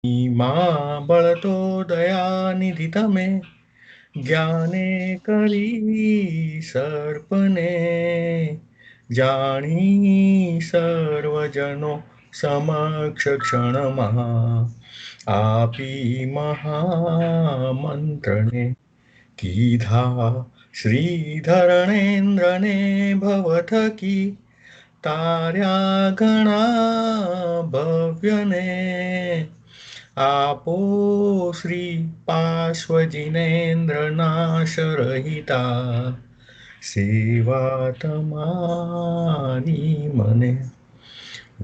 માં બળતો દયાનિધિ તમે જ્ઞાને કરી સર્પને જાણી સર્વજનો સમક્ષ ક્ષણમાં આપી મહામંત્રને કીધા શ્રીધરણેન્દ્રને ભવથકી તાર્યા ઘણા ભવ્યને આપો શ્રી પાર્શ્વજિનેન્દ્રનાશ રહિતા સેવા તમારી મને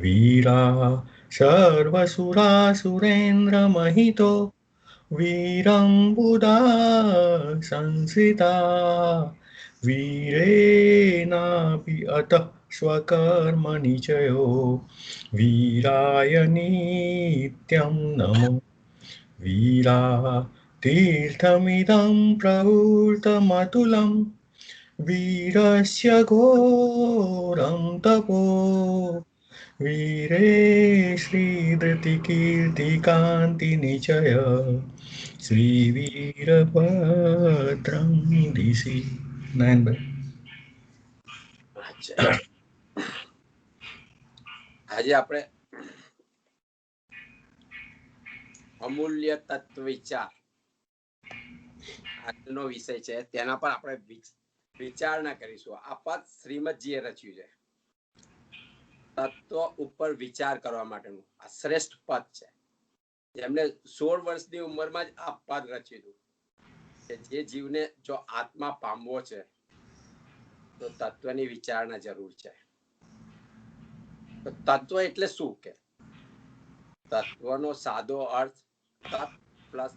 વીરા સર્વસુરાસુરેન્દ્ર મહિતો વીરંબુદા સંસિતા વીરેનાપि અતઃ સ્વકર્મ નિચયો વીરાય નિત્યં નમો વીરા તીર્થમિદં પ્રવૃતમતુલં વીરસ્ય ઘોરં તપો વીરે શ્રીધૃતિકીર્તિકાન્તિનિચય શ્રીવીરભદ્રં દિશી નયનભાઈ. આજે આપણે અમૂલ્ય તત્વ વિચાર આજનો વિષય છે, તેના પર આપણે વિચારણા કરીશું. આ પદ શ્રીમદજીએ રચ્યું છે. તત્વ ઉપર વિચાર કરવા માટેનું આ શ્રેષ્ઠ પદ છે. જેમને 16 વર્ષની ઉંમરમાં જ આ પદ રચ્યું હતું કે જે જીવને જો આત્મા પામવો છે તો તત્વની વિચારણા જરૂર છે. તો તત્વ એટલે શું? કે તત્વનો સાદો અર્થ તત્ પ્લસ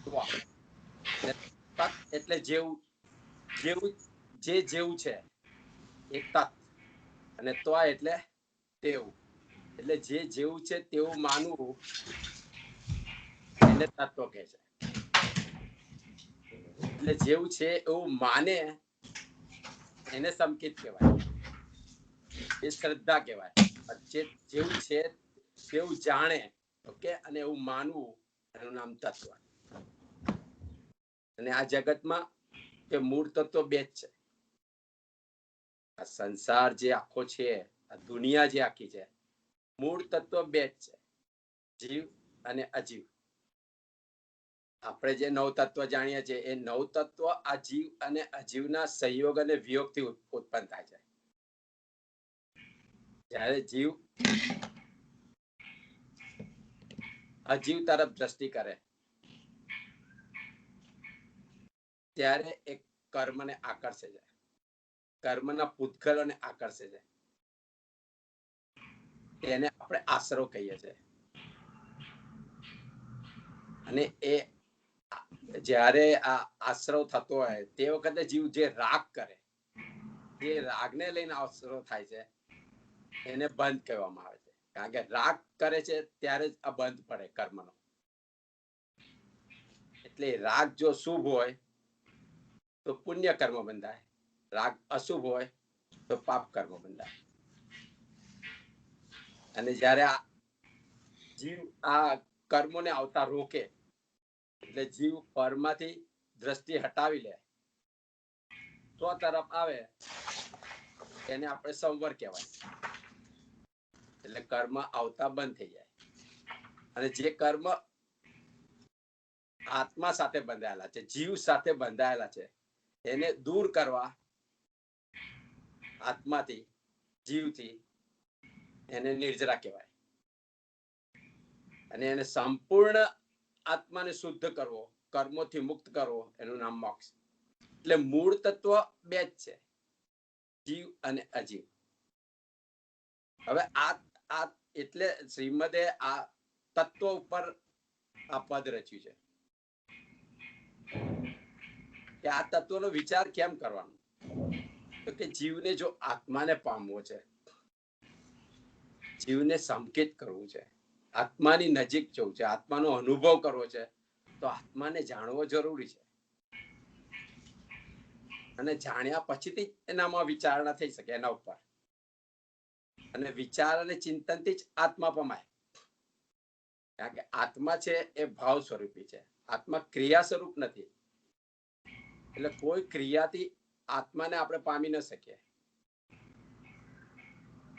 ત્વ. તત્ એટલે જેવું જે જેવું છે એક તત્, અને ત્વ એટલે તેવું. એટલે જે જેવું છે તેવું માનવું એને તત્વ કહે છે. એટલે જેવું છે એવું માને એને સંકેત કહેવાય, એ શ્રદ્ધા કહેવાય. જેવું છે તેવું જાણે, ઓકે, અને એવું માનવું, એનું નામ તત્વ. અને આ જગતમાં કે મૂળ તત્વ બે જ છે. આ સંસાર જે આખો છે, આ દુનિયા જે આખી છે, મૂળ તત્વ બે જ છે, જીવ અને અજીવ. આપણે જે નવ તત્વ જાણીએ છીએ એ નવ તત્વ આ જીવ અને અજીવના સંયોગ અને વિયોગથી ઉત્પન્ન થાય છે. જ્યારે જીવ અજીવ તરફ દ્રષ્ટિ કરે ત્યારે એક કર્મને આકર્ષે છે, કર્મના પૂતગલોને આકર્ષે છે. તેને આપણે આશરો કહીએ છીએ. અને એ જ્યારે આ આશ્રવ થતો હોય તે વખતે જીવ જે રાગ કરે, જે રાગને લઈને આશ્રવ થાય છે, એને બંધ કહેવામાં આવે છે. કારણ કે રાગ કરે છે ત્યારે જ આ બંધ પડે કર્મનો. એટલે રાગ જો શુભ હોય તો પુણ્ય કર્મ બંધાય, રાગ અશુભ હોય તો પાપ કર્મ બંધાય. અને જ્યારે આ જીવ આ કર્મોને આવતા રોકે, એટલે જીવ પરમાંથી દ્રષ્ટિ હટાવી લે, સ્વ તરફ આવે, એને આપણે સંવર કહેવાય. એટલે કર્મ આવતા બંધ થઈ જાય. અને જે કર્મ આત્મા સાથે બંધાયેલા છે, જીવ સાથે બંધાયેલા છે, એને દૂર કરવા આત્માથી, જીવથી, એને નિર્જરા કહેવાય. અને એને સંપૂર્ણ આત્માને શુદ્ધ કરવો, કર્મોથી મુક્ત કરવો, એનું નામ મોક્ષ. એટલે મૂળ તત્વ બે જ છે, જીવ અને અજીવ. હવે આ એટલે શ્રીમદે આ તત્વ ઉપર આ પદ રચ્યું છે કે આ તત્વનો વિચાર કેમ કરવાનો? તો કે જીવને જો આત્માને પામવો છે, જીવને સંકેત કરવું છે, આત્માની નજીક જવું છે, આત્માનો અનુભવ કરવો છે, તો આત્માને જાણવો જરૂરી છે. અને જાણ્યા પછીથી એનામાં વિચારણા થઈ શકે એના ઉપર. અને વિચાર અને ચિંતનથી જ આત્મા પમાય. કારણ કે આત્મા છે એ ભાવ સ્વરૂપી છે, આત્મા ક્રિયા સ્વરૂપ નથી. એટલે કોઈ ક્રિયાથી આત્માને આપણે પામી ન શકીએ.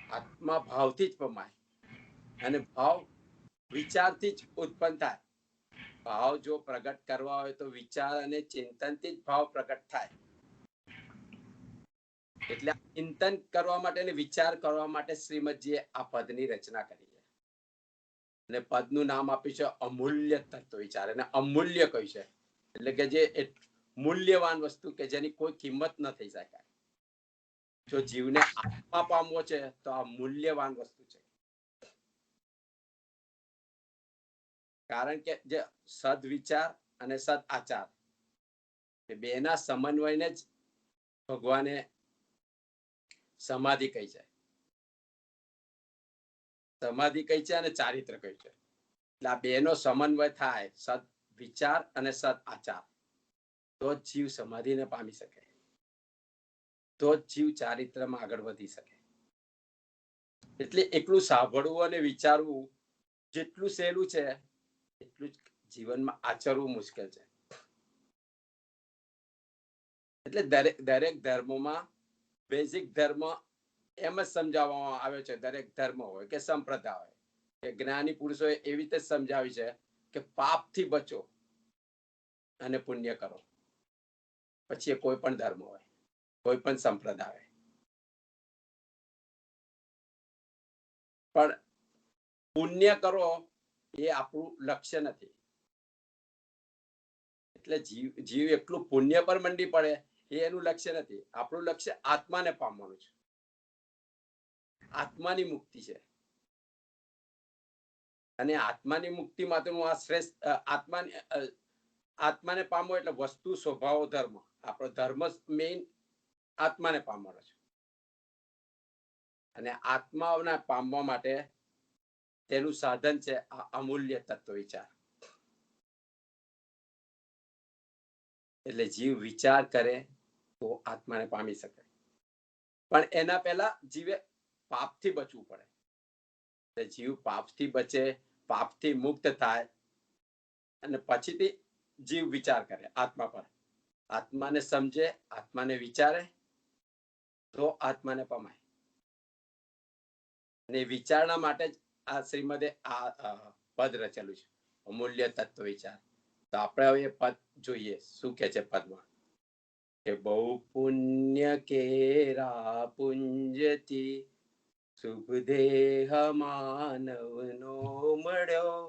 આત્મા ભાવથી જ પમાય, અને ભાવ વિચારથી જ ઉત્પન્ન થાય. ભાવ જો પ્રગટ કરવા હોય તો વિચાર અને ચિંતનથી જ ભાવ પ્રગટ થાય. એટલે ચિંતન કરવા માટે અને વિચાર કરવા માટે શ્રીમદજીએ આ પદની રચના કરી છે. અને પદનું નામ આપ્યું છે અમૂલ્ય તત્વ વિચાર. અને અમૂલ્ય કહ્યું છે એટલે કે જે મૂલ્યવાન વસ્તુ કે જેની કોઈ કિંમત ન થઈ શકાય. જો જીવને આત્મા પામવો છે તો આ મૂલ્યવાન વસ્તુ છે. કારણ કે જે સદવિચાર અને સદ આચાર એ બેના સમન્વયને જ ભગવાને સમાધિ કહી છે. સમાધિ કહી છે અને ચારિત્ર કહી છે. એટલે આ બેનો સમન્વય થાય, સદ વિચાર અને સદ આચાર, તો જ જીવ સમાધિને પામી શકે, તો જ જીવ ચારિત્રમાં આગળ વધી શકે. એટલે એકલું સાંભળવું અને વિચારવું જેટલું સહેલું છે એટલું જ જીવનમાં આચરવું મુશ્કેલ છે. એટલે દરેક ધર્મોમાં બેઝિક ધર્મ એમ જ સમજાવવામાં આવ્યો છે. દરેક ધર્મ હોય કે સંપ્રદાય હોય કે જ્ઞાની પુરુષોએ એવી રીતે સમજાવી છે કે પાપથી બચો અને પુણ્ય કરો. પછી એ કોઈ પણ ધર્મ હોય, કોઈ પણ સંપ્રદાય હોય. પણ પુણ્ય કરો એ આપણું લક્ષ્ય નથી. એટલે જીવ એટલું પુણ્ય પર મંડી પડે એ એનું લક્ષ્ય નથી. આપણું લક્ષ્ય આત્માને પામવાનું છે, આત્માની મુક્તિ છે. અને આત્માની મુક્તિ માટેનું આ શ્રેષ્ઠ આત્માને પામવો એટલે વસ્તુ સ્વભાવ ધર્મ. આપણો ધર્મ મેઇન આત્માને પામવાનો છે. અને આત્માઓને પામવા માટે તેનું સાધન છે આ અમૂલ્ય તત્વ વિચાર. એટલે જીવ વિચાર કરે તો આત્માને પામી શકે. પણ એના પહેલા જીવે પાપથી બચવું પડે. એટલે જીવ પાપથી બચે, પાપથી મુક્ત થાય, અને પછીથી જીવ વિચાર કરે આત્મા પર. આત્માને સમજે, આત્માને વિચારે તો આત્માને પમાય. અને વિચારણા માટે જ આ શ્રીમદે આ પદ રચેલું છે, અમૂલ્ય તત્વ વિચાર. તો આપણે હવે એ પદ જોઈએ શું કે છે પદમાં. કે બહુ પુણ્ય કેરા પુંજથી શુભ દેહ માનવનો મળ્યો,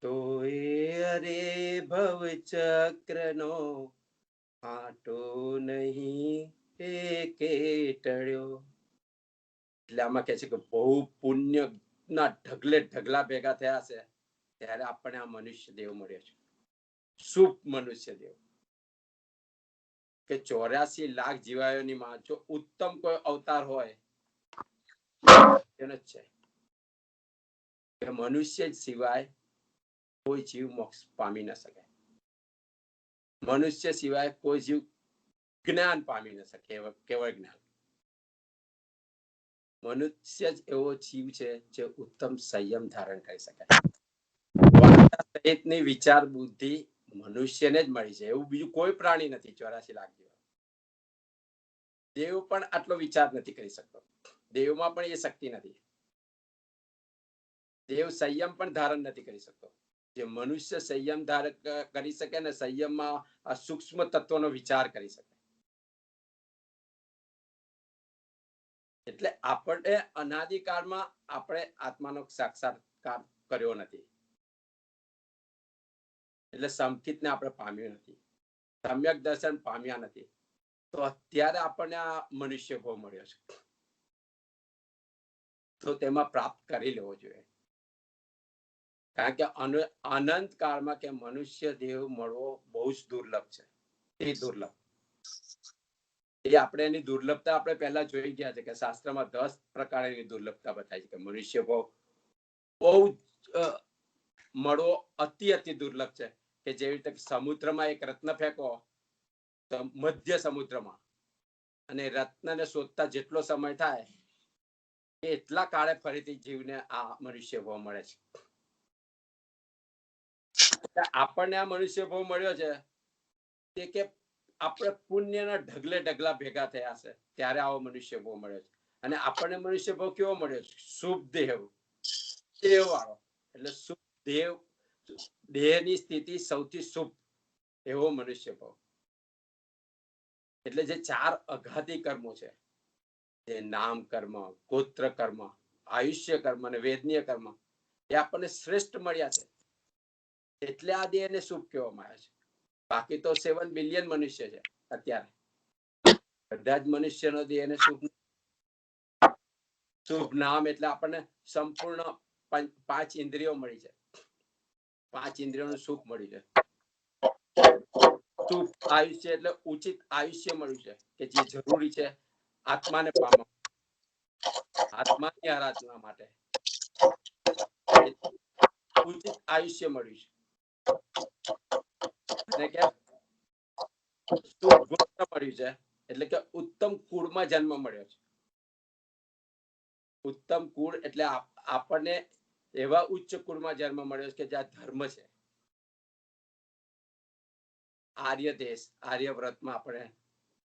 તો એ અરે ભવ ચક્રનો આટો નહીં કે ટળ્યો. એટલે આમાં કે છે કે બહુ પુણ્ય ના ઢગલે ઢગલા ભેગા થયા છે ત્યારે આપણને આ મનુષ્ય દેવ મળ્યો છે, શુભ મનુષ્ય દેવ. કે 84 લાખ જીવાયોની માં જો ઉત્તમ કોઈ અવતાર હોય એનો જ છે. કે મનુષ્ય સિવાય કોઈ જીવ મોક્ષ પામી ન શકે. મનુષ્ય સિવાય કોઈ જીવ જ્ઞાન પામી ન શકે, કેવળ જ્ઞાન. મનુષ્ય જ એવો જીવ છે જે ઉત્તમ સંયમ ધારણ કરી શકે. સહિતની વિચાર બુદ્ધિ મનુષ્યને જ મળી છે, એવું બીજું કોઈ પ્રાણી નથી. 84 લાખ જેવા દેવ પણ આટલો વિચાર નથી કરી શકતો. દેવમાં પણ એ શક્તિ નથી. દેવ સંયમ પણ ધારણ નથી કરી શકતો. જે મનુષ્ય સંયમ ધારણ કરી શકે ને સંયમમાં આ સૂક્ષ્મ તત્વનો વિચાર કરી શકે. એટલે આપણે અનાદિકાળમાં આપણે આત્માનો સાક્ષાત્કાર કર્યો નથી. એટલે સમકિતને આપણે પામ્યું નથી, સમ્યક દર્શન પામ્યા નથી. તો અત્યારે આપણને આ મનુષ્ય ભાવ મળ્યો છે, તો તેમાં પ્રાપ્ત કરી લેવો જોઈએ. કારણ કે અનંત કાળમાં કે મનુષ્ય દેહ મળવો બહુ જ દુર્લભ છે. એ દુર્લભ, એ આપણે એની દુર્લભતા આપણે પહેલા જોઈ ગયા છે કે શાસ્ત્રમાં 10 પ્રકારની દુર્લભતા બતાવી છે. કે મનુષ્ય ભાવ બહુ મળવો અતિ દુર્લભ છે. કે જેવી રીતે સમુદ્રમાં એક રત્ન ફેંકો તો મધ્ય સમુદ્રમાં, અને રત્નને શોધતા જેટલો સમય થાય એટલા કાળે ફરીથી જીવને આ મનુષ્ય ભાવ મળે છે. આપણને આ મનુષ્ય ભાવ મળ્યો છે તે કે આપણે પુણ્યના ઢગલે ઢગલા ભેગા થયા છે ત્યારે આવો મનુષ્ય ભાવ મળ્યો છે. અને આપણને મનુષ્ય ભાવ કેવો મળ્યો છે? શુભ દેહ વાળો. એટલે શુભ દેહની સ્થિતિ સૌથી શુભ એવો મનુષ્ય ભાવ. એટલે જે 4 અઘાતી કર્મો છે, જે નામ કર્મ, ગોત્ર કર્મ, આયુષ્ય કર્મ અને વેદનીય કર્મ, એ આપણને શ્રેષ્ઠ મળ્યા છે. એટલે આ દેહને શુભ કહેવામાં આવે છે. બાકી તો 7 બિલિયન મનુષ્ય છે અત્યારે. બધા જ મનુષ્યનો દેહને શુભ નામ એટલે આપણને સંપૂર્ણ 5 ઇન્દ્રિયો મળી છે. 5 ઇન્દ્રિયોનું સુખ મળ્યું છે. શુભ આયુષ્ય એટલે ઉચિત આયુષ્ય મળ્યું છે કે જે જરૂરી છે આત્માને પામવા, આત્માની આરાધના માટે ઉચિત આયુષ્ય મળ્યું છે. અને કે શુભ ગોત્ર મળ્યું છે એટલે કે ઉત્તમ કુળમાં જન્મ મળ્યો છે. ઉત્તમ કુળ એટલે આપણને એવા ઉચ્ચ કુળમાં જન્મ મળ્યો છે કે જ્યાં ધર્મ છે. આર્ય દેશ, આર્ય વ્રતમાં આપણે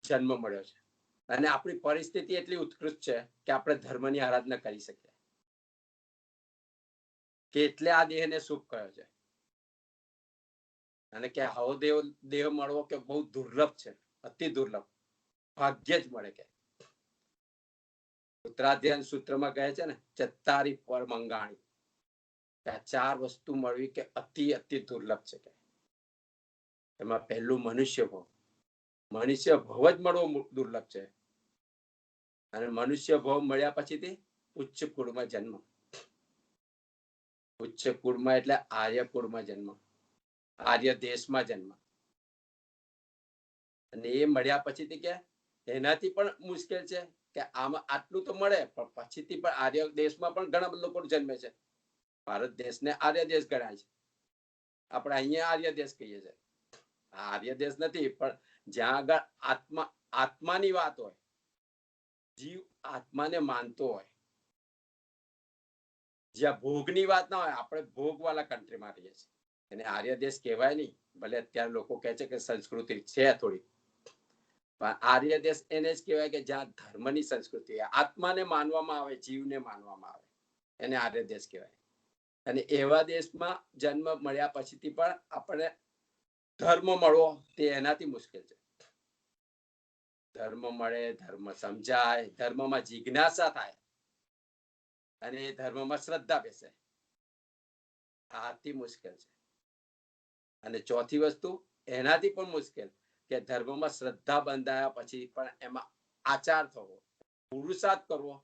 જન્મ મળ્યો છે. અને આપણી પરિસ્થિતિ એટલી ઉત્કૃષ્ટ છે કે આપણે ધર્મની આરાધના કરી શકીએ. કે એટલે આ દેહને સુખ કહ્યો છે. અને કે આવો દેહ મળવો કે બહુ દુર્લભ છે, અતિ દુર્લભ, ભાગ્ય જ મળે. કે ઉત્તરાધ્યાય સૂત્રમાં કહે છે ને, ચત્તારી પર મંગાણી, આ 4 વસ્તુ મળવી કે અતિ અતિ દુર્લભ છે. કે એમાં પહેલું મનુષ્ય ભાવ. મનુષ્ય ભાવ જ મળવો દુર્લભ છે. અને મનુષ્ય ભાવ મળ્યા પછીથી ઉચ્ચ કુળમાં જન્મ. ઉચ્ચ કુળમાં એટલે આર્ય કુળમાં જન્મ, આર્ય દેશમાં જન્મ. અને એ મળ્યા પછીથી કે એનાથી પણ મુશ્કેલ છે કે આમાં આટલું તો મળે, પણ પછીથી પણ આર્ય દેશમાં પણ ઘણા બધા લોકો જન્મે છે. ભારત દેશને આર્ય દેશ ગણાય છે. આપણે અહીંયા આર્ય દેશ કહીએ છીએ. આર્ય દેશ નથી, પણ જ્યાં આગળ આત્માની વાત હોય, જીવ આત્માને માનતો હોય, જ્યાં ભોગની વાત ના હોય. આપણે ભોગવાળા કન્ટ્રીમાં રહીએ છીએ, એને આર્ય દેશ કહેવાય નહીં. ભલે અત્યારે લોકો કહે છે કે સંસ્કૃતિ છે થોડી, પણ આર્ય દેશ એને જ કહેવાય કે જ્યાં ધર્મની સંસ્કૃતિ, આત્માને માનવામાં આવે, જીવને માનવામાં આવે, એને આર્ય દેશ કહેવાય. અને એવા દેશમાં જન્મ મળ્યા પછીથી પણ આપણે ધર્મ મળવો તે એનાથી મુશ્કેલ છે. ધર્મ મળે, ધર્મ સમજાય, ધર્મમાં જિજ્ઞાસા થાય અને એ ધર્મમાં શ્રદ્ધા બેસે, આ અતિ મુશ્કેલ છે. અને ચોથી વસ્તુ એનાથી પણ મુશ્કેલ કે ધર્મમાં શ્રદ્ધા બંધાયા પછી પણ એમાં આચાર થવો, પુરુષાર્થ કરવો,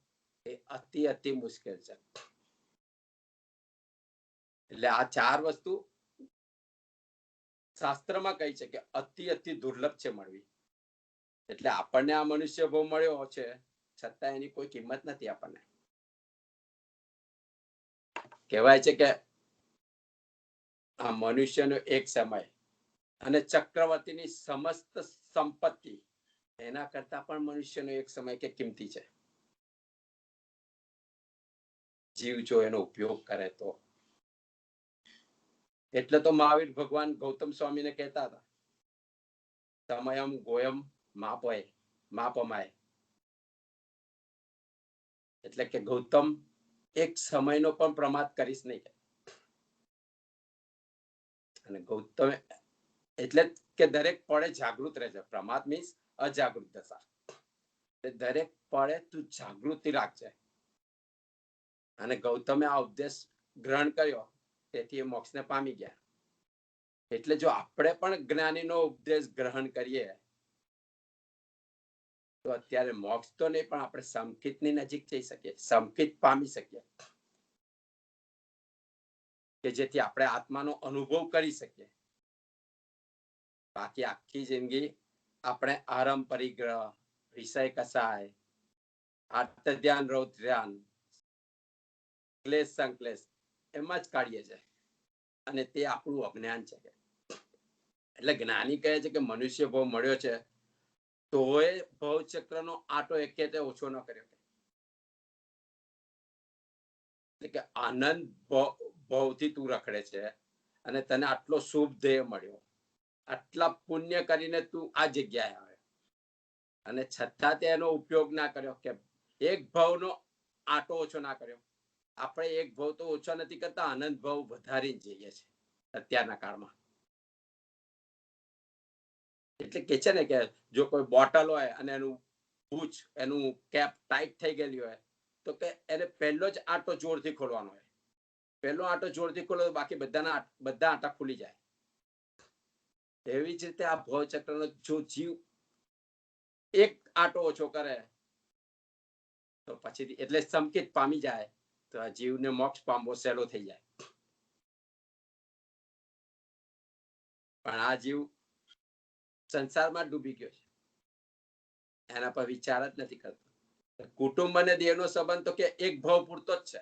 એ અતિ અતિ મુશ્કેલ છે. એટલે આ 4 વસ્તુ શાસ્ત્રમાં કહી છે કે અતિ અતિ દુર્લભ છે મળવી. એટલે આપણને આ મનુષ્ય ભાવ મળ્યો છે, છતાં એની કોઈ કિંમત નથી આપણને. કહેવાય છે કે આ મનુષ્યનો એક સમય અને ચક્રવર્તીની સમસ્ત સંપત્તિ એના કરતા પણ મનુષ્યનો એક સમય કે કિંમતી છે. જીવ જો એનો ઉપયોગ કરે તો. એટલે તો મહાવીર ભગવાન ગૌતમ સ્વામીને કહેતા હતા, સમયમ ગોયમ માપમાય. એટલે કે ગૌતમ, એક સમયનો પણ પ્રમાદ કરીશ નહીં. અને ગૌતમ એટલે કે દરેક પળે જાગૃત રહેજે. પ્રમાદ મીન્સ અજાગૃત દશા. દરેક પળે તું જાગૃતિ રાખજે. અને ગૌતમે આ ઉપદેશ ગ્રહણ કર્યો, તેથી એ મોક્ષને પામી ગયા. એટલે જો આપણે પણ જ્ઞાનીનો ઉપદેશ ગ્રહણ કરીએ તો અત્યારે મોક્ષ તો નહીં, પણ આપણે સમકિતની નજીક જઈ શકીએ, સમકિત પામી શકીએ, કે જેથી આપણે આત્માનો અનુભવ કરી શકીએ. બાકી આખી જિંદગી આપણે આરંભ પરિગ્રહ, વિષય કસાય, આર્ત ધ્યાન, રૌદ્ર ધ્યાન, ક્લેશ સંકલેશ એમાં જ કાઢીએ છીએ. અને તે આપણું અજ્ઞાન છે. એટલે જ્ઞાની કહે છે કે મનુષ્ય ભાવ મળ્યો છે તોય ભવચક્રનો આંટો એકેતે ઓછો ન કર્યો. એટલે કે આનંદ ભાવથી તું રખડે છે અને તને આટલો શુભ ધ્યેય મળ્યો, આટલા પુણ્ય કરીને તું આ જગ્યાએ આવે, અને છતાં તેનો ઉપયોગ ના કર્યો, કે એક ભાવનો આટો ઓછો ના કર્યો. આપણે એક ભાવ તો ઓછો નથી કરતા, આનંદ ભાવ વધારી જઈએ છીએ અત્યારના કાળમાં. એટલે કે છે ને કે જો કોઈ બોટલ હોય અને એનું પૂછ, એનું કેપ ટાઈટ થઈ ગયેલી હોય, તો કે એને પહેલો જ આટો જોરથી ખોલવાનો હોય. પહેલો આટો જોરથી ખોલો, બાકી બધા આટા ખુલી જાય. એવી જ રીતે આ ભવચક્રનો જો જીવ એક આટો ઓછો કરે તો પછી એટલે સંકેત પામી જાય, તો આ જીવને મોક્ષ પામવો સહેલો થઈ જાય. પણ આ જીવ સંસારમાં ડૂબી ગયો છે, એના પર વિચાર જ નથી કરતો. કુટુંબ અને દેહનો સંબંધ તો કે એક ભાવ પૂરતો જ છે.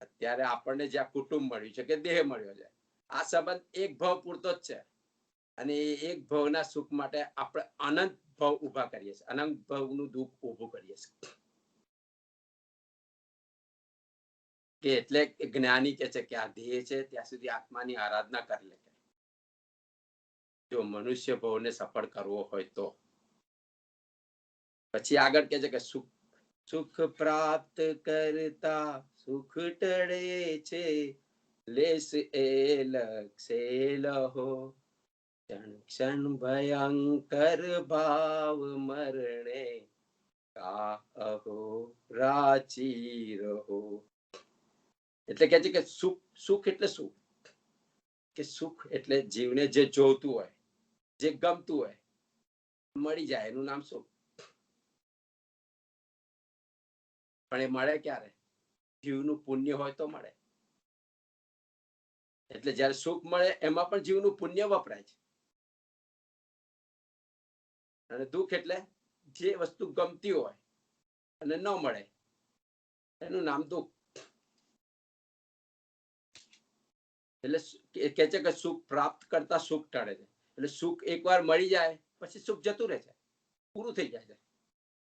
અત્યારે આપણને જ્યાં કુટુંબ મળ્યું છે કે દેહ મળ્યો છે, આ સંબંધ એક ભાવ પૂરતો જ છે. અને એ એક ભાવના સુખ માટે આપણે અનંત ભાવ ઉભા કરીએ છીએ, અનંત ભાવનું દુઃખ ઉભું કરીએ છીએ. કે એટલે જ્ઞાની કે છે કે આ દેહ છે ત્યાં સુધી આત્માની આરાધના કરી લે. જો મનુષ્ય ભાવને સફળ કરવો હોય તો પછી આગળ કે છે કે સુખ પ્રાપ્ત કરતા સુખ ટળે છે, લેસ એ લક્ષે લહો, ક્ષણ ક્ષણ ભયંકર ભાવ મરણે, કાહો રાચી રહો. એટલે કે છે કે સુખ એટલે શું? કે સુખ એટલે જીવને જે જોતું હોય, જે ગમતું હોય મળી જાય, એનું નામ સુખ. પણ એ મળે ક્યારે? જીવનું પુણ્ય હોય તો મળે. એટલે જયારે સુખ મળે એમાં પણ જીવનું પુણ્ય વપરાય છે. અને દુઃખ એટલે જે વસ્તુ ગમતી હોય અને ન મળે, એનું નામ દુઃખ. એટલે કે છે કે સુખ પ્રાપ્ત કરતા સુખ ટળે છે. એટલે સુખ એકવાર મળી જાય પછી સુખ જતું રહે છે, પૂરું થઈ જાય છે.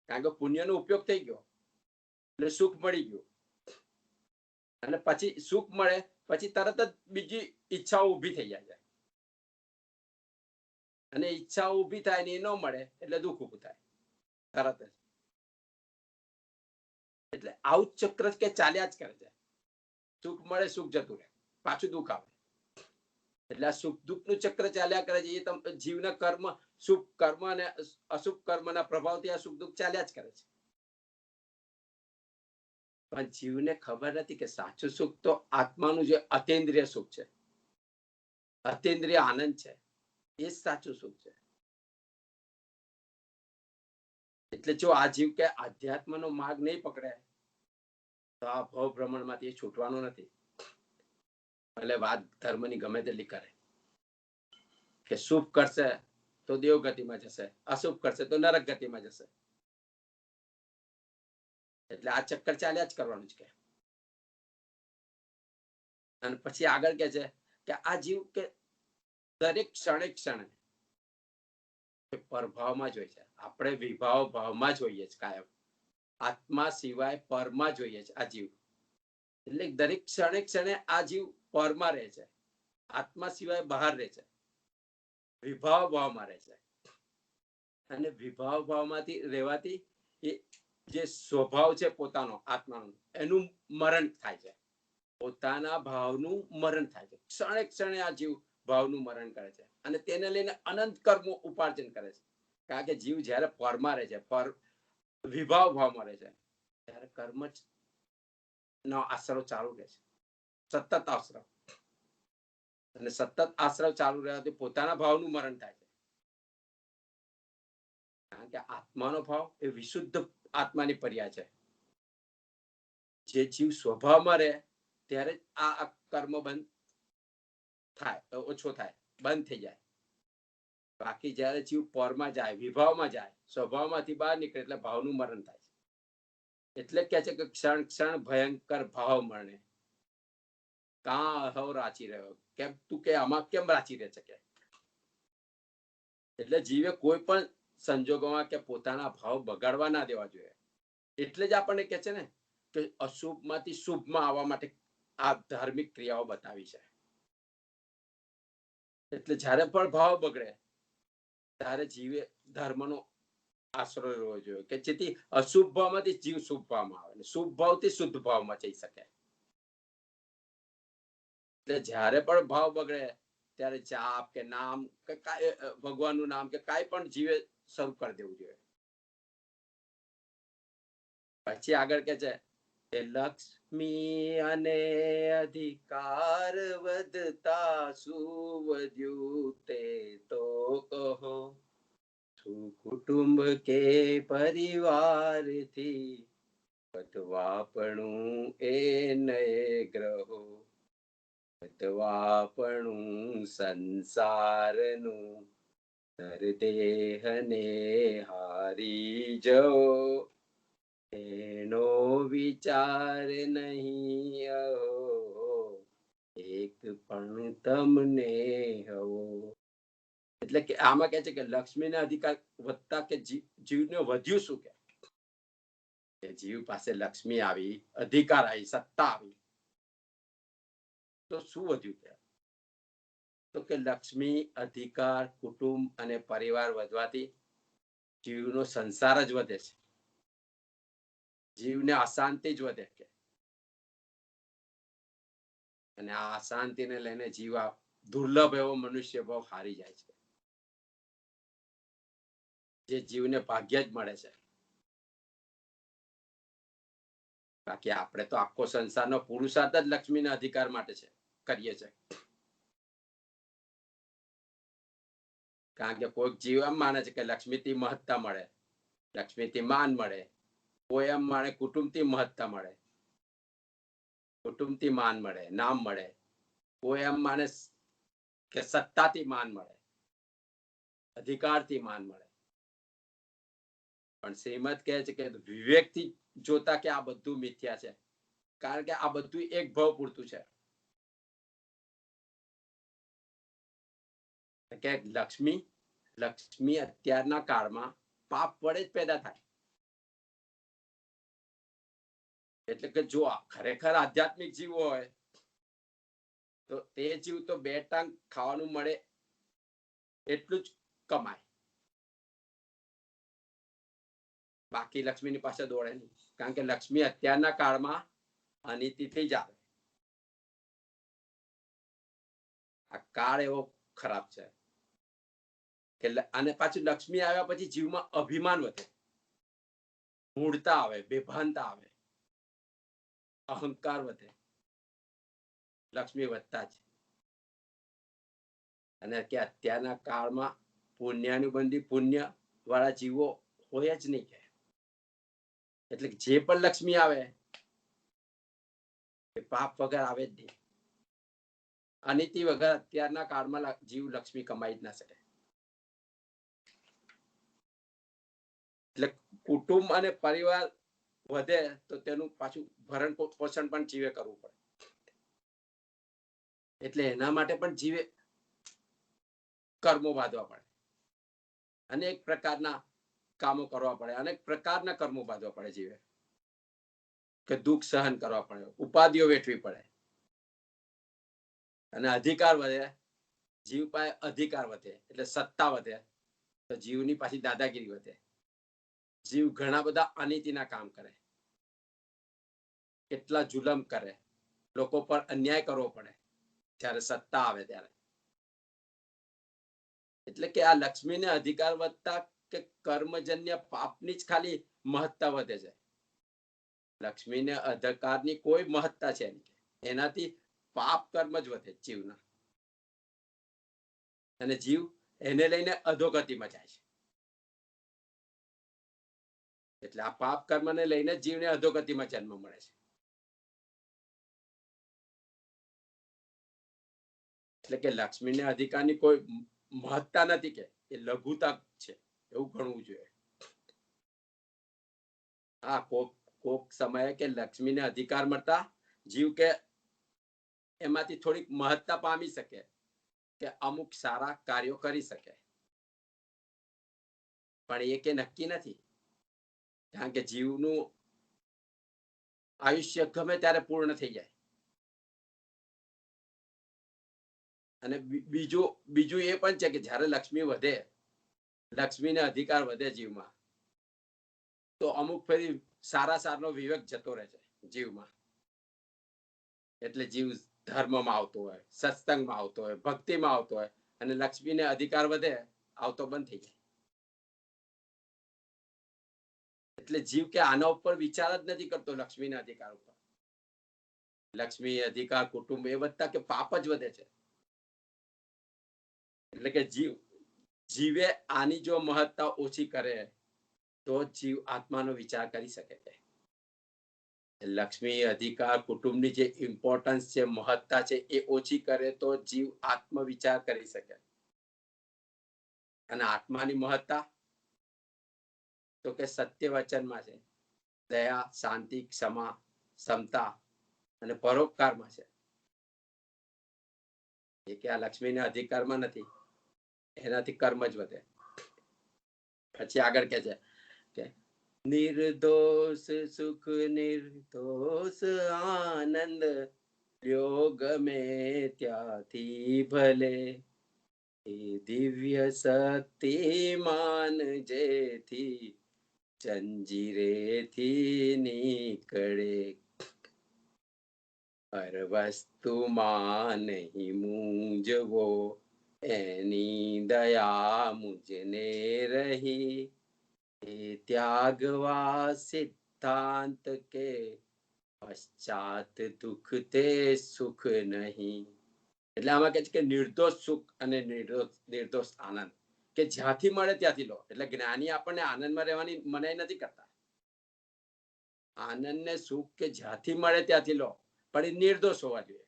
કારણ કે પુણ્યનો ઉપયોગ થઈ ગયો એટલે સુખ મળી ગયું. અને પછી સુખ મળે પછી તરત જ બીજી ઈચ્છાઓ ઊભી થઈ જાય છે. અને ઈચ્છાઓ ઊભી થાય ને એ ન મળે એટલે દુઃખ ઊભું થાય તરત જ. એટલે આવું ચક્ર કે ચાલ્યા જ કરે છે. સુખ મળે, સુખ જતું રહે, પાછું દુઃખ આવે. એટલે આ સુખ દુઃખ નું ચક્ર ચાલ્યા કરે છે. એ જીવના કર્મ, શુભ કર્મ અને અશુભ કર્મના પ્રભાવથી આ સુખ દુઃખ ચાલ્યા જ કરે છે. પણ જીવને ખબર નથી કે સાચું સુખ તો આત્માનું જે અતેન્દ્રિય સુખ છે, અતેન્દ્રિય આનંદ છે, એ જ સાચું સુખ છે. એટલે જો આ જીવ કે આધ્યાત્મનો માર્ગ નહીં પકડે તો આ ભવ ભ્રમણ માંથી છૂટવાનો નથી. એટલે વાત ધર્મની ગમે તેટલી કરે કે શુભ કરશે તો દેવ ગતિમાં જશે, અશુભ કરશે તો નરક ગતિમાં જશે. એટલે આ ચક્કર ચાલ્યા જ કરવાનું છે. અને પછી આગળ કે છે કે આ જીવ કે દરેક ક્ષણે ક્ષણે પરભાવમાં જ હોય છે. આપણે વિભાવ ભાવમાં જ હોઈએ છીએ કાયમ. આત્મા સિવાય પરમાં જોઈએ છે આ જીવ. એટલે દરેક ક્ષણે ક્ષણે આ જીવ પરમાં રહે છે, આત્મા સિવાય બહાર રહે છે, વિભાવ ભાવમાં રહે છે. અને વિભાવ ભાવમાંથી રહેવાથી એ જે સ્વભાવ છે પોતાનો આત્માનો, એનું મરણ થાય છે. પોતાના ભાવનું મરણ થાય છે. ક્ષણે ક્ષણે આ જીવ ભાવનું મરણ કરે છે અને તેને લઈને અનંત કર્મો ઉપાર્જન કરે છે. કારણ કે જીવ જયારે પરમાં રહે છે, પર વિભાવ ભાવમાં રહે છે, ત્યારે કર્મ જ નો આશ્રવ ચાલુ રહે છે, સતત આશ્રવ. અને સતત આશ્રવ ચાલુ રહેવાથી પોતાના ભાવનું મરણ થાય છે. કારણ કે આત્માનો ભાવ એ વિશુદ્ધ આત્માની પર્યાય છે. જે જીવ સ્વભાવમાં રહે ત્યારે આ કર્મ બંધ થાય, ઓછો થાય, બંધ થઈ જાય. બાકી જયારે જીવ પરમાં જાય, વિભાવમાં જાય, સ્વભાવમાંથી બહાર નીકળે એટલે ભાવનું મરણ થાય છે. એટલે કે છે કે ક્ષણ ક્ષણ ભયંકર ભાવ મરણે, કાં અહો રાચી રહ્યો. કેમ તું કે આમાં કેમ રાચી રહે છે કે? એટલે જીવે કોઈ પણ સંજોગોમાં કે પોતાના ભાવ બગાડવા ના દેવા જોઈએ. એટલે જ આપણને કે છે ને કે અશુભમાંથી શુભમાં આવવા માટે આ ધાર્મિક ક્રિયાઓ બતાવી છે. એટલે જ્યારે પણ ભાવ બગડે ત્યારે જીવે ધર્મનો આશરો રહેવો જોઈએ કે જેથી અશુભ ભાવમાંથી જીવ શુભ ભાવમાં આવે, શુભ ભાવથી શુદ્ધ ભાવમાં જઈ શકે. એટલે જ્યારે પણ ભાવ બગડે ત્યારે જાપ કે નામ કે ભગવાનનું નામ કે કાંઈ પણ જીવે શરૂ કરી દેવું જોઈએ. પછી આગળ કે છે કે લક્ષ્મી અને અધિકાર વધતા શું વધ્યું તે તો કહો, શું કુટુંબ કે પરિવારથી વધવાપણું એ નય ગ્રહો, વધવાપણું સંસારનું નરદેહને હારી જવો, એનો વિચાર નહીં અહો, એક પણ તમને હવો. એટલે કે આમાં કહે છે કે લક્ષ્મીના અધિકાર વધતા કે જીવને વધ્યું શું કે જીવ પાસે લક્ષ્મી આવી, અધિકાર આવી, સત્તા આવી, તો શું વધ્યું કે તો કે લક્ષ્મી, અધિકાર, કુટુંબ અને પરિવાર વધવાથી જીવનો સંસાર જ વધે છે, જીવને અશાંતિ જ વધે કે અને આ અશાંતિને લઈને જીવ દુર્લભ એવો મનુષ્ય ભાવ હારી જાય છે, જે જીવને ભાગ્ય જ મળે છે. બાકી આપણે તો આખો સંસારનો પુરુષાર્થ જ લક્ષ્મીના અધિકાર માટે છે, કરીએ છીએ. કારણ કે કોઈક જીવ એમ માને છે કે લક્ષ્મીથી મહત્તા મળે, લક્ષ્મીથી માન મળે, કોઈ એમ માને કુટુંબથી મહત્તા મળે, કુટુંબથી માન મળે, નામ મળે, કોઈ એમ માને કે સત્તાથી માન મળે, અધિકારથી માન મળે. પણ શ્રીમદ કહે છે કે વિવેકથી જોતા કે આ બધું મિથ્યા છે, કારણ કે આ બધું એક ભાવ પૂરતું છે. કે લક્ષ્મી અત્યારના કાળમાં પાપ વડે જ પેદા થાય. એટલે કે જો ખરેખર આધ્યાત્મિક જીવ હોય તો તે જીવ તો 2 ટાંગ ખાવાનું મળે એટલું જ કમાય, બાકી લક્ષ્મીની પાસે દોડે નહીં. કારણ કે લક્ષ્મી અત્યારના કાળમાં અનિતિથી જ આવે. આ કાળ એવો ખરાબ છે કે અને પાછું લક્ષ્મી આવ્યા પછી જીવમાં અભિમાન વધે, મૂળતા આવે, બેભાનતા આવે, અહંકાર વધે, લક્ષ્મી વધતા જ. અને કે અત્યારના કાળમાં પુણ્યાનુબંધી પુણ્ય વાળા જીવો હોય જ નહીં કે એટલે જે પણ લક્ષ્મી આવે એ પાપ વગર આવે જ નહીં. અનિતિ વગર અત્યારના કાળમાં જીવ લક્ષ્મી કમાઈ જ ના શકે. એટલે કુટુંબ અને પરિવાર વધે તો તેનું પાછું ભરણ પોષણ પણ જીવે કરવું પડે. એટલે એના માટે પણ જીવે કર્મો બાંધવા પડે, અનેક પ્રકારના કામો કરવા પડે, અનેક પ્રકારના કર્મો બાંધવા પડે જીવે, કે દુઃખ સહન કરવા પડે, ઉપાધિઓ વેઠવી પડે. અને અધિકાર વધે, જીવ પાસે અધિકાર વધે એટલે સત્તા વધે, તો જીવની પાછી દાદાગીરી વધે. જીવ ઘણા બધા અનીતિના કામ કરે, કેટલા જુલમ કરે, લોકો પર અન્યાય કરવો પડે જ્યારે સત્તા આવે ત્યારે. એટલે કે આ લક્ષ્મીને અધિકાર વધતા કે કર્મજન્ય પાપની જ ખાલી મહત્તા વધે છે. લક્ષ્મીને અધિકારની કોઈ મહત્તા છે નહીં, એનાથી પાપ કર્મ જ વધે જીવના, અને જીવ એને લઈને અધોગતિમાં જાય છે. એટલે આ પાપ કર્મને લઈને જીવને અધોગતિમાં જન્મ મળે છે. એટલે કે લક્ષ્મીને અધિકારની કોઈ મહત્તા નથી કે એ લઘુતા છે એવું ગણવું જોઈએ. હા, કોક સમયે કે લક્ષ્મીને અધિકાર મળતા જીવ કે એમાંથી થોડીક મહત્તા પામી શકે કે અમુક સારા કાર્યો કરી શકે, પણ એ કે નક્કી નથી. કારણ કે જીવનું આયુષ્ય ગમે ત્યારે પૂર્ણ થઈ જાય, અને બીજું એ પણ છે કે જ્યારે લક્ષ્મી વધે, લક્ષ્મીને અધિકાર વધે જીવમાં, તો અમુક ફરી સારાનો વિવેક જતો રહે છે જીવમાં. એટલે જીવ ધર્મમાં આવતો હોય, સત્સંગમાં આવતો હોય, ભક્તિમાં આવતો હોય, અને લક્ષ્મીને અધિકાર વધે, આવતો બંધ થઈ જાય. એટલે જીવ કે આના ઉપર વિચાર જ નથી કરતો, લક્ષ્મીના અધિકાર ઉપર. લક્ષ્મી, અધિકાર, કુટુંબ એ વધતા કે પાપ જ વધે છે. એટલે કે જીવે આની જો મહત્તા ઓછી કરે તો જીવ આત્માનો વિચાર કરી શકે છે. લક્ષ્મી, અધિકાર, કુટુંબની જે ઇમ્પોર્ટન્સ છે, મહત્તા છે, એ ઓછી કરે તો જીવ આત્મ વિચાર કરી શકે. અને આત્માની મહત્તા તો કે સત્ય વચનમાં છે, દયા, શાંતિ, ક્ષમા, સમતા અને પરોપકારમાં છે. એ કે આ લક્ષ્મીના અધિકારમાં નથી, એનાથી કર્મ જ વધે. પછી આગળ કે છે કે નિર્દોષ સુખ, નિર્દોષ આનંદ, યોગ મે ત્યાંથી ભલે, એ દિવ્ય શક્તિમાન જેથી જંજીરેથી નીકળે, હર વસ્તુમાં નહીં મૂંઝવો, એની દયા મુજને રહી, એ ત્યાગવા સિદ્ધાંત કે પશ્ચાત દુઃખ તે સુખ નહીં. એટલે આમાં કે છે કે નિર્દોષ સુખ અને નિર્દોષ આનંદ કે જ્યાંથી મળે ત્યાંથી લો. એટલે જ્ઞાની આપણને આનંદમાં રહેવાની મનાઈ નથી કરતા. આનંદ ને સુખ કે જ્યાંથી મળે ત્યાંથી લો, પણ એ નિર્દોષ હોવા જોઈએ.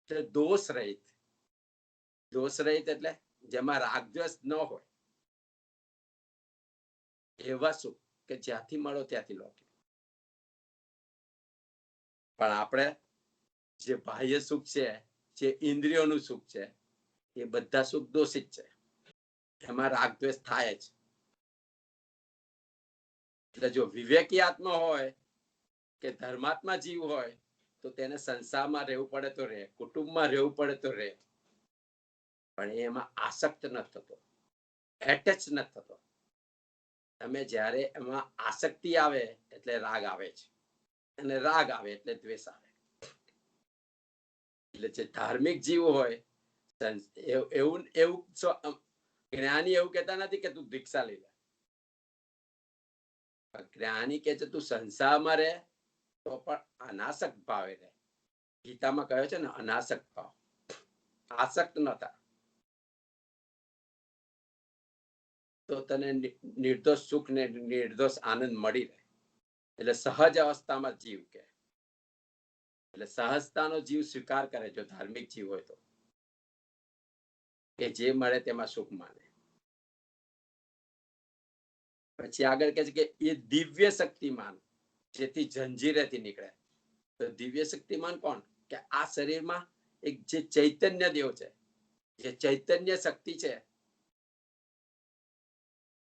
એટલે દોષ રહિત. દોષ રહિત એટલે જેમાં રાગદ્વેષ ન હોય એવા સુખ કે જ્યાંથી મળો ત્યાંથી લો. પણ આપણે જે બાહ્ય સુખ છે, જે ઇન્દ્રિયોનું સુખ છે, એ બધા સુખ દોષિત છે. એમાં રાગદ્વેષ થાય જ. એટલે જો વિવેકી આત્મા હોય કે ધર્માત્મા જીવ હોય તો તેને સંસારમાં રહેવું પડે તો રહે, કુટુંબમાં રહેવું પડે તો રહે, પણ એમાં આસક્ત ન થતો, એટેચ ન થતો. તમે જ્યારે એમાં આસક્તિ આવે એટલે રાગ આવે છે, અને રાગ આવે એટલે દ્વેષ આવે. એટલે જે ધાર્મિક જીવ હોય એવું જ્ઞાની એવું કહેતા નથી કે તું દીક્ષા લઈ લે. જ્ઞાની કે છે તું સંસારમાં રહે તો પણ અનાસક્ત ભાવે રહે. ગીતામાં કહ્યું છે ને, અનાસક્ત ભાવ, આસક્ત ન થા, તો તને નિર્દોષ સુખ ને નિર્દોષ આનંદ મળી રહે. એટલે સહજ અવસ્થામાં જીવ કે, એટલે સહજતાનો જીવ સ્વીકાર કરે જો ધાર્મિક જીવ હોય તો, કે જે મળે તેમાં સુખ માને. પછી આગળ કહે છે કે એ દિવ્ય શક્તિમાન જેથી જંજીરેથી નીકળે. તો દિવ્ય શક્તિમાન કોણ? કે આ શરીરમાં એક જે ચૈતન્ય દેવ છે, જે ચૈતન્ય શક્તિ છે,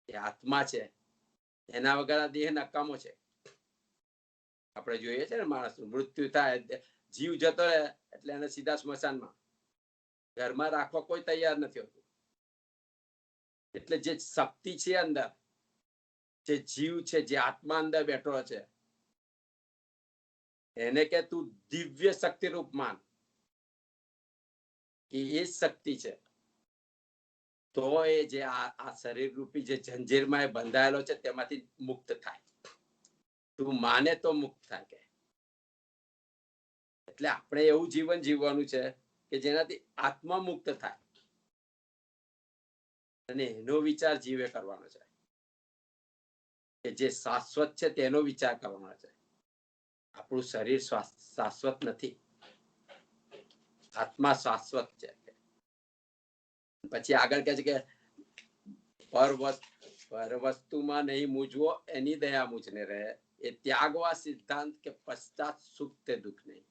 એ આત્મા છે, એના વગર આ દેહ નકામો છે. આપણે જોઈએ છે ને, માણસ મૃત્યુ થાય, જીવ જતો રહે એટલે એને સીધા સ્મશાનમાં, ઘરમાં રાખવા કોઈ તૈયાર નથી હોતું. એટલે જે શક્તિ છે અંદર, જે જીવ છે, જે આત્મા અંદર બેઠો છે, એને કે તું દિવ્ય શક્તિ રૂપ માન કે એ શક્તિ છે. તો એ જે આ શરીર રૂપી જે જંજીરમાં એ બંધાયેલો છે તેમાંથી મુક્ત થાય. તું માને તો મુક્ત થાય કે. એટલે આપણે એવું જીવન જીવવાનું છે કે જેનાથી આત્મા મુક્ત થાય, અને એનો વિચાર જીવે કરવાનો છે. કે જે શાશ્વત છે તેનો વિચાર કરવાનો છે. આપણું શરીર શાશ્વત નથી, આત્મા શાશ્વત છે. પછી આગળ કહે છે કે પર વસ્તુમાં નહીં મૂંઝવો, એની દયા મુજને રહે, એ ત્યાગવા સિદ્ધાંત કે પશ્ચાત સુખ તે દુઃખ નહીં.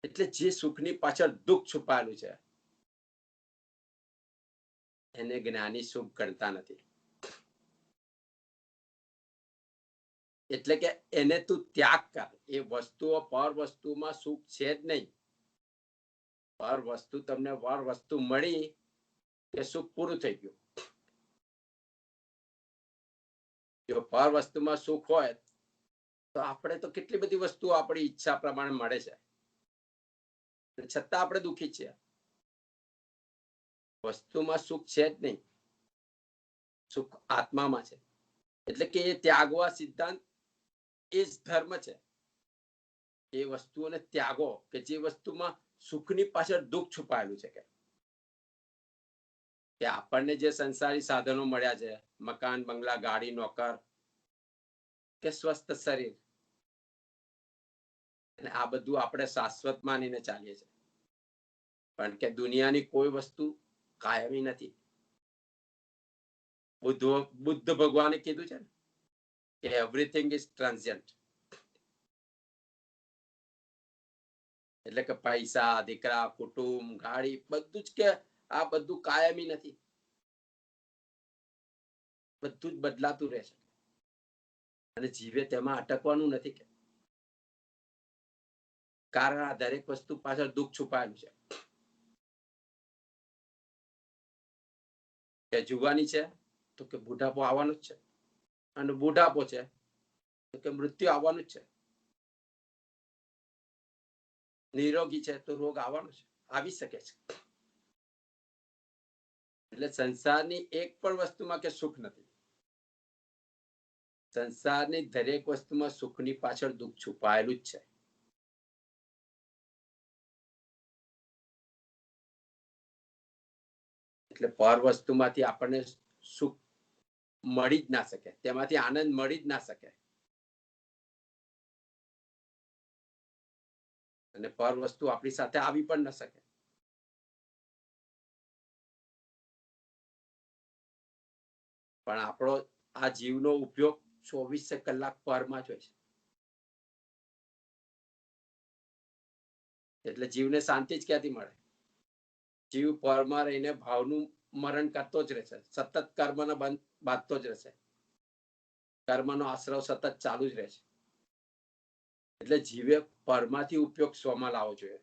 એટલે જે સુખની પાછળ દુઃખ છુપાયેલું છે એને જ્ઞાની સુખ ગણતા નથી. એટલે કે એને તું ત્યાગ કર. એ વસ્તુઓ પર વસ્તુમાં સુખ છે જ નહીં. પર વસ્તુ તમને પર વસ્તુ મળી કે સુખ પૂરું થઈ ગયું. જો પર વસ્તુમાં સુખ હોય તો આપણે તો કેટલી બધી વસ્તુઓ આપણી ઈચ્છા પ્રમાણે મળે છે, છતાં આપણે દુઃખી છીએ. વસ્તુમાં સુખ છે જ નહીં, સુખ આત્મામાં છે. એટલે કે એ ત્યાગવા સિદ્ધાંત એ જ ધર્મ છે. એ વસ્તુઓને ત્યાગો કે જે વસ્તુમાં સુખની પાછળ દુઃખ છુપાયેલું છે. કે આપણને જે સંસારી સાધનો મળ્યા છે, મકાન, બંગલા, ગાડી, નોકર કે સ્વસ્થ શરીર, અને આ બધું આપણે શાશ્વત માનીને ચાલીએ છીએ. પણ કે દુનિયાની કોઈ વસ્તુ કાયમી નથી. બુદ્ધ ભગવાને કીધું છે ને કે એવરીથિંગ ઇઝ ટ્રાન્ઝિયન્ટ. એટલે કે પૈસા, દીકરા, કુટુંબ, ગાડી, બધું જ કે આ બધું કાયમી નથી, બધું જ બદલાતું રહેશે. અને જીવે તેમાં અટકવાનું નથી. કારણ આ દરેક વસ્તુ પાછળ દુઃખ છુપાયેલું છે. કે જુવાની છે તો કે બુઢાપો આવવાનું જ છે, અને બુઢાપો છે તો કે મૃત્યુ આવવાનું જ છે. નિરોગી છે તો રોગ આવવાનો છે, આવી શકે છે. એટલે સંસારની એક પણ વસ્તુમાં કે સુખ નથી. સંસારની દરેક વસ્તુમાં સુખની પાછળ દુઃખ છુપાયેલું જ છે. એટલે પર વસ્તુમાંથી આપણને સુખ મળી જ ના શકે, તેમાંથી આનંદ મળી જ ના શકે. અને પર વસ્તુ આપણી સાથે આવી પણ ન શકે. પણ આપણો આ જીવનો ઉપયોગ 24 કલાક પરમાં જ હોય છે. એટલે જીવને શાંતિ જ ક્યાંથી મળે? જીવ પરમાં રહીને ભાવનું મરણ કરતો જ રહેશે, સતત કર્મને બાંધતો જ રહેશે, કર્મનો આશ્રવ સતત ચાલુ જ રહેશે. એટલે જીવે પરમાંથી ઉપયોગ સ્વમાં લાવવો જોઈએ.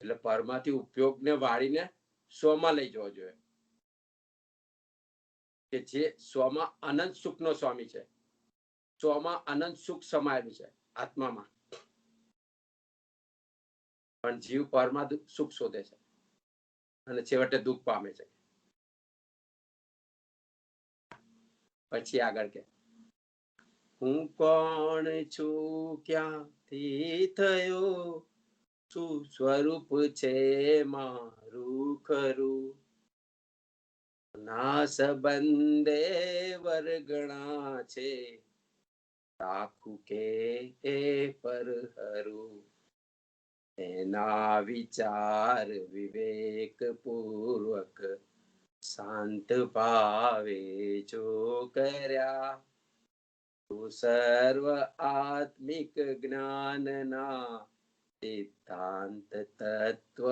એટલે પરમાંથી ઉપયોગને વાળીને સ્વમાં લઈ જવો જોઈએ, કે જે સ્વમાં અનંત સુખનો સ્વામી છે. સ્વમાં અનંત સુખ સમાયેલું છે આત્મામાં. પણ જીવ પરમાં સુખ શોધે છે અને છેવટે દુઃખ પામે છે. પછી આગળ કે હું કોણ છું, ક્યાંથી થયો, શું સ્વરૂપ છે મારું ખરું, ના સંબંધે વર્ગણા છે, રાખું કે એ પર હરું, એના વિચાર વિવેક પૂર્વક શાંત ભાવે જો કર્યા, તો સર્વ આત્મિક જ્ઞાનના સિદ્ધાંત તત્વ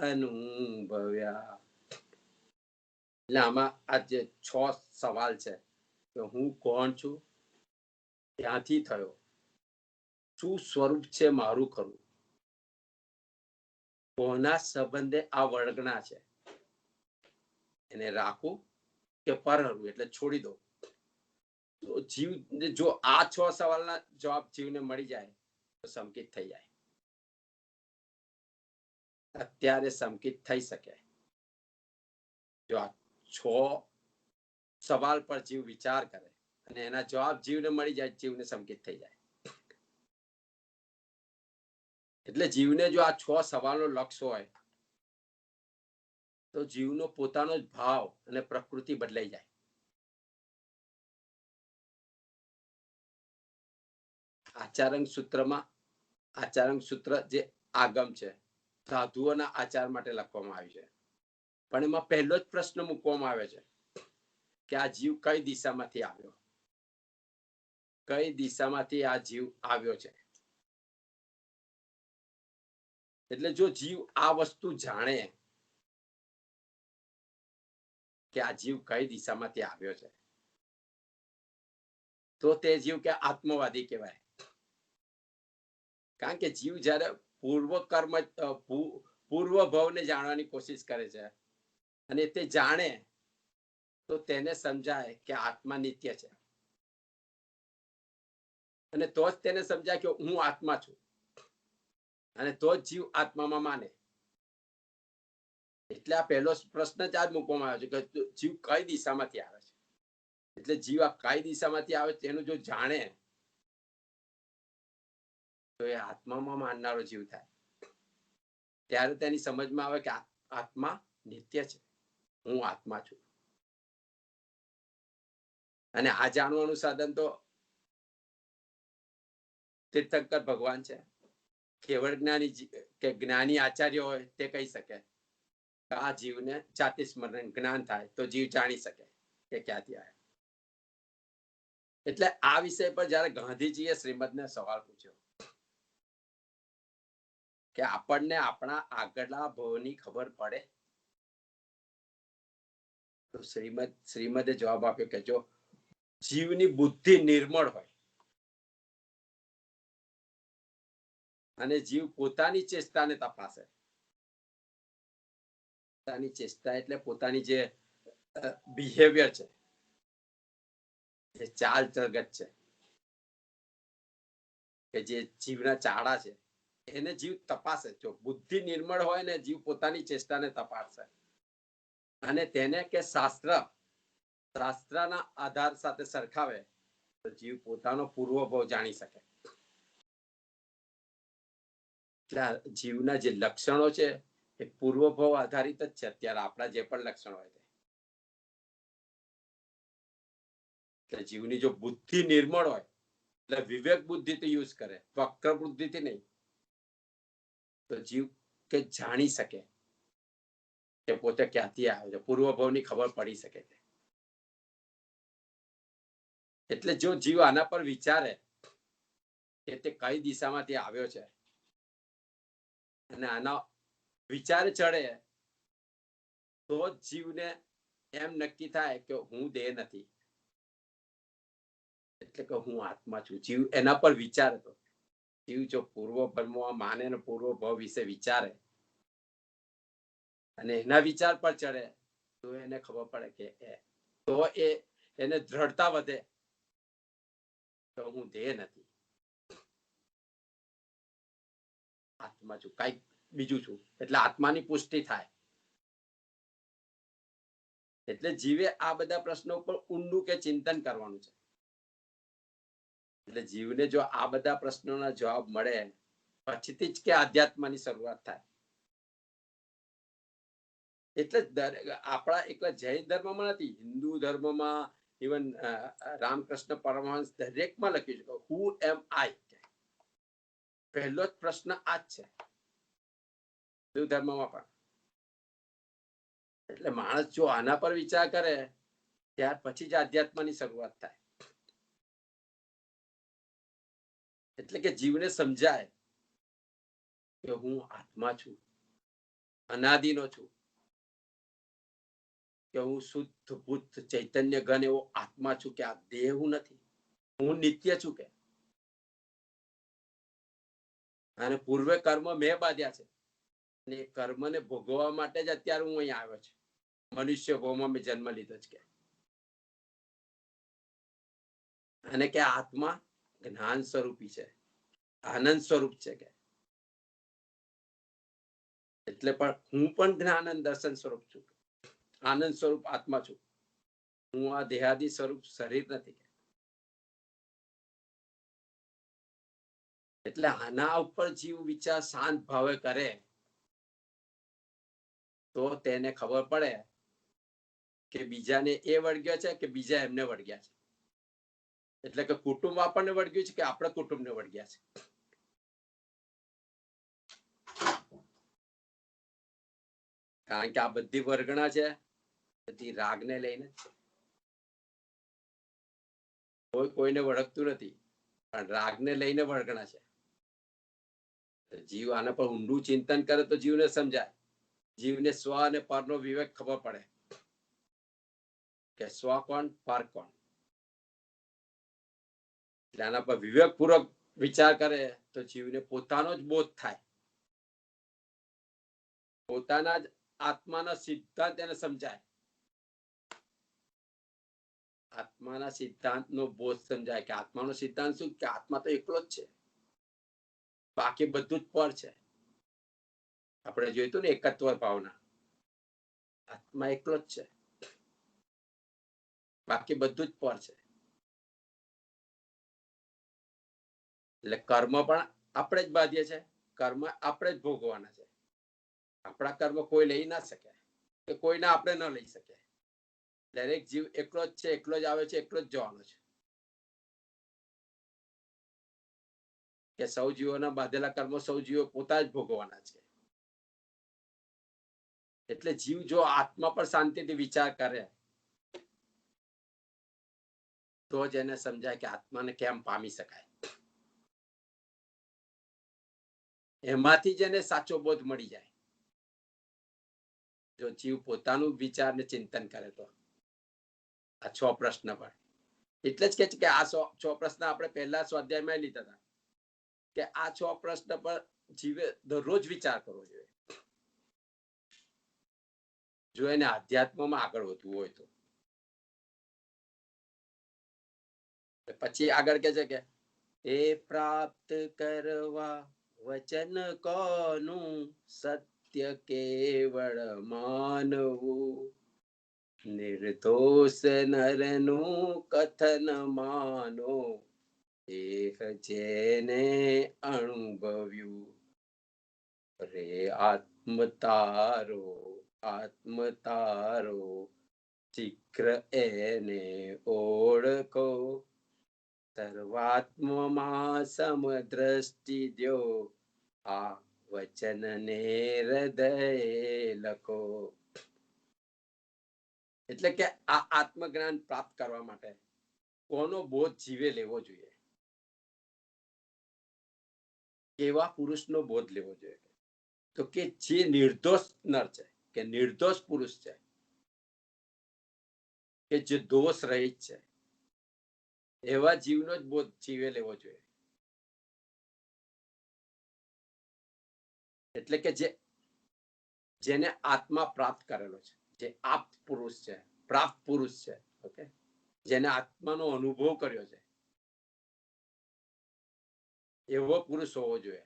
અનુભવ્યા. એટલે આમાં આ જે 6 સવાલ છે કે હું કોણ છું, ક્યાંથી થયો, શું સ્વરૂપ છે મારું ખરું, કોના સંબંધે આ વળગણા છે, એને રાખવું કે પરહરવું એટલે છોડી દો. તો જીવ જો આ 6 સવાલના જવાબ જીવને મળી જાય તો સંકિત થઈ જાય. અત્યારે સંકિત થઈ શકે. જો આ 6 સવાલ પર જીવ વિચાર કરે અને એના જવાબ જીવને મળી જાય, જીવને સંકિત થઈ જાય. એટલે જીવને જો આ 6 સવાલનો લક્ષ્ય હોય તો જીવનો પોતાનો જ ભાવ અને પ્રકૃતિ બદલાઈ જાય. આચારંગ સૂત્રમાં, આચારંગ સૂત્ર જે આગમ છે, સાધુઓના આચાર માટે લખવામાં આવ્યું છે. પણ એમાં પહેલો જ પ્રશ્ન મૂકવામાં આવે છે કે આ જીવ કઈ દિશામાંથી આવ્યો, કઈ દિશામાંથી આ જીવ આવ્યો છે. એટલે જો જીવ આ વસ્તુ જાણે કે આ જીવ કઈ દિશામાંથી આવ્યો છે, તો તે જીવ કે આત્મવાદી કહેવાય. કારણ કે જીવ જ્યારે પૂર્વ કર્મ પૂર્વ ભવને જાણવાની કોશિશ કરે છે અને તે જાણે તો તેને સમજાય કે આત્મા નિત્ય છે, અને તો જ તેને સમજાય કે હું આત્મા છું, અને તો જ જીવ આત્મામાં માને. એટલે આ પહેલો પ્રશ્ન જ આજ મૂકવામાં આવ્યો છે કે જીવ કઈ દિશામાંથી આવે છે. એટલે જીવ આ કઈ દિશામાંથી આવે તેનું જો જાણે તો એ આત્મામાં માનનારો જીવ થાય. ત્યારે તેની સમજમાં આવે કે આત્મા નિત્ય છે, હું આત્મા છું. અને આ જાણવાનું સાધન તો તીર્થંકર ભગવાન છે. કેવળ જ્ઞાની કે જ્ઞાની આચાર્ય હોય તે કહી શકે આ જીવને જાતિ સ્મરણ જ્ઞાન થાય તો જીવ જાણી શકે કે ક્યાંથી આવે. એટલે આ વિષય પર જયારે ગાંધીજીએ શ્રીમદને સવાલ પૂછ્યો કે આપણને આપણા આગલા ભવની ખબર પડે, તો શ્રીમદે જવાબ આપ્યો કે જો જીવની બુદ્ધિ નિર્મળ હોય અને જીવ પોતાની ચેષ્ટાને તપાસે, પોતાની ચેષ્ટા એટલે પોતાની જે બિહેવિયર છે, જે ચાલ ચલગત છે, કે જે જીવના ચાળા છે એને જીવ તપાસે. જો બુદ્ધિ નિર્મળ હોય ને જીવ પોતાની ચેષ્ટાને તપાસે અને તેને કે શાસ્ત્રના આધાર સાથે સરખાવે તો જીવ પોતાનો પૂર્વભાવ જાણી શકે. એટલે જીવના જે લક્ષણો છે એ પૂર્વભાવ આધારિત જ છે. અત્યારે આપણા જે પણ લક્ષણો હોય તે જીવની જો બુદ્ધિ નિર્મળ હોય એટલે વિવેક બુદ્ધિ થી યુઝ કરે, વક્ર બુદ્ધિથી નહીં, તો જીવ કે જાણી શકે કે પોતે ક્યાંથી આવ્યો છે, પૂર્વભાવની ખબર પડી શકે છે. એટલે જો જીવ આના પર વિચારે કે તે કઈ દિશામાંથી આવ્યો છે અને આના વિચાર ચડે તો જ જીવને એમ નક્કી થાય કે હું દેહ નથી, એટલે કે હું આત્મા છું. જીવ એના પર વિચારે તો જીવ જો પૂર્વ ભવમાં માને ને પૂર્વ ભવ વિશે વિચારે અને એના વિચાર પર ચડે તો એને ખબર પડે કે તો એને દ્રઢતા વધે તો હું દેહ નથી, આત્મા છું, કઈક બીજું છું. એટલે આત્માની પુષ્ટિ થાય. એટલે જીવે આ બધા પ્રશ્નો ઉપર ઊંડું કે ચિંતન કરવાનું છે. એટલે જીવને જો આ બધા પ્રશ્નોના જવાબ મળે પછીથી જ કે આધ્યાત્મની શરૂઆત થાય. એટલે આપણા એકલા જૈન ધર્મમાં નથી, હિન્દુ ધર્મમાં, ઇવન રામકૃષ્ણ પરમહંસ દરેકમાં લખ્યું છે હુ એમ આઈ. પહેલો જ પ્રશ્ન આ જ છે હિન્દુ ધર્મમાં પણ. એટલે માણસ જો આના પર વિચાર કરે ત્યાર પછી જ આધ્યાત્મની શરૂઆત થાય. એટલે કે જીવને સમજાય કે હું આત્મા છું, અનાદિનો છું, કે હું શુદ્ધ બુદ્ધ ચૈતન્ય ઘન એવો આત્મા છું, કે આ દેહ હું નથી, હું નિત્ય છું. કે અને પૂર્વે કર્મ મેં બાંધ્યા છે અને એ કર્મને ભોગવવા માટે જ અત્યારે હું અહીં આવ્યો છું. મનુષ્ય ભાવમાં મેં જન્મ લીધો છે. કે અને કે આત્મા જ્ઞાન સ્વરૂપી છે, આનંદ સ્વરૂપ છે. કે એટલે પણ હું પણ જ્ઞાન અને દર્શન સ્વરૂપ છું, આનંદ સ્વરૂપ આત્મા છું. હું આ દેહાદી સ્વરૂપ શરીર નથી. એટલે આના ઉપર જીવ વિચાર શાંત ભાવે કરે તો તેને ખબર પડે કે બીજાને એ વળગ્યો છે કે બીજા એમને વળગ્યા છે. એટલે કે કુટુંબ આપણને વળગ્યું છે કે આપણે કુટુંબને વળગ્યા છે. કારણ કે આ બધી વર્ગણા છે બધી રાગને લઈને. કોઈ કોઈને વળગતું નથી પણ રાગને લઈને વળગણા છે. જીવ આના પર ઊંડું ચિંતન કરે તો જીવને સમજાય, જીવને સ્વ અને પરનો વિવેક ખબર પડે કે સ્વ કોણ પર કોણ. એટલે આના પર વિવેકપૂર્વક વિચાર કરે તો જીવને પોતાનો જ બોધ થાય, પોતાના જ આત્માના સિદ્ધાંત એને સમજાય, આત્માના સિદ્ધાંતનો બોધ સમજાય કે આત્માનો સિદ્ધાંત શું કે આત્મા તો એકલો જ છે, બાકી બધું જ પર છે. આપણે જોઈતું ને એકત્વ ભાવના, આત્મા એકલો જ છે, બાકી બધું જ પર છે. એટલે કર્મ પણ આપણે જ બાંધીએ છે, કર્મ આપણે જ ભોગવાના છે. આપણા કર્મ કોઈ લઈ ના શકે કે કોઈને આપણે ન લઈ શકે. દરેક જીવ એકલો જ છે, એકલો જ આવે છે, એકલો જ જવાનો છે. કે સૌ જીવોના બાંધેલા કર્મો સૌ જીવો પોતા જ ભોગવાના છે. એટલે જીવ જો આત્મા પર શાંતિથી વિચાર કરે તો જ એને સમજાય કે આત્માને કેમ પામી શકાય. એમાંથી જ એને સાચો બોધ મળી જાય. જો જીવ પોતાનું વિચાર ને ચિંતન કરે તો આ 6 પ્રશ્ન પર. એટલે જ કે છે કે આ 6 પ્રશ્ન આપણે પહેલા સ્વાધ્યાયમાં લીધા હતા કે આ 6 પ્રશ્ન પર જીવે દરરોજ વિચાર કરવો જોઈએ, જો એને આધ્યાત્મમાં આગળ વધવું હોય તો. પછી આગળ કે છે કે એ પ્રાપ્ત કરવા વચન કોનું સત્ય કેવળ માનવું, નિર્દોષ નરનું કથન માનો એક જેને અનુભવ્યું, રે આત્મતારો આત્મતારો શીઘ્ર એને ઓળખો, સર્વાત્મમાં સમદ્રષ્ટિ દ્યો આ વચન ને હૃદય લખો. એટલે કે આ આત્મજ્ઞાન પ્રાપ્ત કરવા માટે કોનો બોધ જીવે લેવો જોઈએ, કેવા પુરુષનો બોધ લેવો જોઈએ? તો કે જે નિર્દોષ નર છે, કે નિર્દોષ પુરુષ છે, કે જે દોષ રહિત છે, એવા જીવનો જ બોધ જીવે લેવો જોઈએ. એટલે કે જેને આત્મા પ્રાપ્ત કરેલો છે, જે આપ્ત પુરુષ છે, પ્રાપ્ત પુરુષ છે, ઓકે, જેને આત્માનો અનુભવ કર્યો છે, એવો પુરુષ હોવો જોઈએ.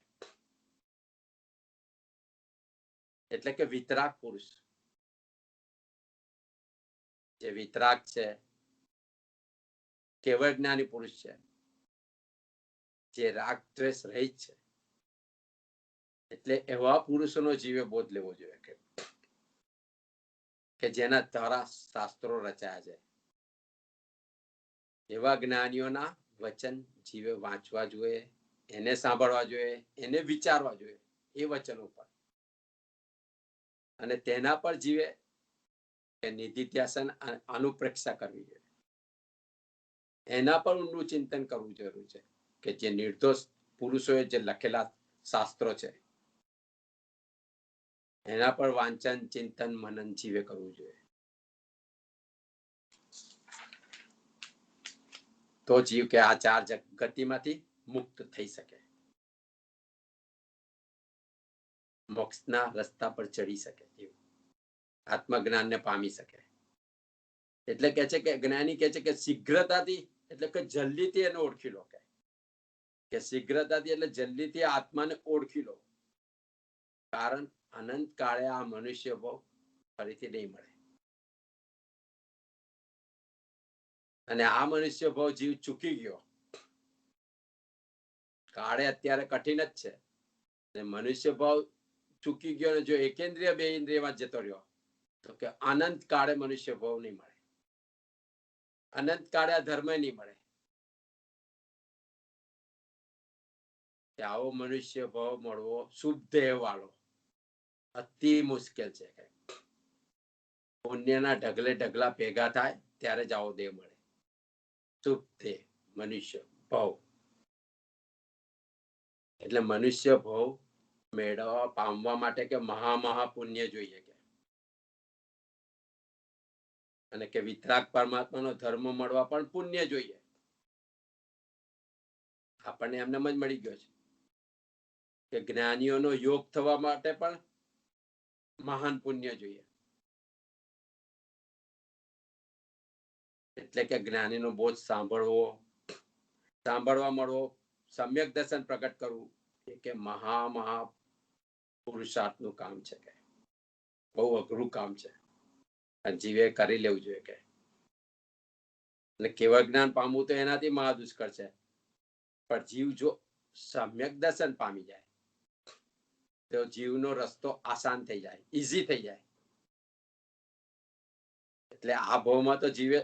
એટલે કે વિતરાગ પુરુષ. જે વિતરાગ છે, કેવળ જ્ઞાની પુરુષ છે, જે રાગ દ્વેષ રહિત છે. એટલે એવા પુરુષોનો જીવે બોધ લેવો જોઈએ કે જેના દ્વારા શાસ્ત્રો રચાયા છે. એવા જ્ઞાનીઓના વચન જીવે વાંચવા જોઈએ, એને સાંભળવા જોઈએ, એને વિચારવા જોઈએ એ વચનો પર, અને તેના પર જીવે કે નિધિધ્યાસન અનુપ્રેક્ષા કરવી જોઈએ. એના પર ઊંડું ચિંતન કરવું જરૂરી છે કે જે નિર્દોષ પુરુષોએ જે લખેલા શાસ્ત્રો છે એના પર વાંચન ચિંતન મનન જીવે કરવું જોઈએ. તો જીવ કે આ 4 ગતિમાંથી મુક્ત થઈ શકે, મોક્ષના રસ્તા પર ચડી શકે, જીવ આત્મજ્ઞાનને પામી શકે. એટલે કે છે કે જ્ઞાની કે છે કે શીઘ્રતાથી, એટલે કે જલ્દીથી એને ઓળખી લો, કે શીઘ્રતાથી એટલે જલ્દીથી આત્માને ઓળખી લો, કારણ અનંત કાળે આ મનુષ્ય ભાવ ફરીથી નહીં મળે. અને આ મનુષ્ય ભાવ જીવ ચૂકી ગયો, કાળે અત્યારે કઠિન જ છે, મનુષ્ય ભાવ ચૂકી ગયો, જો એકેન્દ્રિય બે ઇન્દ્રિયમાં જતો રહ્યો તો કે અનંત કાળે મનુષ્ય ભાવ નહીં મળે, અનંત કાળે આ ધર્મ નહીં મળે. કે આવો મનુષ્ય ભાવ મળવો શુદ્ધ દેહ વાળો અતિ મુશ્કેલ છે. પુણ્યના ઢગલે ઢગલા ભેગા થાય ત્યારે જ આવો દેહ મળે, શુદ્ધ દેહ મનુષ્ય ભાવ. એટલે મનુષ્ય ભાવ મેળવવા પામવા માટે કે મહા પુણ્ય જોઈએ કે, અને કે વિતરાગ પરમાત્માનો ધર્મ મળવા પણ પુણ્ય જોઈએ. આપણને એમને જ મળી ગયો છે કે જ્ઞાનીઓનો યોગ થવા માટે પણ મહાન પુણ્ય જોઈએ. એટલે કે જ્ઞાનીનો બોધ સાંભળવા મળવો, સમ્યક દર્શન પ્રગટ કરવું એ કે મહા પુરુષાર્થનું કામ છે, કે બહુ અઘરું કામ છે, જીવે કરી લેવું જોઈએ. કે અને કેવળ જ્ઞાન પામવું તો એનાથી મહાદુષ્કર છે, પણ જીવ જો સમ્યક દર્શન પામી જાય તો જીવનો રસ્તો આસાન થઈ જાય, ઈઝી થઈ જાય. એટલે આ ભાવમાં તો જીવે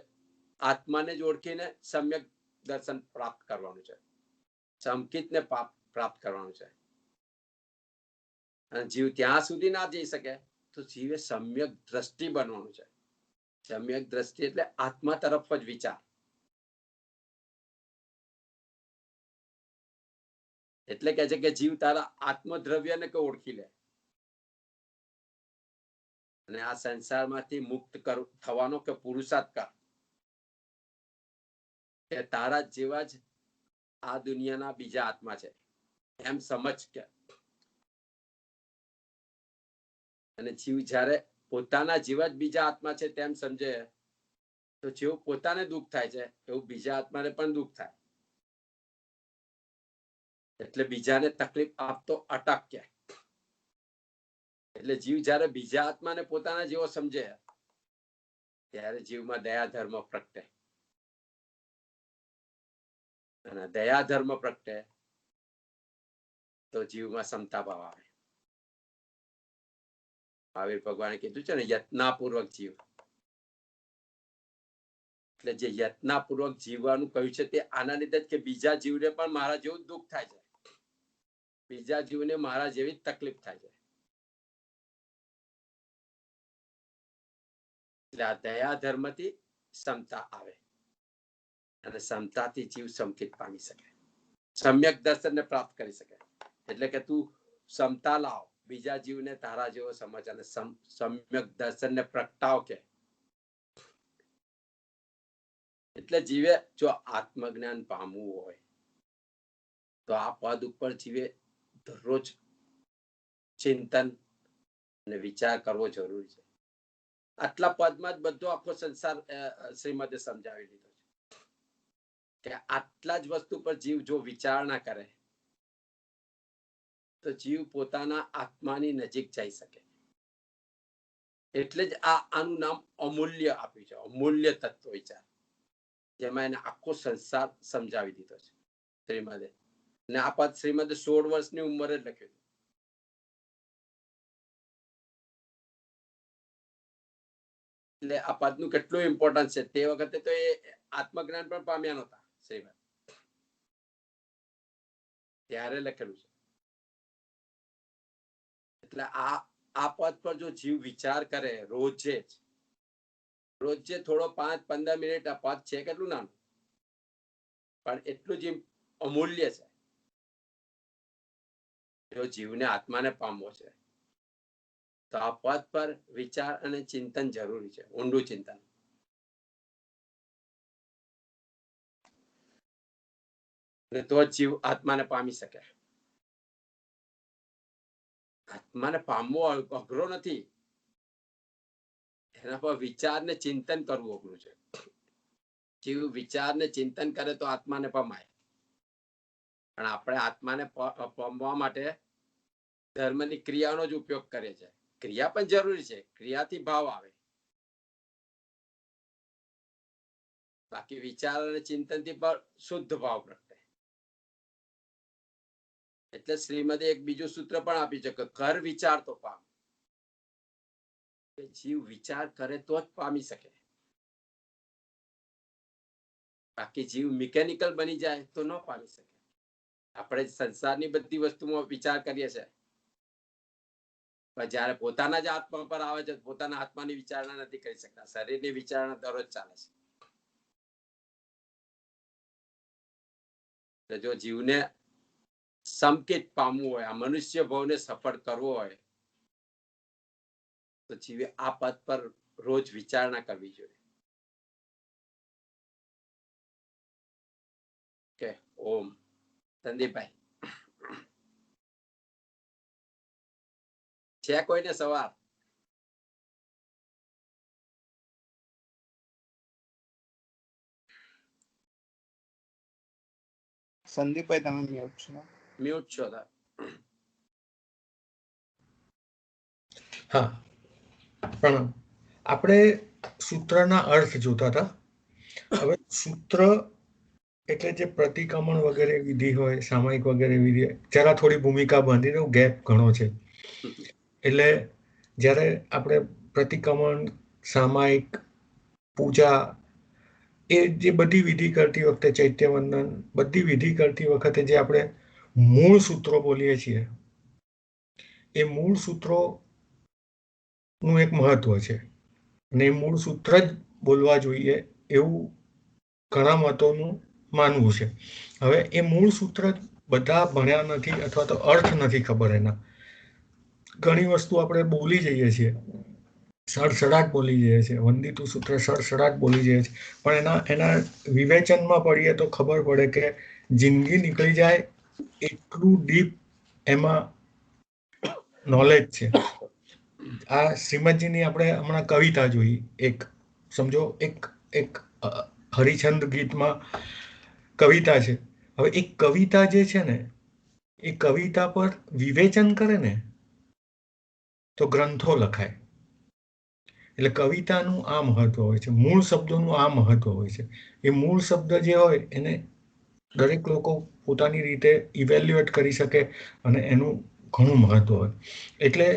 આત્માને જ ઓળખીને સમ્યક દર્શન પ્રાપ્ત કરવાનું છે, સમકિતને પ્રાપ્ત કરવાનું છે. અને જીવ ત્યાં સુધી ના જઈ શકે તો જીવે સમ્યક દ્રષ્ટિ બનવાનું છે. સમ્યક દ્રષ્ટિ એટલે આત્મા તરફ જ વિચાર. એટલે કે છે કે જીવ તારા આત્મદ્રવ્યને કે ઓળખી લે અને આ સંસારમાંથી મુક્ત થવાનો કે પુરુષાર્થ કર, કે તારા જેવા જ આ દુનિયાના બીજા આત્મા છે એમ સમજ. કે અને જીવ જ્યારે પોતાના જેવા જ બીજા આત્મા છે તેમ સમજે તો જેવું પોતાને દુઃખ થાય છે એવું બીજા આત્માને પણ દુઃખ થાય. એટલે બીજાને તકલીફ આપતો અટકે. એટલે જીવ જ્યારે બીજા આત્માને પોતાના જેવો સમજે ત્યારે જીવમાં દયા ધર્મ પ્રગટે. અને દયા ધર્મ પ્રગટે તો જીવમાં સમતા ભાવ આવે. મહાવીર ભગવાને કીધું છે ને, યત્નાપૂર્વક જીવ. એટલે જે યત્નાપૂર્વક જીવવાનું કહ્યું છે તે આના લીધે જ કે બીજા જીવને પણ મારા જેવું દુઃખ થાય છે, બીજા જીવને મારા જેવી જ તકલીફ થાય છે. એટલે આ દયા ધર્મથી સમતા આવે અને સમતાથી જીવ સમકિત પામી શકે, સમ્યક દર્શનને પ્રાપ્ત કરી શકે. એટલે કે તું સમતા લાવ, બીજા જીવને તારા જેવો સમજ અને સમ્યક દર્શનને પ્રગટાવ. કે એટલે જીવે જો આત્મજ્ઞાન પામવું હોય તો આ પદ ઉપર જીવે દરરોજ ચિંતન અને વિચાર કરવો જરૂરી છે. આટલા પદમાં જ બધો આખો સંસાર શ્રીમદે સમજાવી દીધો છે કે આટલા જ વસ્તુ પર જીવ જો વિચારણા કરે તો જીવ પોતાના આત્માની નજીક જઈ શકે. એટલે જ આનું નામ અમૂલ્ય આપ્યું છે, અમૂલ્ય તત્વ વિચાર, જેમાં એને આખો સંસાર સમજાવી દીધો છે શ્રીમદે. અને આ પદ શ્રીમદે 16 વર્ષની ઉંમરે લખ્યું. એટલે આ પદનું કેટલું ઇમ્પોર્ટન્સ છે. તે વખતે તો એ આત્મજ્ઞાન પણ પામ્યા નહોતા શ્રીમદ, ત્યારે લખેલું છે. એટલે આ પદ પર જો જીવ વિચાર કરે રોજે થોડો 5-15 મિનિટ, આ પદ છે કેટલું નાનું પણ એટલું જ અમૂલ્ય છે. જો જીવને આત્માને પામવો છે તો આ પદ પર વિચાર અને ચિંતન જરૂરી છે, ઊંડું ચિંતન. તો જીવ આત્માને પામી શકે. આત્માને પામવો અઘરો નથી, એના પર વિચાર ને ચિંતન કરવું અઘરું છે. જીવ વિચાર ને ચિંતન કરે તો આત્માને પમાય. પણ આપણે આત્માને પામવા માટે ધર્મની ક્રિયાનો જ ઉપયોગ કરે છે. ક્રિયા પણ જરૂરી છે, ક્રિયાથી ભાવ આવે, બાકી વિચાર અને ચિંતન થી પણ શુદ્ધ ભાવ પ્રગટે. એટલે શ્રીમદે એક બીજું સૂત્ર પણ આપ્યું છે કે કર વિચાર તો પામ. જીવ વિચાર કરે તો જ પામી શકે, બાકી જીવ મિકેનિકલ બની જાય તો ન પામી શકે. આપણે સંસારની બધી વસ્તુમાં વિચાર કરીએ છીએ, પણ જયારે પોતાના જ આત્મા પર આવે છે પોતાના આત્માની વિચારણા નથી કરી શકતા. શરીરની વિચારણા દરરોજ ચાલે છે. જો જીવને સમકિત પામવું હોય, આ મનુષ્ય ભાવને સફળ કરવો હોય તો જીવે આ પદ પર રોજ વિચારણા કરવી જોઈએ કે ઓમ સંદીપભાઈ છે કોઈને સવાલ? સંદીપભાઈ તમે મ્યુટ છો. હા, પણ આપણે સૂત્રના અર્થ જોતા હતા. હવે સૂત્ર એટલે જે પ્રતિક્રમણ વગેરે વિધિ હોય, સામાયિક વગેરે વિધિ, જરા થોડી ભૂમિકા બાંધી દઉં, ગેપ ઘણો છે. એટલે જ્યારે આપણે પ્રતિક્રમણ, સામાયિક, પૂજા, એ જે બધી વિધિ કરતી વખતે, ચૈત્યવંદન, બધી વિધિ કરતી વખતે જે આપણે મૂળ સૂત્રો બોલીએ છીએ, એ મૂળ સૂત્રોનું એક મહત્વ છે. અને એ મૂળ સૂત્ર જ બોલવા જોઈએ એવું ઘણા મતોનું માનવું છે. હવે એ મૂળ સૂત્ર બધા ભણ્યા નથી અથવા તો અર્થ નથી ખબર એના. ઘણી વસ્તુ આપણે બોલી જઈએ છીએ, સડસડાટ બોલી જઈએ છીએ, વંદિતું સૂત્ર સડસડાટ બોલી જઈએ છીએ, પણ એના વિવેચનમાં પડીએ તો ખબર પડે કે જિંદગી નીકળી જાય એટલું ડીપ એમાં નોલેજ છે. આ શ્રીમદજીની આપણે હમણાં કવિતા જોઈ, એક સમજો એક હરિચંદ ગીતમાં કવિતા છે. હવે એ કવિતા જે છે ને, એ કવિતા પર વિવેચન કરે ને તો ગ્રંથો લખાય. એટલે કવિતાનું આ મહત્વ હોય છે, મૂળ શબ્દોનું આ મહત્વ હોય છે. એ મૂળ શબ્દ જે હોય એને દરેક લોકો પોતાની રીતે ઇવેલ્યુએટ કરી શકે અને એનું ઘણું મહત્વ હોય. એટલે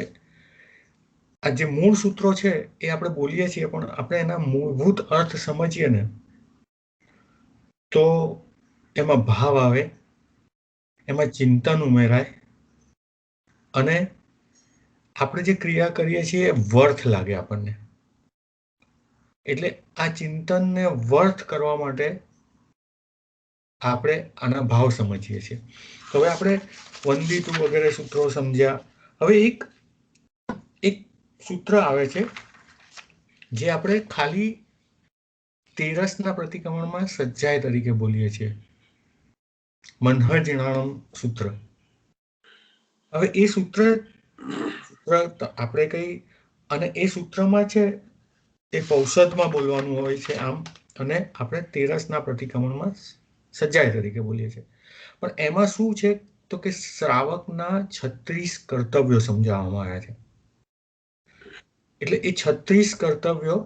આ જે મૂળ સૂત્રો છે એ આપણે બોલીએ છીએ, પણ આપણે એના મૂળભૂત અર્થ સમજીએ ને તો એમાં ભાવ આવે, એમાં ચિંતન ઉમેરાય અને આપણે જે ક્રિયા કરીએ છીએ એ વર્થ લાગે આપણને. એટલે આ ચિંતનને વર્થ કરવા માટે આપણે આના ભાવ સમજીએ છીએ. હવે આપણે વંદિતું વગેરે સૂત્રો સમજ્યા. હવે એક સૂત્ર આવે છે જે આપણે ખાલી તેરસના પ્રતિક્રમણમાં સજ્જાય તરીકે બોલીએ છીએ, મન્હજીણાણમ સૂત્ર. હવે એ સૂત્ર આપણે કઈ, અને એ સૂત્રમાં છે એ પૌષધમાં બોલવાનું હોય છે આમ, અને આપણે તેરસના પ્રતિક્રમણમાં સજ્જાય તરીકે બોલીએ છીએ. પણ એમાં શું છે તો કે શ્રાવકના 36 કર્તવ્યો સમજાવવામાં આવ્યા છે. એટલે એ 36 કર્તવ્યો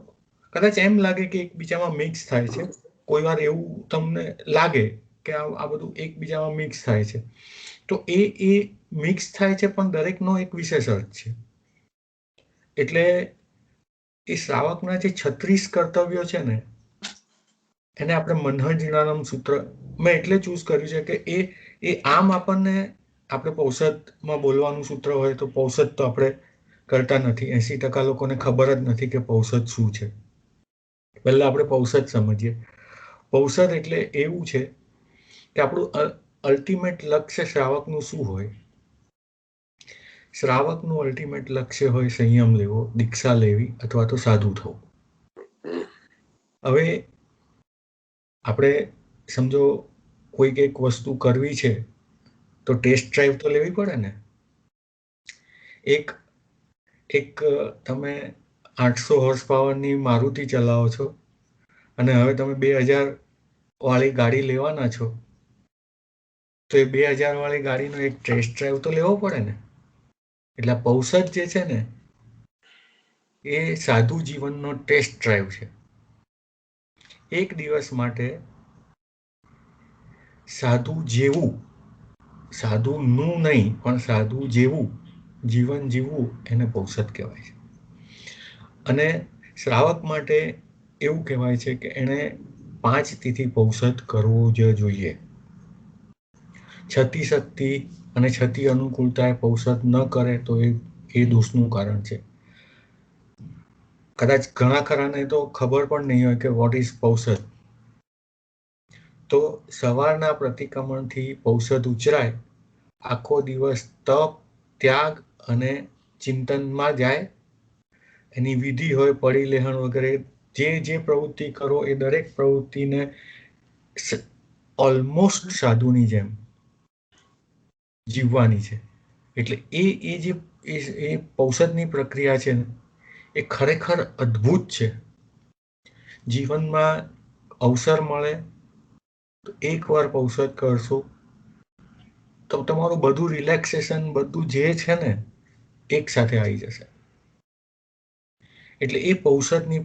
કદાચ એમ લાગે કે એકબીજામાં મિક્સ થાય છે. કોઈ વાર એવું તમને લાગે કે આ બધું એકબીજામાં મિક્સ થાય છે, તો એ મિક્સ થાય છે, પણ દરેકનો એક વિશેષ અર્થ છે. એટલે એ શ્રાવકના જે 36 કર્તવ્યો છે ને, એને આપણે મન્હજીણાણમ સૂત્ર મેં એટલે ચૂઝ કર્યું છે કે એ આમ આપણને, આપણે પૌષધમાં બોલવાનું સૂત્ર હોય તો પૌષધ તો આપણે કરતા નથી. 80% લોકોને ખબર જ નથી કે પૌષધ શું છે. પહેલા આપણે પૌષધ સમજીએ. પૌષધ એટલે એવું છે કે આપણું અલ્ટિમેટ લક્ષ્ય શ્રાવકનું શું હોય? શ્રાવકનું અલ્ટિમેટ લક્ષ્ય હોય સંયમ લેવો, દીક્ષા લેવી અથવા તો સાધુ થવું. હવે આપણે સમજો કોઈક એક વસ્તુ કરવી છે તો ટેસ્ટ ડ્રાઈવ તો લેવી પડે ને. એક તમે 800 હોર્સ પાવરની મારુતિ ચલાવો છો અને હવે તમે 2000 વાળી ગાડી લેવાના છો, તો એ 2000 વાળી ગાડીનો એક ટેસ્ટ ડ્રાઈવ તો લેવો પડે ને. એટલે પૌષધ જે છે ને એ સાધુ જીવનનો ટેસ્ટ ડ્રાઈવ છે. એક દિવસ માટે સાધુ જેવું, સાધુનું નહીં પણ સાધુ જેવું જીવન જીવવું એને પૌષધ કહેવાય છે. અને શ્રાવક માટે એવું કહેવાય છે કે એણે 5 તિથિ પૌષધ કરવો જ જોઈએ. છતી શક્તિ અને છતી અનુકૂળતાએ પૌષધ ન કરે તો એ દોષનું કારણ છે. કદાચ ઘણા ખરાને તો ખબર પણ નહીં હોય કે વોટ ઇઝ પૌષધ. તો સવારના પ્રતિક્રમણથી પૌષધ ઉચરાય, આખો દિવસ તપ, ત્યાગ અને ચિંતનમાં જાય. એની વિધિ હોય, પડિલેહણ વગેરે જે પ્રવૃત્તિ કરો એ દરેક પ્રવૃત્તિને ઓલમોસ્ટ સાધુની જેમ જીવવાની છે. એટલે એ જે એ પૌષધની પ્રક્રિયા છે ને એ ખરેખર અદ્ભુત છે. જીવનમાં અવસર મળે તો એકવાર પૌષધ કરશો તો તમારું બધું રિલેક્સેશન બધું જે છે ને એક સાથે આવી જશે. એટલે એ પૌષધની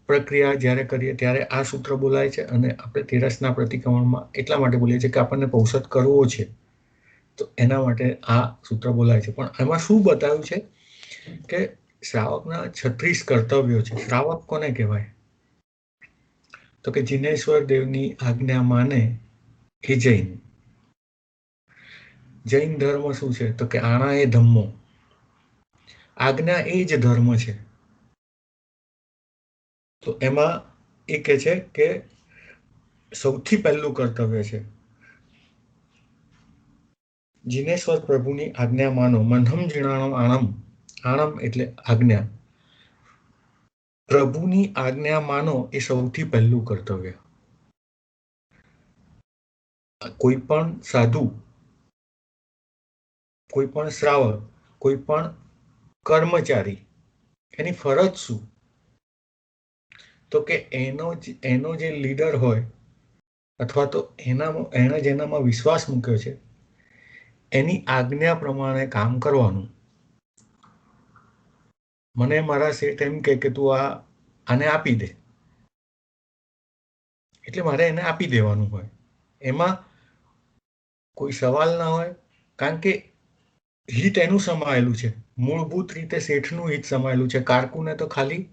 પ્રક્રિયા જ્યારે કરીએ ત્યારે આ સૂત્ર બોલાય છે અને આપણે તેરસના પ્રતિક્રમણમાં એટલા માટે બોલીએ છીએ કે આપણને પૌષધ કરવો છે તો એના માટે આ સૂત્ર બોલાય છે. પણ એમાં શું બતાવ્યું છે કે શ્રાવકના 36 કર્તવ્યો છે. શ્રાવક કોને કહેવાય? તો કે જિનેશ્વર દેવની આજ્ઞા માને એ જૈન. જૈન ધર્મ શું છે? તો કે આણા એ ધમ્મો, આજ્ઞા એ જ ધર્મ છે. તો એમાં એ કહે છે કે સૌથી પહેલું કર્તવ્ય છે જિનેશ્વર પ્રભુની આજ્ઞા માનો. મનહમ જીણાણમ આણમ, આણમ એટલે આજ્ઞા. પ્રભુની આજ્ઞા માનો એ સૌથી પહેલું કર્તવ્ય. કોઈ પણ સાધુ, કોઈ પણ શ્રાવક, કોઈ પણ કર્મચારી એની ફરજ શું? તો કે એનો જે લીડર હોય અથવા તો એણે જેનામાં વિશ્વાસ મૂક્યો છે એની આજ્ઞા પ્રમાણે કામ કરવાનું. મને મારા શેઠ એમ કે તું આને આપી દે એટલે મારે એને આપી દેવાનું હોય. એમાં કોઈ સવાલ ના હોય કારણ કે હિત એનું સમાયેલું છે. મૂળભૂત રીતે શેઠનું હિત સમાયેલું છે. કારકુને તો ખાલી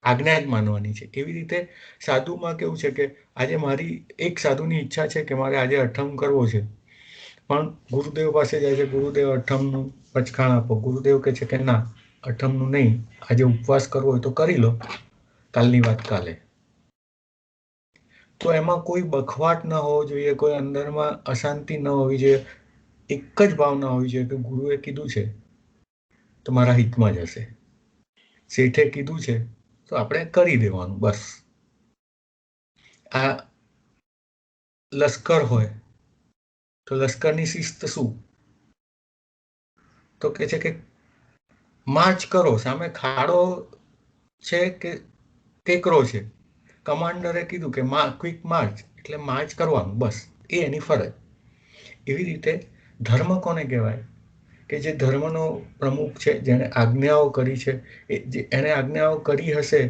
આજ્ઞા જ માનવાની છે. એવી રીતે સાધુમાં કેવું છે કે આજે મારી એક સાધુની ઈચ્છા છે કે મારે આજે અઠમ કરવો છે પણ ગુરુદેવ પાસે જાય છે. ગુરુદેવ અઠમનું પચખાણ આપો. ગુરુદેવ કહે છે કે ના, અઠમનું નહીં, આજે ઉપવાસ કરવો હોય તો કરી લો, કાલની વાત કાલે. તો એમાં કોઈ બખવાટ ન હોવો જોઈએ, કોઈ અંદરમાં અશાંતિ ન હોવી જોઈએ. એક જ ભાવના હોવી જોઈએ કે ગુરુએ કીધું છે તો મારા હિતમાં જ હશે, શેઠે કીધું છે તો આપણે કરી દેવાનું બસ. આ લશ્કર હોય તો લશ્કરની શિસ્ત શું? તો કે છે કે માર્ચ કરો. સામે ખાડો છે કે ટેકરો છે, કમાન્ડરે કીધું કે ક્વિક માર્ચ એટલે માર્ચ કરવાનું બસ, એ એની ફરજ. એવી રીતે ધર્મ કોને કહેવાય? કે જે ધર્મનો પ્રમુખ છે, જેણે આજ્ઞાઓ કરી છે, એણે આજ્ઞાઓ કરી હશે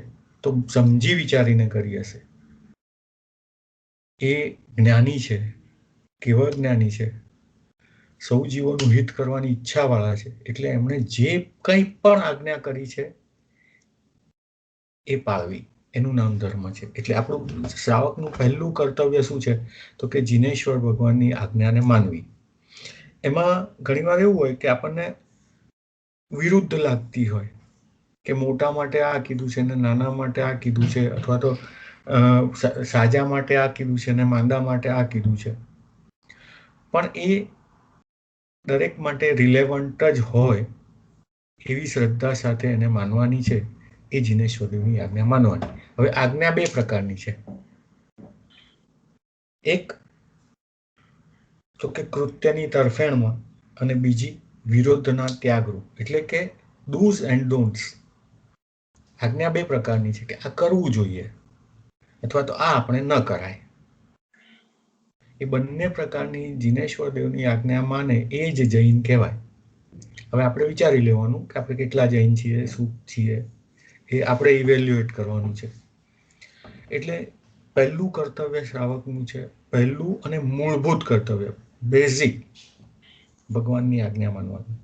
તો સમજી વિચારીને કરી હશે. એ જ્ઞાની છે. કેવળ જ્ઞાની છે. સૌ જીવોનું હિત કરવાની ઈચ્છાવાળા છે. એટલે એમણે જે કંઈ પણ આજ્ઞા કરી છે એ પાળવી, એનું નામ ધર્મ છે. એટલે આપણું શ્રાવકનું પહેલું કર્તવ્ય શું છે? તો કે જિનેશ્વર ભગવાનની આજ્ઞાને માનવી. એમાં ઘણીવાર એવું હોય કે આપણને વિરુદ્ધ લાગતી હોય કે મોટા માટે આ કીધું છે ને નાના માટે આ કીધું છે, અથવા તો સાજા માટે આ કીધું છે ને માંદા માટે આ કીધું છે. પણ એ દરેક માટે રિલેવન્ટ જ હોય એવી શ્રદ્ધા સાથે એને માનવાની છે. એ જિનેશ્વરની આજ્ઞા માનવાની. હવે આજ્ઞા બે પ્રકારની છે. એક તો કે કૃત્યની તરફેણમાં અને બીજી વિરોધના ત્યાગરૂપ, એટલે કે ડૂઝ એન્ડ ડોન્ટ્સ. આજ્ઞા બે પ્રકારની છે કે આ કરવું જોઈએ અથવા તો આ આપણે ન કરાય. એ બંને પ્રકારની જિનેશ્વર દેવની આજ્ઞા માને એ જ જૈન કહેવાય. હવે આપણે વિચારી લેવાનું કે આપણે કેટલા જૈન છીએ, શું છીએ, એ આપણે ઇવેલ્યુએટ કરવાનું છે. એટલે પહેલું કર્તવ્ય શ્રાવકનું છે, પહેલું અને મૂળભૂત કર્તવ્ય, બેઝિક, ભગવાનની આજ્ઞા માનવાનું.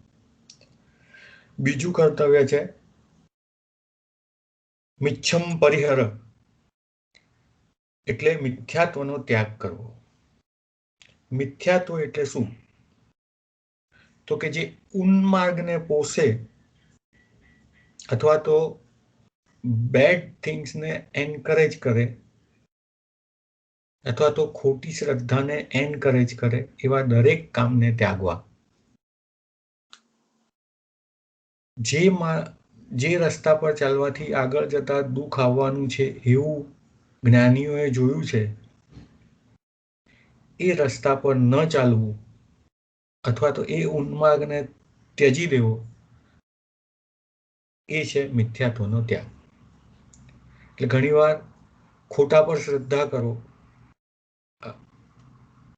બીજું કર્તવ્ય છે મિચ્છમ પરિહર, એટલે મિથ્યાત્વનો ત્યાગ કરવો. મિથ્યાત્વ એટલે શું? તો કે જે ઉન્માર્ગને પોષે અથવા તો બેડ થિંગ્સને એન્કરેજ કરે અથવા તો ખોટી શ્રદ્ધાને એન્કરેજ કરે એવા દરેક કામને ત્યાગવા. જે રસ્તા પર ચાલવાથી આગળ જતા દુઃખ આવવાનું છે એવું જ્ઞાનીઓએ જોયું છે, એ રસ્તા પર ન ચાલવું અથવા તો એ ઉન્માદને ત્યજી દેવો, એ છે મિથ્યાત્વનો ત્યાગ. એટલે ઘણીવાર ખોટા પર શ્રદ્ધા કરો,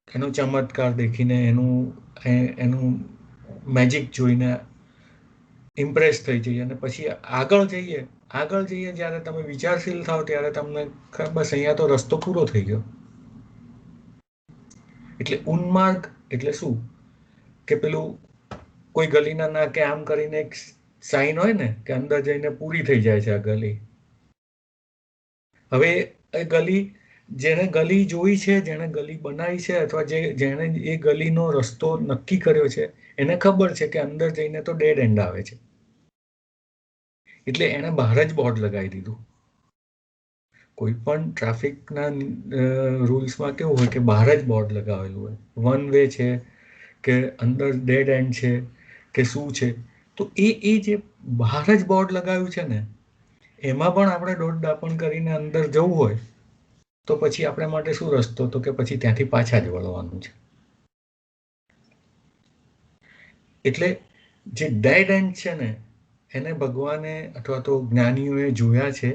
એનો ચમત્કાર દેખીને એનું મેજિક જોઈને ઇમ્પ્રેસ થઈ જઈએ અને પછી આગળ જઈએ જ્યારે તમે વિચારશીલ થાવ ત્યારે તમને બસ અહીંયા તો રસ્તો પૂરો થઈ ગયો. એટલે ઉન્માર્ગ એટલે શું કે પેલું કોઈ ગલીના નાકે આમ કરીને એક સાઈન હોય ને કે અંદર જઈને પૂરી થઈ જાય છે આ ગલી. હવે એ ગલી, જેને ગલી જોઈ છે, જેને ગલી બનાવી છે, અથવા જેણે એ ગલીનો રસ્તો નક્કી કર્યો છે, એને ખબર છે કે અંદર જઈને તો ડેડ એન્ડ આવે છે. એટલે એને બહાર જ બોર્ડ લગાવી દીધું. કોઈ પણ ટ્રાફિકના રૂલ્સમાં કેવું હોય કે બહાર જ બોર્ડ લગાવેલું હોય, વન વે છે કે અંદર ડેડ એન્ડ છે કે શું છે. તો એ જે બહાર જ બોર્ડ લગાવ્યું છે ને, એમાં પણ આપણે દોડ દાપણ કરીને અંદર જવું હોય તો પછી આપણે માટે શું રસ્તો, તો કે પછી ત્યાંથી પાછા જ વળવાનું છે. એટલે જે ડેડ એન્ડ છે ને, એને ભગવાને અથવા તો જ્ઞાનીઓએ જોયા છે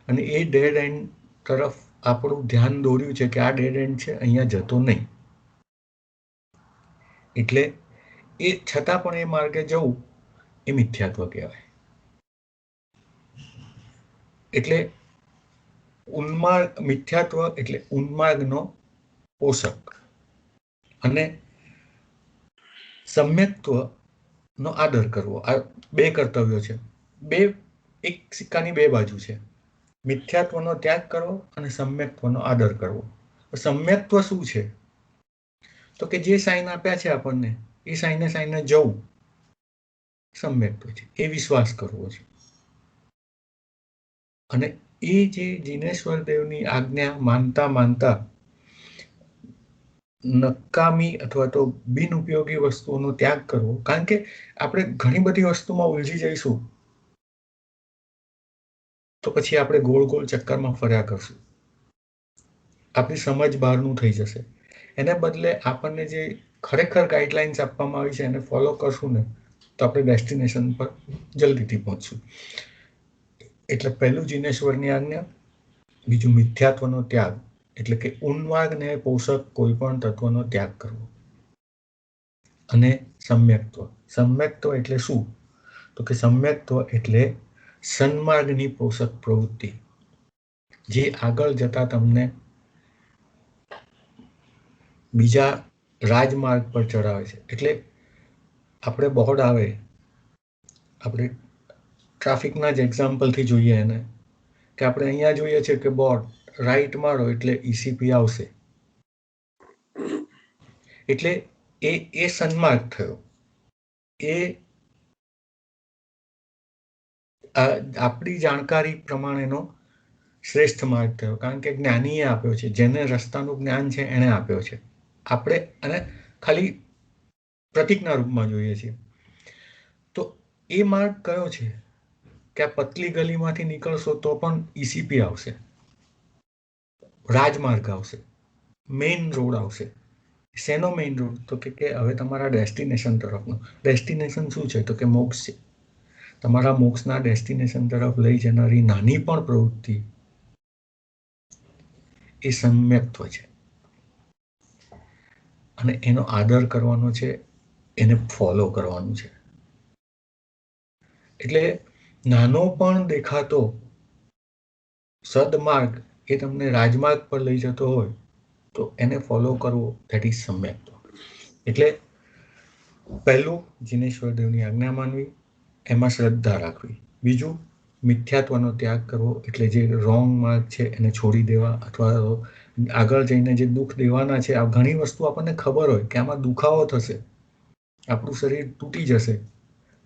અને એ ડેડ એન્ડ તરફ આપણું ધ્યાન દોર્યું છે કે આ ડેડ એન્ડ છે, અહીંયા જતો નહીં. એટલે એ છતાં પણ એ માર્ગે જવું એ મિથ્યાત્વ કહેવાય. એટલે મિથ્યાત્વ એટલે ઉન્માર્ગનો પોષક, અને સમ્યક્ત્વનો આદર કરવો. આ બે કર્તવ્યો છે. એક સિક્કાની બે બાજુ છે. મિથ્યાત્વનો ત્યાગ કરવો અને સમ્યક્ત્વનો આદર કરવો. સમ્યક્ત્વ શું છે? તો કે જે સાઈન આપ્યા છે આપણને, એ સાઈને જવું સમ્યક્ત્વ છે. એ વિશ્વાસ કરવો છે. અને એ જે જિનેશ્વર દેવની આજ્ઞા માનતા નકામી અથવા તો બિનઉપયોગી વસ્તુઓનો ત્યાગ કરવો. કારણ કે આપણે ઘણી બધી વસ્તુમાં ઉલઝી જઈશું તો પછી આપણે ગોળ ચક્કરમાં ફર્યા કરશું. આપણી સમજ બહારનું થઈ જશે. એને બદલે આપણને જે ખરેખર ગાઈડલાઇન્સ આપવામાં આવી છે એને ફોલો કરશું ને, તો આપણે ડેસ્ટિનેશન પર જલ્દીથી પહોંચશું. એટલે પહેલું જિનેશ્વરની આજ્ઞા, બીજું મિથ્યાત્વનો ત્યાગ એટલે કે ઉન્માદને પોષક કોઈ પણ તત્વનો ત્યાગ કરવો, અને સમ્યક્ત્વ એટલે શું? તો કે સમ્યક્ત્વ એટલે સન્માર્ગની પોષક પ્રવૃત્તિ, જે આગળ જતા તમને બીજા રાજમાર્ગ પર ચડાવે છે. એટલે આપણે બોર્ડ આવે, આપણે ટ્રાફિકના જ એક્ઝામ્પલથી જોઈએ એને, કે આપણે અહીંયા જોઈએ છે કે બોર્ડ રાઈટ મારો એટલે ECP આવશે. એટલે એ સન્માર્ગ થયો. એ આપણી જાણકારી પ્રમાણેનો શ્રેષ્ઠ માર્ગ થયો, કારણ કે જ્ઞાનીએ આપ્યો છે. જેને રસ્તાનું જ્ઞાન છે એણે આપ્યો છે. આપણે અને ખાલી પ્રતીકના રૂપમાં જોઈએ છીએ. તો એ માર્ગ કયો છે કે આ પતલી ગલીમાંથી નીકળશો તો પણ ECP આવશે, રાજમાર્ગ આવશે, મેઇન રોડ આવશે. શેનો મેઇન રોડ? તો કે હવે તમારા ડેસ્ટિનેશન તરફનો. ડેસ્ટિનેશન શું છે? તો કે મોક્ષ છે. તમારા મોક્ષના ડેસ્ટિનેશન તરફ લઈ જનારી નાની પણ પ્રવૃત્તિ એ સમ્યક્ત્વ છે, અને એનો આદર કરવાનો છે, એને ફોલો કરવાનું છે. એટલે નાનો પણ દેખાતો સદમાર્ગ એ તમને રાજમાર્ગ પર લઈ જતો હોય તો એને ફોલો કરવો, ધેટ ઇઝ સમ્યક્ત્વ. એટલે પહેલું જિનેશ્વર દેવની આજ્ઞા માનવી, એમાં શ્રદ્ધા રાખવી. બીજું મિથ્યાત્વનો ત્યાગ કરવો, એટલે જે રોંગ માર્ગ છે એને છોડી દેવા, અથવા આગળ જઈને જે દુઃખ દેવાના છે. આ ઘણી વસ્તુ આપણને ખબર હોય કે આમાં દુખાવો થશે, આપણું શરીર તૂટી જશે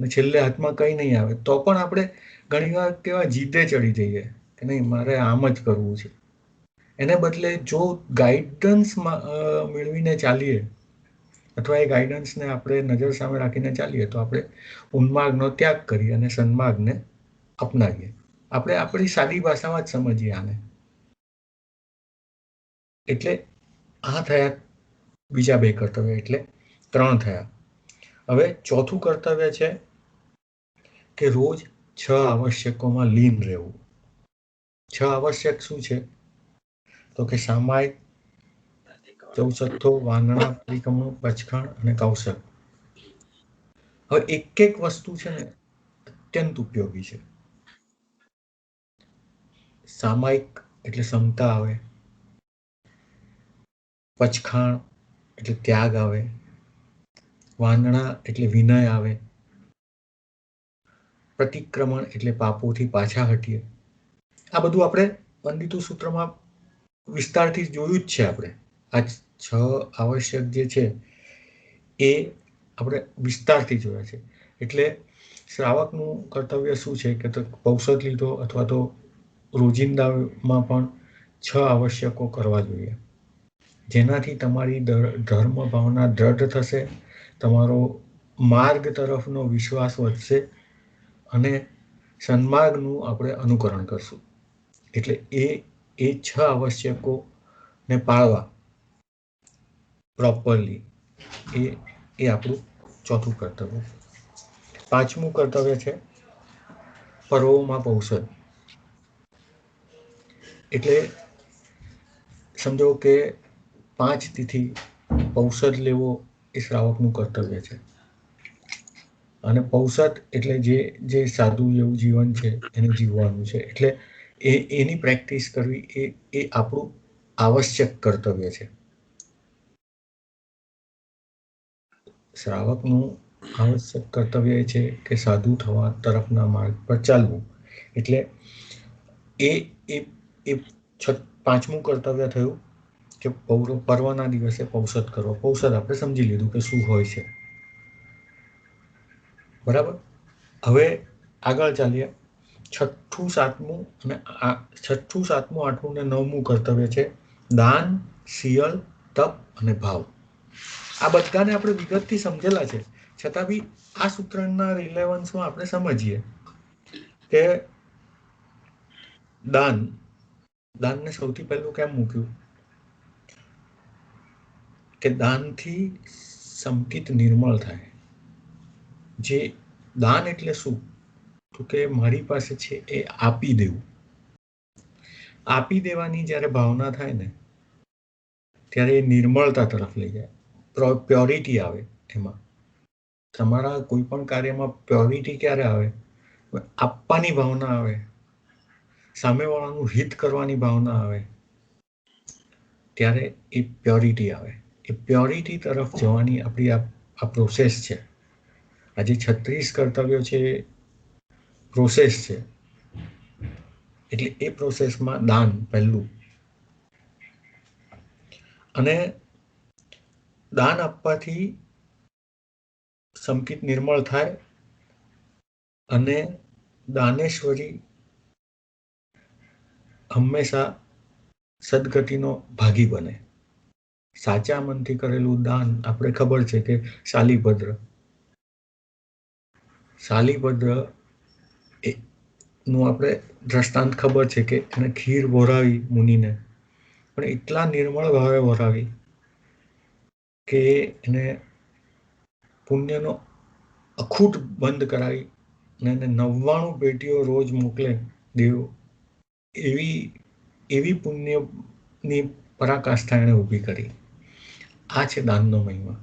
અને છેલ્લે હાથમાં કંઈ નહીં આવે, તો પણ આપણે ઘણીવાર કેવા જીદે ચડી જઈએ કે નહીં, મારે આમ જ કરવું છે. એને બદલે જો ગાઈડન્સ મેળવીને ચાલીએ, અથવા એ ગાઈડન્સને આપણે નજર સામે રાખીને ચાલીએ, તો આપણે ઉન્માર્ગનો ત્યાગ કરીએ અને સન્માર્ગને અપનાવીએ. આપણે આપણી સાદી ભાષામાં જ સમજીએ આને. એટલે આ થયા બીજા બે કર્તવ્ય, એટલે 3 થયા. હવે ચોથું કર્તવ્ય છે કે રોજ 6 આવશ્યકોમાં લીન રહેવું. 6 આવશ્યક શું છે? તો કે સામાયિક, ચૌસઠ્ઠો, વાંદણા, પરિક્રમણ, પચખણ અને કૌશલ. હવે એક વસ્તુ છે ને અત્યંત ઉપયોગી છે. સામાયિક એટલે સમતા આવે, પચખાણ એટલે ત્યાગ આવે, વાંદણા એટલે વિનય આવે, પ્રતિક્રમણ એટલે પાપોથી પાછા હટીએ. આ બધું આપણે વંદિતુ સૂત્રમાં વિસ્તારથી જોયું જ છે. આપણે આ 6 આવશ્યક જે છે એ આપણે વિસ્તારથી જોયા છે. એટલે શ્રાવકનું કર્તવ્ય શું છે કે ઔષધ લીધો અથવા તો રોજિંદામાં પણ 6 આવશ્યકો કરવા જોઈએ, જેનાથી તમારી ધર્મ ભાવના દ્રઢ થશે, તમારો માર્ગ તરફનો વિશ્વાસ વધશે અને સન્માર્ગનું આપણે અનુકરણ કરશું. એટલે એ 6 આવશ્યકોને પાળવા પ્રોપરલી એ આપણું ચોથું કર્તવ્ય. પાંચમું કર્તવ્ય છે પર્વોમાં પૌષધ. એટલે સમજો કે 5 તિથિ પૌષધ લેવો એ શ્રાવકનું કર્તવ્ય છે. અને પૌષધ એટલે જે સાદું એવું જીવન છે એને જીવવાનું છે. એટલે એની પ્રેક્ટિસ કરવી એ આપણું આવશ્યક કર્તવ્ય છે. શ્રાવકનું આવશ્યક કર્તવ્ય એ છે કે સાધુ થવા તરફના માર્ગ પર ચાલવું. એટલે એ પાંચમું કર્તવ્ય થયું કે પર્વના દિવસે પૌષધ કરવો. પૌષધ આપણે સમજી લીધું કે શું હોય છે, બરાબર. હવે આગળ ચાલીએ. છઠ્ઠું, સાતમું, 8મું ને 9મું કર્તવ્ય છે દાન, શિયલ, તપ અને ભાવ. આ બધાને આપણે વિગતથી સમજેલા છે, છતાં બી આ સૂત્રના રિલેવન્સમાં આપણે સમજીએ કે દાનને સૌથી પહેલું કેમ મૂક્યું કે દાનથી સંકિત નિર્મળ થાય. જે દાન એટલે શું? તો કે મારી પાસે છે એ આપી દેવું. આપી દેવાની જ્યારે ભાવના થાય ને ત્યારે એ નિર્મળતા તરફ લઈ જાય, પ્યોરિટી આવે એમાં. તમારા કોઈ પણ કાર્યમાં પ્યોરિટી ક્યારે આવે? આપવાની ભાવના આવે, સામેવાળાનું હિત કરવાની ભાવના આવે, ત્યારે એ પ્યોરિટી આવે. એ પ્યોરિટી તરફ જવાની આપણી આ પ્રોસેસ છે. આજે 36 કર્તવ્યો છે, પ્રોસેસ છે. એટલે એ પ્રોસેસમાં દાન પહેલું. અને દાન આપવાથી સંકિત નિર્મળ થાય અને દાનેશ્વરી હંમેશા સદગતિનો ભાગી બને. સાચા મનથી કરેલું દાન આપણે ખબર છે કે શાલીભદ્ર નું આપણે દ્રષ્ટાંત ખબર છે કે એને ખીર વરાવી મુનિને, પણ એટલા નિર્મળ ભાવે વરાવી કે એને પુણ્યનો અખૂટ બંધ કરાવી અને એને 99 પેટીઓ રોજ મોકલે દેવ, એવી પુણ્યની પરાકાષ્ઠા એણે ઊભી કરી. આ છે દાનનો મહિમા.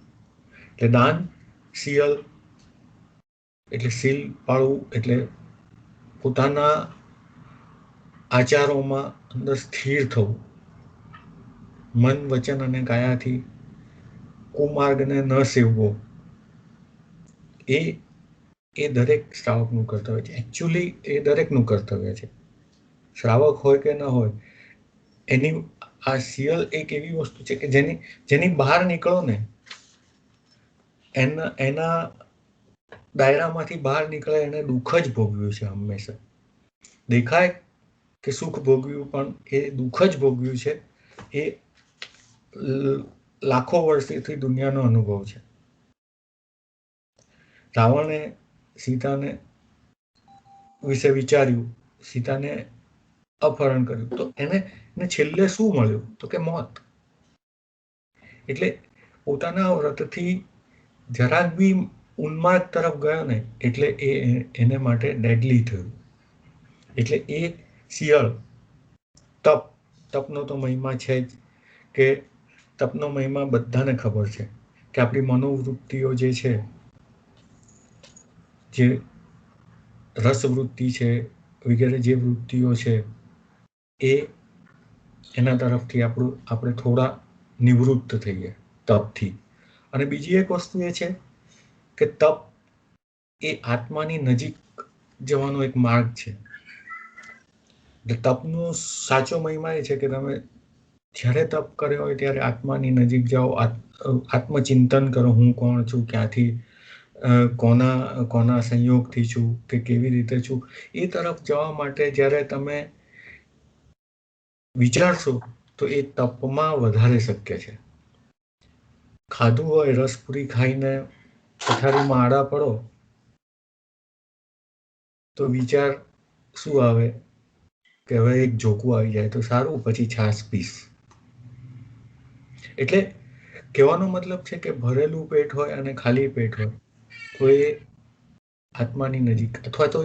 એટલે દાન, શિયલ એટલે શીલ પાળવું, એટલે પોતાના આચારોમાં અંદર સ્થિર થવું, મન, વચન અને કાયાથી કુમાર્ગને ન સેવવો. એ દરેક શ્રાવકનું કર્તવ્ય છે. એકચ્યુઅલી એ દરેકનું કર્તવ્ય છે, શ્રાવક હોય કે ન હોય. એની આ શિયલ એક એવી વસ્તુ છે કે જેની બહાર નીકળો ને એના દાયરામાંથી બહાર નીકળે એને દુઃખ જ ભોગવ્યું છે હંમેશા. દેખાય કે સુખ ભોગવ્યું, પણ એ દુઃખ જ ભોગવ્યું છે. એ લાખો વર્ષથી દુનિયાનો અનુભવ છે. રાવણે સીતાને વિશે વિચાર્યું, સીતાને અપહરણ કર્યું, તો એને છેલ્લે શું મળ્યું? તો કે મોત. એટલે પોતાના વ્રતથી જરાક બી ઉન્માદ તરફ ગયો ને એટલે એને માટે ડેડલી થયું. એટલે એ શિયાળ તપનો તો મહિમા છે જ, કે તપનો મહિમા બધાને ખબર છે કે આપણી મનોવૃત્તિઓ જે છે, જે રસવૃત્તિ છે વગેરે જે વૃત્તિઓ છે, એ એના તરફથી આપણે થોડા નિવૃત્ત થઈએ તપથી. અને બીજી એક વસ્તુ એ છે કે તપ એ આત્માની નજીક જવાનો એક માર્ગ છે. તપનો સાચો મહિમા એ છે કે તમે જ્યારે તપ કર્યો હોય ત્યારે આત્માની નજીક જાઓ, આત્મચિંતન કરો, હું કોણ છું, ક્યાંથી, કોના સંયોગથી છું, કે કેવી રીતે છું, એ તરફ જવા માટે જ્યારે તમે વિચારશો તો એ તપમાં વધારે શક્ય છે. ખાધું હોય, રસપુરી ખાઈને પથારીમાં આડા પડો તો વિચાર શું આવે કે હવે એક ઝોકું આવી જાય તો સારું, પછી છાશ પીસ. એટલે કહેવાનો મતલબ છે કે ભરેલું પેટ હોય અને ખાલી પેટ હોય તો એ આત્માની નજીક, અથવા તો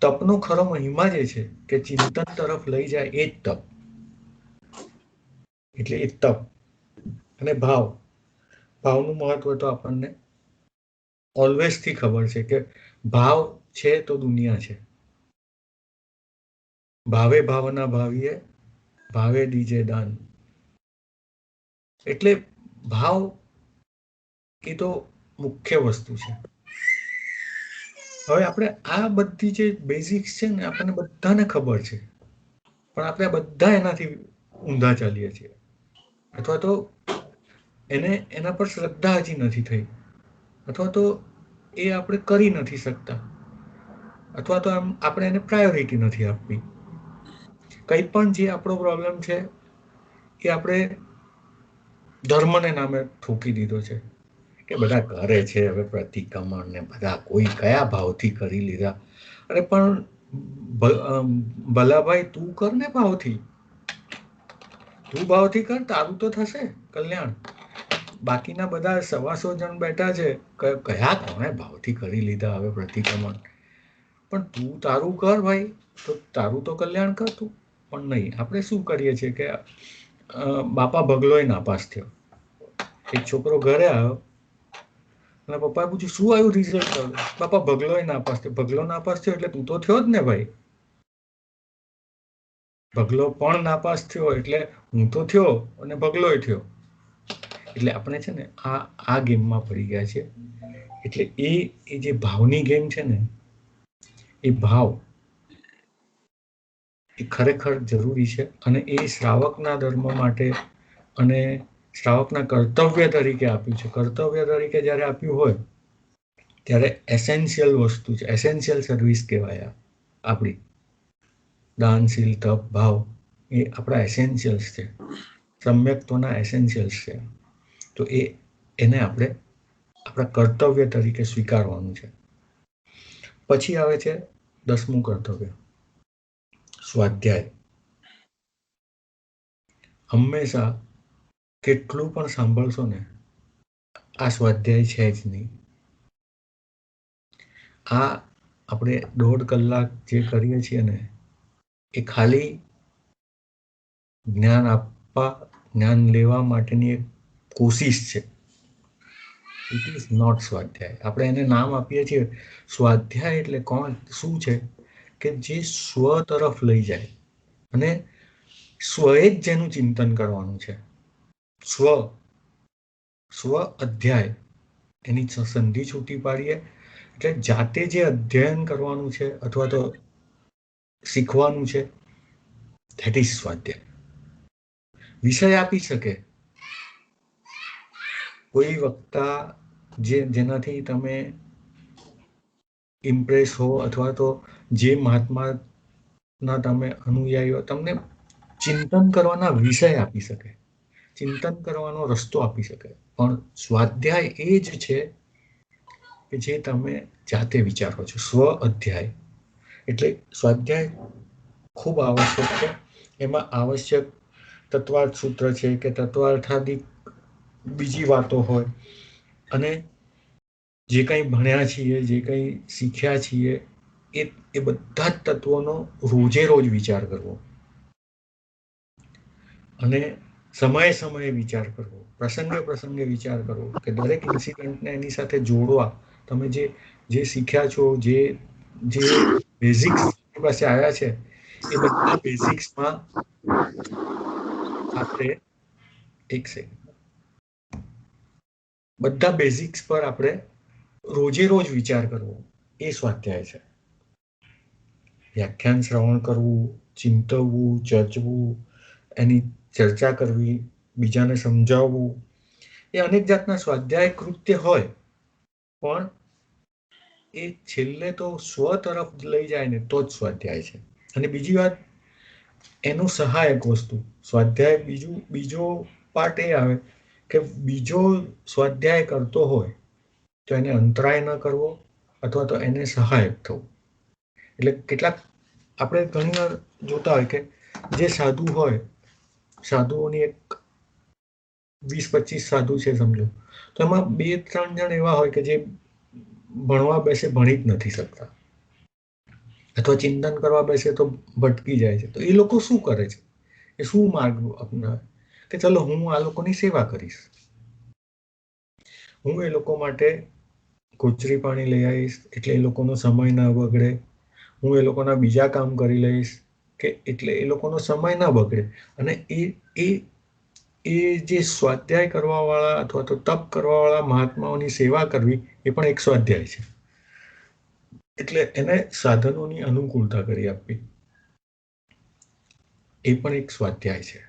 તપનો ખરો મહિમા જે છે કે ચિંતન તરફ લઈ જાય, એ જ તપ. એટલે એ તપ. અને ભાવનું મહત્વ તો આપણને ઓલવેઝ થી ખબર છે કે ભાવ છે તો દુનિયા છે. ભાવે ભાવના ભાવીએ, ભાવે દીજે દાન. એટલે ભાવ એ તો મુખ્ય વસ્તુ છે. હવે આપણે આ બધી જે બેઝિક્સ છે ને આપણને બધાને ખબર છે, પણ આપણે બધા એનાથી ઊંધા ચાલીએ છીએ, અથવા તો એના પર શ્રદ્ધા હજી નથી થઈ, અથવા તો એ આપણે કરી નથી શકતા, અથવા તો આપણે એને પ્રાયોરિટી નથી આપવી. કંઈ પણ જે આપણો પ્રોબ્લેમ છે એ આપણે ધર્મને નામે ઠોકી દીધો છે કે બધા કરે છે હવે પ્રતિક્રમણ ને બધા કોઈ કયા ભાવથી કરી લીધા. અરે પણ ભલાભાઈ તું કર ને ભાવથી, તું ભાવથી કર, તારું તો થશે કલ્યાણ. બાકીના બધા 125 જણ બેઠા છે, કયા કોણે ભાવથી કરી લીધા હવે પ્રતિક્રમણ, પણ તું તારું કર ભાઈ, તો તારું તો કલ્યાણ કર તું. પણ નહીં, આપણે શું કરીએ છીએ કે બાપા ભગલોય નાપાસ થયો. એક છોકરો ઘરે આવ્યો અને પપ્પાએ પૂછ્યું શું આવ્યું રિઝલ્ટ આવ્યું? બાપા ભગલોય નાપાસ થયો. ભગલો નાપાસ થયો એટલે તું તો થયો જ ને ભાઈ. ભગલો પણ નાપાસ થયો એટલે હું તો થયો અને ભગલોય થયો. એટલે આપણે છે ને આ ગેમમાં પડી ગયા છે. એટલે એ જે ભાવની ગેમ છે ને, એ ભાવ એ ખરેખર જરૂરી છે. અને એ શ્રાવકના ધર્મ માટે અને શ્રાવકના કર્તવ્ય તરીકે આપ્યું છે. કર્તવ્ય તરીકે જ્યારે આપ્યું હોય ત્યારે એસેન્શિયલ વસ્તુ છે, એસેન્શિયલ સર્વિસ કહેવાય આપણી. દાનશીલ, તપ, ભાવ એ આપણા એસેન્શિયલ્સ છે, સમ્યક્ત્વના એસેન્શિયલ્સ છે. તો એને આપણે આપણા કર્તવ્ય તરીકે સ્વીકારવાનું છે. પછી આવે છે 10મું કર્તવ્ય, સ્વાધ્યાય. હંમેશા કેટલું પણ સાંભળશો ને, આ સ્વાધ્યાય છે જ નહીં. આ આપણે 1.5 કલાક જે કરીએ છીએ ને, એ ખાલી જ્ઞાન લેવા માટેની એક કોશિશ છે. ઇટ ઇઝ નોટ સ્વાધ્યાય. આપણે એને નામ આપીએ છીએ સ્વાધ્યાય. એટલે શું છે કે જે સ્વ તરફ લઈ જાય, અને સ્વએ જ જેનું ચિંતન કરવાનું છે. સ્વ અધ્યાય, એની સંધિ છૂટી પાડીએ એટલે જાતે જે અધ્યયન કરવાનું છે અથવા તો શીખવાનું છે, ધેટ ઇઝ સ્વાધ્યાય. વિષય આપી શકે કોઈ વક્તા જેનાથી તમે ઇમ્પ્રેસ હો, અથવા તો જે મહાત્માના તમે અનુયાયીઓ, તમને ચિંતન કરવાના વિષય આપી શકે, ચિંતન કરવાનો રસ્તો આપી શકે. પણ સ્વાધ્યાય એ જ છે કે જે તમે જાતે વિચારો છો. સ્વ અધ્યાય એટલે સ્વાધ્યાય ખૂબ આવશ્યક છે. એમાં આવશ્યક તત્વાર્થ સૂત્ર છે કે તત્વાર્થાદિક બીજી વાતો હોય, અને જે કંઈ ભણ્યા છીએ, જે કંઈ શીખ્યા છીએ, એ બધા જ તત્વોનો રોજે રોજ વિચાર કરવો અને સમયે સમયે વિચાર કરવો, પ્રસંગે પ્રસંગે વિચાર કરવો કે દરેક ઇન્સિડન્ટને એની સાથે જોડવા. તમે જે શીખ્યા છો, જે બેઝિક્સ પાસે આવ્યા છે, એ બધા બેઝિક્સમાં આપણે બધા બેઝિક્સ પર આપણે રોજે રોજ વિચાર કરવો, એ સ્વાધ્યાય છે. વ્યાખ્યાન શ્રવણ કરવું, ચિંતવવું, ચર્ચવું, એની ચર્ચા કરવી, બીજાને સમજાવવું, એ અનેક જાતના સ્વાધ્યાય કૃત્ય હોય, પણ એ છેલ્લે તો સ્વ તરફ લઈ જાય ને તો જ સ્વાધ્યાય છે. અને બીજી વાત, એનું સહાયક વસ્તુ સ્વાધ્યાય બીજો પાર્ટ એ આવે કે બીજો સ્વાધ્યાય કરતો હોય તો એને અંતરાય ન કરવો અથવા તો એને સહાયક થવું. એટલે કેટલાક આપણે ઘણી વાર જોતા હોય કે જે સાધુ હોય, સાધુઓની એક 20-25 સાધુ છે સમજો, તો એમાં 2-3 જણ એવા હોય કે જે ભણવા બેસે ભણી જ નથી શકતા અથવા ચિંતન કરવા બેસે તો ભટકી જાય છે. તો એ લોકો શું કરે છે? એ શું માર્ગ અપનાવે કે ચલો હું આ લોકોની સેવા કરીશ, હું એ લોકો માટે કોચરી પાણી લઈ આવીશ એટલે એ લોકોનો સમય ના બગડે, હું એ લોકોના બીજા કામ કરી લઈશ કે એટલે એ લોકોનો સમય ના બગડે. અને એ જે સ્વાધ્યાય કરવાવાળા અથવા તો તપ કરવાવાળા મહાત્માઓની સેવા કરવી એ પણ એક સ્વાધ્યાય છે. એટલે એને સાધનોની અનુકૂળતા કરી આપવી એ પણ એક સ્વાધ્યાય છે.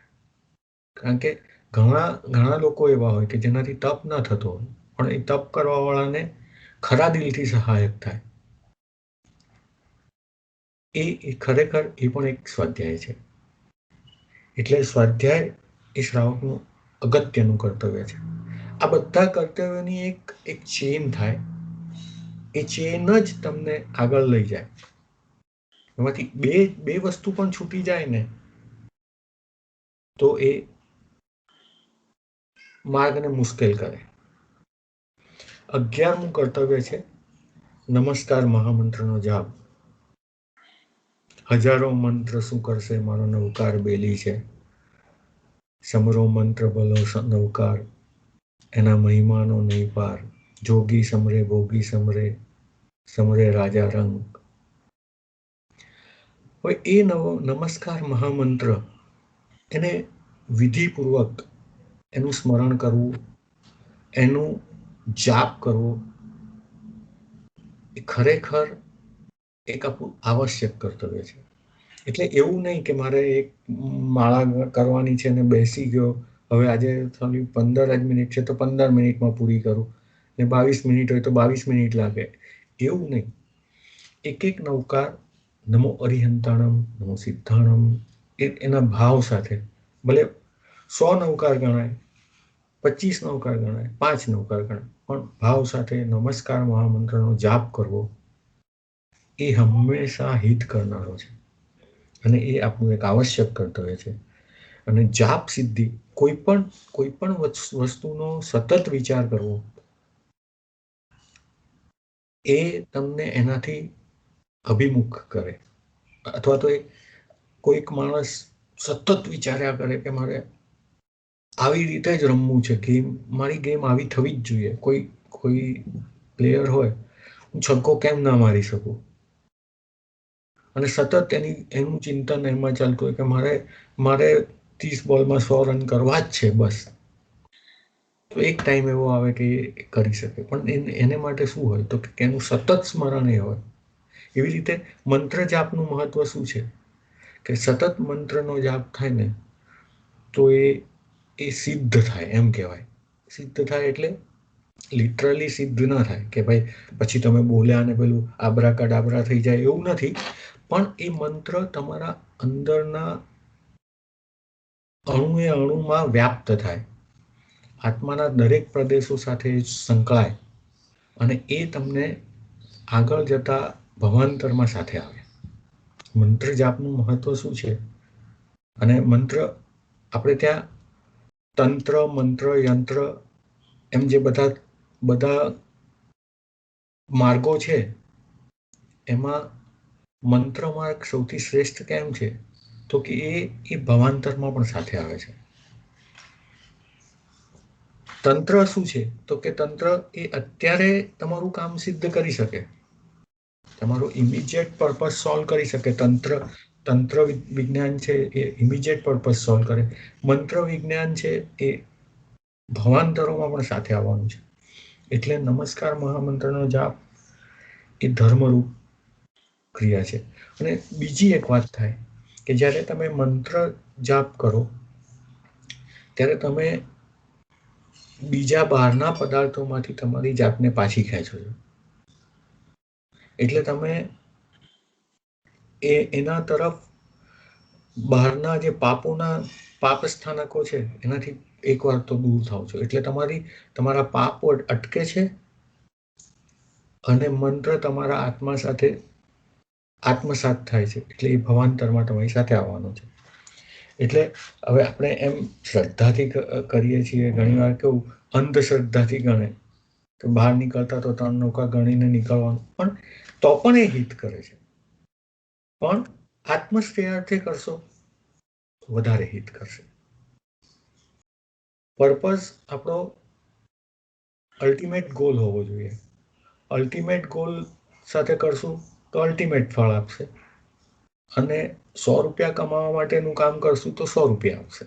કારણ કે ઘણા લોકો એવા હોય કે જેનાથી તપ ન થતો હોય, પણ એ તપ કરવાવાળાને ખરા દિલથી સહાયક થાય, એ ખરેખર એ પણ એક સ્વાધ્યાય છે. એટલે સ્વાધ્યાય એ શ્રાવકનું અગત્યનું કર્તવ્ય છે. આ બધા કર્તવ્યોની એક ચેન થાય, એ ચેન જ તમને આગળ લઈ જાય. એમાંથી બે વસ્તુ પણ છૂટી જાય ને તો એ માર્ગને મુશ્કેલ કરે. 11મું કર્તવ્ય છે નમસ્કાર મહામંત્રનો જાપ. હજારો મંત્ર શું કરશે, મારો નવકાર બેલી છે. સમરો મંત્ર ભલો નવકાર, એના મહિમાનો નહીં પાર. જોગી સમરે ભોગી સમરે, સમરે રાજા રંગ. હવે એ નમસ્કાર મહામંત્ર એને વિધિપૂર્વક એનું સ્મરણ કરવું, એનું જાપ કરવો, એ ખરેખર એક આપણું આવશ્યક કર્તવ્ય છે. એટલે એવું નહીં કે મારે એક માળા કરવાની છે ને બેસી ગયો, હવે આજે 15 જ મિનિટ છે તો 15 મિનિટમાં પૂરી કરું, ને 22 મિનિટ હોય તો 22 મિનિટ લાગે, એવું નહીં. એક નવકાર નમો અરિહંતાણમ, નમો સિદ્ધાણમ, એના ભાવ સાથે ભલે 100 નવકાર ગણાય, 25 નવકાર ગણાય, 5 નવકાર ગણાય, પણ ભાવ સાથે નમસ્કાર મહામંત્રનો જાપ કરવો એ હંમેશા હિત કરનારો છે. અને એ આપણું એક આવશ્યક કર્તવ્ય છે. અને જાપ સિદ્ધિ, કોઈ પણ વસ્તુનો સતત વિચાર કરવો, એ તમને એનાથી અભિમુખ કરે. અથવા તો કોઈક માણસ સતત વિચાર્યા કરે કે મારે આવી રીતે જ રમવું છે ગેમ, મારી ગેમ આવી થવી જ જોઈએ. કોઈ પ્લેયર હોય, હું છગ્ગો કેમ ના મારી શકું, અને સતત એનું ચિંતન એમાં ચાલતું હોય કે મારે 30 બોલમાં 100 રન કરવા જ છે બસ. તો એક ટાઈમ એવો આવે કે એ કરી શકે, પણ એને માટે શું હોય તો કે એનું સતત સ્મરણ એ હોય. એવી રીતે મંત્ર જાપનું મહત્વ શું છે કે સતત મંત્રનો જાપ થાય ને તો એ સિદ્ધ થાય, એમ કહેવાય. સિદ્ધ થાય એટલે લિટરલી સિદ્ધ ના થાય કે ભાઈ પછી તમે બોલ્યા અને પેલું આબરા કડાબરા થઈ જાય, એવું નથી. પણ એ મંત્ર તમારા અંદરના અણુમાં વ્યાપ્ત થાય, આત્માના દરેક પ્રદેશો સાથે સંકળાય, અને એ તમને આગળ જતા ભવાંતરમાં સાથે આવે. મંત્ર જાપનું મહત્વ શું છે? અને મંત્ર આપણે ત્યાં તંત્ર, મંત્ર, યંત્ર એમ જે બધા માર્ગો છે એમાં મંત્ર માર્ગ સૌથી શ્રેષ્ઠ કેમ છે તો કે એ ભવાંતરમાં પણ સાથે આવે છે. તંત્ર શું છે તો કે તંત્ર એ અત્યારે તમારું કામ સિદ્ધ કરી શકે, તમારું ઇમિડિયેટ પર્પઝ સોલ્વ કરી શકે. તંત્ર વિજ્ઞાન છે એ ઇમિડિયેટ પર્પઝ સોલ્વ કરે. મંત્ર વિજ્ઞાન છે એ ભવાંતરોમાં પણ સાથે આવવાનું છે. એટલે નમસ્કાર મહામંત્રનો જાપ એ ધર્મરૂપ ક્રિયા છે. અને બીજી એક વાત થાય કે જ્યારે તમે મંત્ર જાપ કરો ત્યારે તમે બીજા બહારના પદાર્થોમાંથી તમારી જાતને પાછી ખેંચો છો. એટલે તમે એના તરફ બહારના જે પાપ સ્થાનકો છે એનાથી એકવાર તો દૂર થાવ છો. એટલે તમારા પાપ અટકે છે અને મંત્ર તમારા આત્મા સાથે આત્મસાત થાય છે. એટલે એ ભવાંતરમાં તમારી સાથે આવવાનું છે. એટલે હવે આપણે એમ શ્રદ્ધાથી કરીએ છીએ, ઘણી વાર કેવું અંધશ્રદ્ધાથી ગણે કે બહાર નીકળતા તો 3 નૌકા ગણીને નીકળવાનું, પણ તો પણ એ હિત કરે છે. પણ આત્મશ્રેયાર્થે કરશો વધારે હિત કરશે. પર્પઝ આપણો અલ્ટિમેટ ગોલ હોવો જોઈએ. અલ્ટિમેટ ગોલ સાથે કરશું તો અલ્ટિમેટ ફળ આપશે. અને 100 રૂપિયા કમાવા માટેનું કામ કરશું તો 100 રૂપિયા આપશે.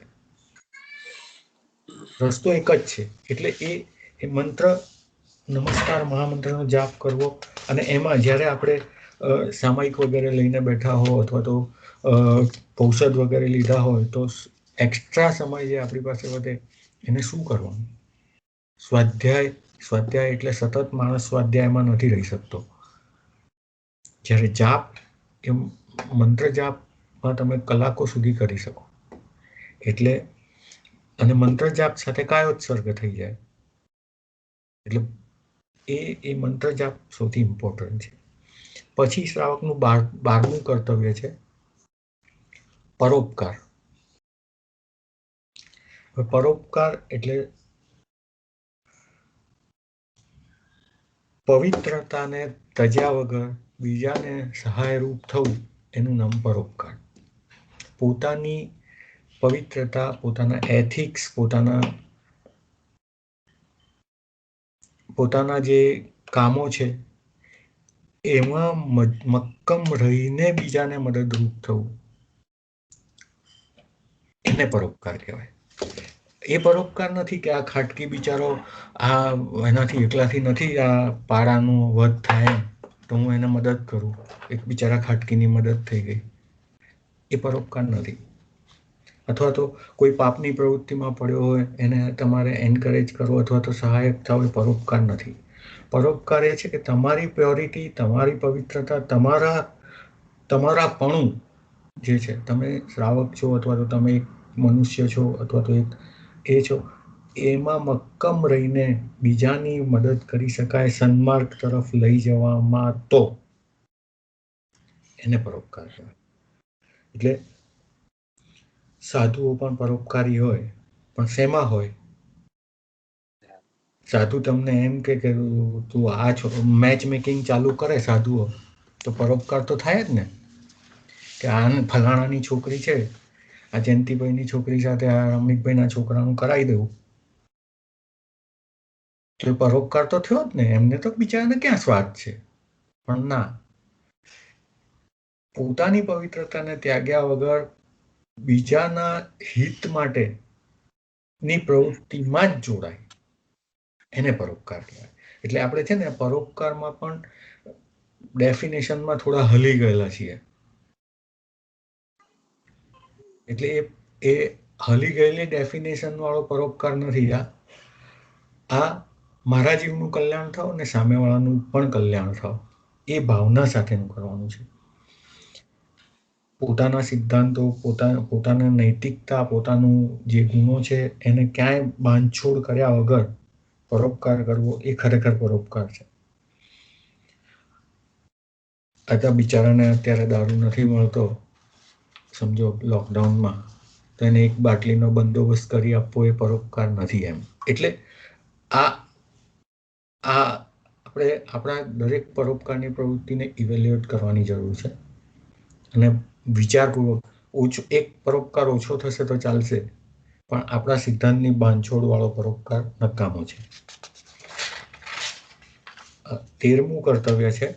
રસ્તો એક જ છે. એટલે એ મંત્ર નમસ્કાર મહામંત્રનો જાપ કરવો. અને એમાં જ્યારે આપણે સામાયિક વગેરે લઈને બેઠા હો અથવા તો ઔષધ વગેરે લીધા હોય તો એક્સ્ટ્રા સમય જે આપણી પાસે વધે એને શું કરવાનું? સ્વાધ્યાય એટલે સતત માણસ સ્વાધ્યાયમાં નથી રહી શકતો. જ્યારે જાપ કે મંત્ર જાપમાં તમે કલાકો સુધી કરી શકો. એટલે અને મંત્ર જાપ સાથે કાયોત્સર્ગ થઈ જાય. એટલે એ મંત્ર જાપ સૌથી ઇમ્પોર્ટન્ટ છે. પછી શ્રાવકનું 12મું કર્તવ્ય છે પરોપકાર. પરોપકાર એટલે પવિત્રતાને તજ્યા વગર બીજાને સહાયરૂપ થવું, એનું નામ પરોપકાર. પોતાની પવિત્રતા, પોતાના એથિક્સ, પોતાના જે કામો છે એમાં મક્કમ રહીને બીજાને મદદરૂપ થવું, એને પરોપકાર કહેવાય. એ પરોપકાર નથી કે આ ખાટકી બિચારો એનાથી એકલાથી નથી આ પાડાનું વધ થાય તો હું એને મદદ કરું, એક બિચારા ખાટકીની મદદ થઈ ગઈ. એ પરોપકાર નથી. અથવા તો કોઈ પાપની પ્રવૃત્તિમાં પડ્યો હોય એને તમારે એન્કરેજ કરવો અથવા તો સહાયક થવો, એ પરોપકાર નથી. પરોપકાર એ છે કે તમારી પ્યોરિટી, તમારી પવિત્રતા, તમારાપણું જે છે, તમે શ્રાવક છો અથવા તો તમે એક મનુષ્ય છો અથવા તો એ છો, એમાં મક્કમ રહીને બીજાની મદદ કરી શકાય સન્માર્ગ તરફ લઈ જવામાં, તો એને પરોપકાર કહેવાય. એટલે સાધુઓ પણ પરોપકારી હોય, પણ શેમાં હોય? સાધુ તમને એમ કે તું આ મેચ મેકિંગ ચાલુ કરે સાધુઓ, તો પરોપકાર તો થાય જ ને. કે આ ફલાણાની છોકરી છે, આ જયંતિભાઈની છોકરી સાથે આ રમિકભાઈના છોકરાનું કરાવી દેવું, તો પરોપકાર તો થયો જ ને. એમને તો બિચારાને ક્યાં સ્વાર્થ છે? પણ ના, પોતાની પવિત્રતાને ત્યાગ્યા વગર બીજાના હિત માટે ની પ્રવૃત્તિમાં જ જોડાય, એને પરોપકાર કહેવાય. એટલે આપણે છે ને પરોપકારમાં પણ ડેફિનેશનમાં થોડા હલી ગયેલા છીએ. એટલે એ હલી ગયેલી ડેફિનેશન વાળો પરોપકાર નથી. આ મારા જીવનું કલ્યાણ થાવ ને સામેવાળાનું પણ કલ્યાણ થાવ, એ ભાવના સાથેનું કરવાનું છે. પોતાના સિદ્ધાંતો, પોતાના નૈતિકતા, પોતાનું જે ગુણો છે એને ક્યાંય બાંધછોડ કર્યા વગર પરોપકાર કરવો, એ ખરેખર પરોપકાર છે. આટલા બિચારાને અત્યારે દારૂ નથી મળતો, સમજો લોકડાઉનમાં, તો એને એક બાટલીનો બંદોબસ્ત કરી આપવો એ પરોપકાર નથી એમ. એટલે આ આપણે આપણા દરેક પરોપકારની પ્રવૃત્તિને ઇવેલ્યુએટ કરવાની જરૂર છે અને વિચારપૂર્વક એક પરોપકાર ઓછો થશે તો ચાલશે, પણ આપણા સિદ્ધાંતની બાંધછોડ વાળો પરોપકાર નકામો છે. 13મું કર્તવ્ય છે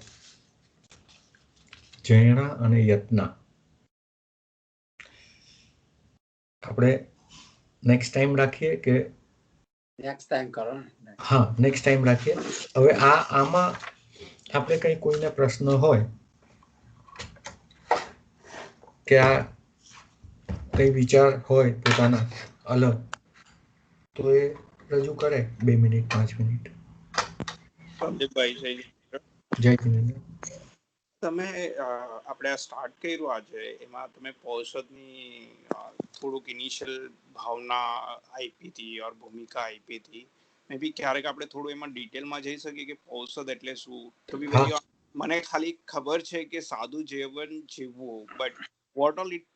જૈણા અને યત્ના. આપણે નેક્સ્ટ ટાઈમ રાખીએ કે નેક્સ્ટ ટાઈમ કરો ને. હા, નેક્સ્ટ ટાઈમ રાખીએ. હવે આમાં આપણે કઈ કોઈને પ્રશ્ન હોય કે આ કઈ વિચાર હોય પોતાના અલગ, તો એ રજૂ કરે 2 મિનિટ 5 મિનિટ. સંદીપભાઈ જય જિનેન્દ્ર. તમે આપણે આ સ્ટાર્ટ કર્યું આજે, એમાં તમે પૌષદની થોડુંક ઇનિશિયલ ભાવના આપી હતી ઓર ભૂમિકા આપી હતી. મે બી ક્યારેક આપણે થોડું એમાં ડિટેલમાં જઈ શકીએ કે પૌષદ એટલે શું. તો બી વેરી મને ખાલી ખબર છે કે સાદું જીવન જીવવું, but what all it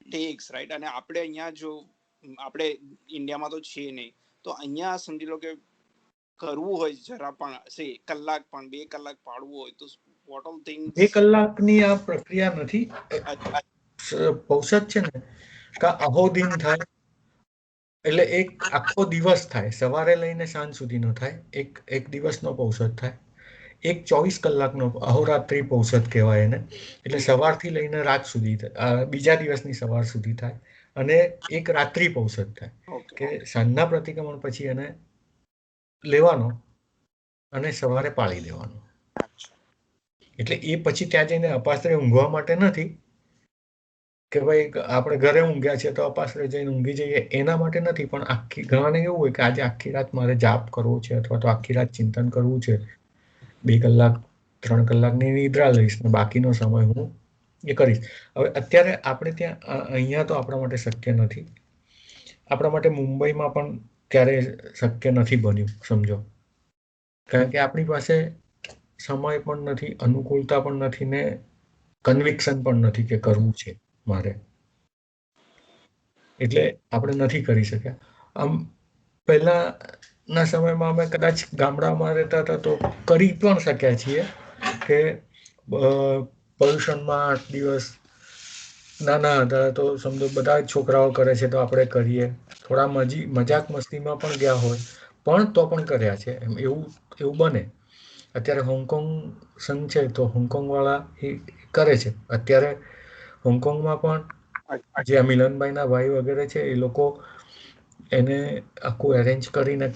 tax, right? અને આપણે અહીંયા જો આપણે ઇન્ડિયામાં તો છીએ નહીં, તો અહીંયા સમજી લો કે કરવું હોય જરા પણ 1 કલાક પણ 2 કલાક પાડવું હોય તો વોટ ઓલ થિંગ્સ. 2 કલાકની આ પ્રક્રિયા નથી. પૌષદ છે ને કે અહો દિન થાય, એટલે એક આખો દિવસ થાય, સવારે લઈને સાંજ સુધીનો થાય. એક દિવસનો પૌષદ થાય. એક 24 કલાકનો અહોરાત્રિ પૌષદ કહેવાય એને. એટલે સવારથી લઈને રાત સુધી, બીજા દિવસની સવાર સુધી થાય. અને એક રાત્રિ પૌષદ થાય કે સાંજના પ્રતિક્રમણ પછી એને લેવાનો અને સવારે પાળી દેવાનો. એટલે એ પછી ત્યાં જઈને અપાશ્રય ઊંઘવા માટે નથી કે ભાઈ આપણે ઘરે ઊંઘ્યા છે તો અપાશ્રય જઈને ઊંઘી જઈએ, એના માટે નથી. પણ ઘણાને એવું હોય કે આજે આખી રાત મારે જાપ કરવો છે અથવા તો આખી રાત ચિંતન કરવું છે, 2 કલાક 3 કલાકની નિદ્રા લઈશ ને બાકીનો સમય હું એ કરીશ. હવે અત્યારે આપણે ત્યાં અહીંયા તો આપણા માટે શક્ય નથી. આપણા માટે મુંબઈમાં પણ ત્યારે શક્ય નથી બન્યું, સમજો. કારણ કે આપણી પાસે સમય પણ નથી, અનુકૂળતા પણ નથી ને કન્વિક્શન પણ નથી કે કરવું છે મારે, એટલે આપણે નથી કરી શક્યા. આમ પહેલાના સમયમાં અમે કદાચ ગામડામાં રહેતા હતા તો કરી પણ શક્યા છીએ કે પર્યુષણમાં 8 દિવસ નાના હતા તો સમજો બધા છોકરાઓ કરે છે તો આપણે કરીએ. થોડા મજાક મસ્તીમાં પણ ગયા હોય, પણ તો પણ કર્યા છે એમ. એવું બને. અત્યારે હોંગકોંગ સંઘ છે તો હોંગકોંગ વાળા એ કરે છે. અત્યારે હોંગકોંગમાં પણ જે મિલનભાઈના ભાઈ વગેરે છે એ લોકો એને આખું એરેન્જ કરીને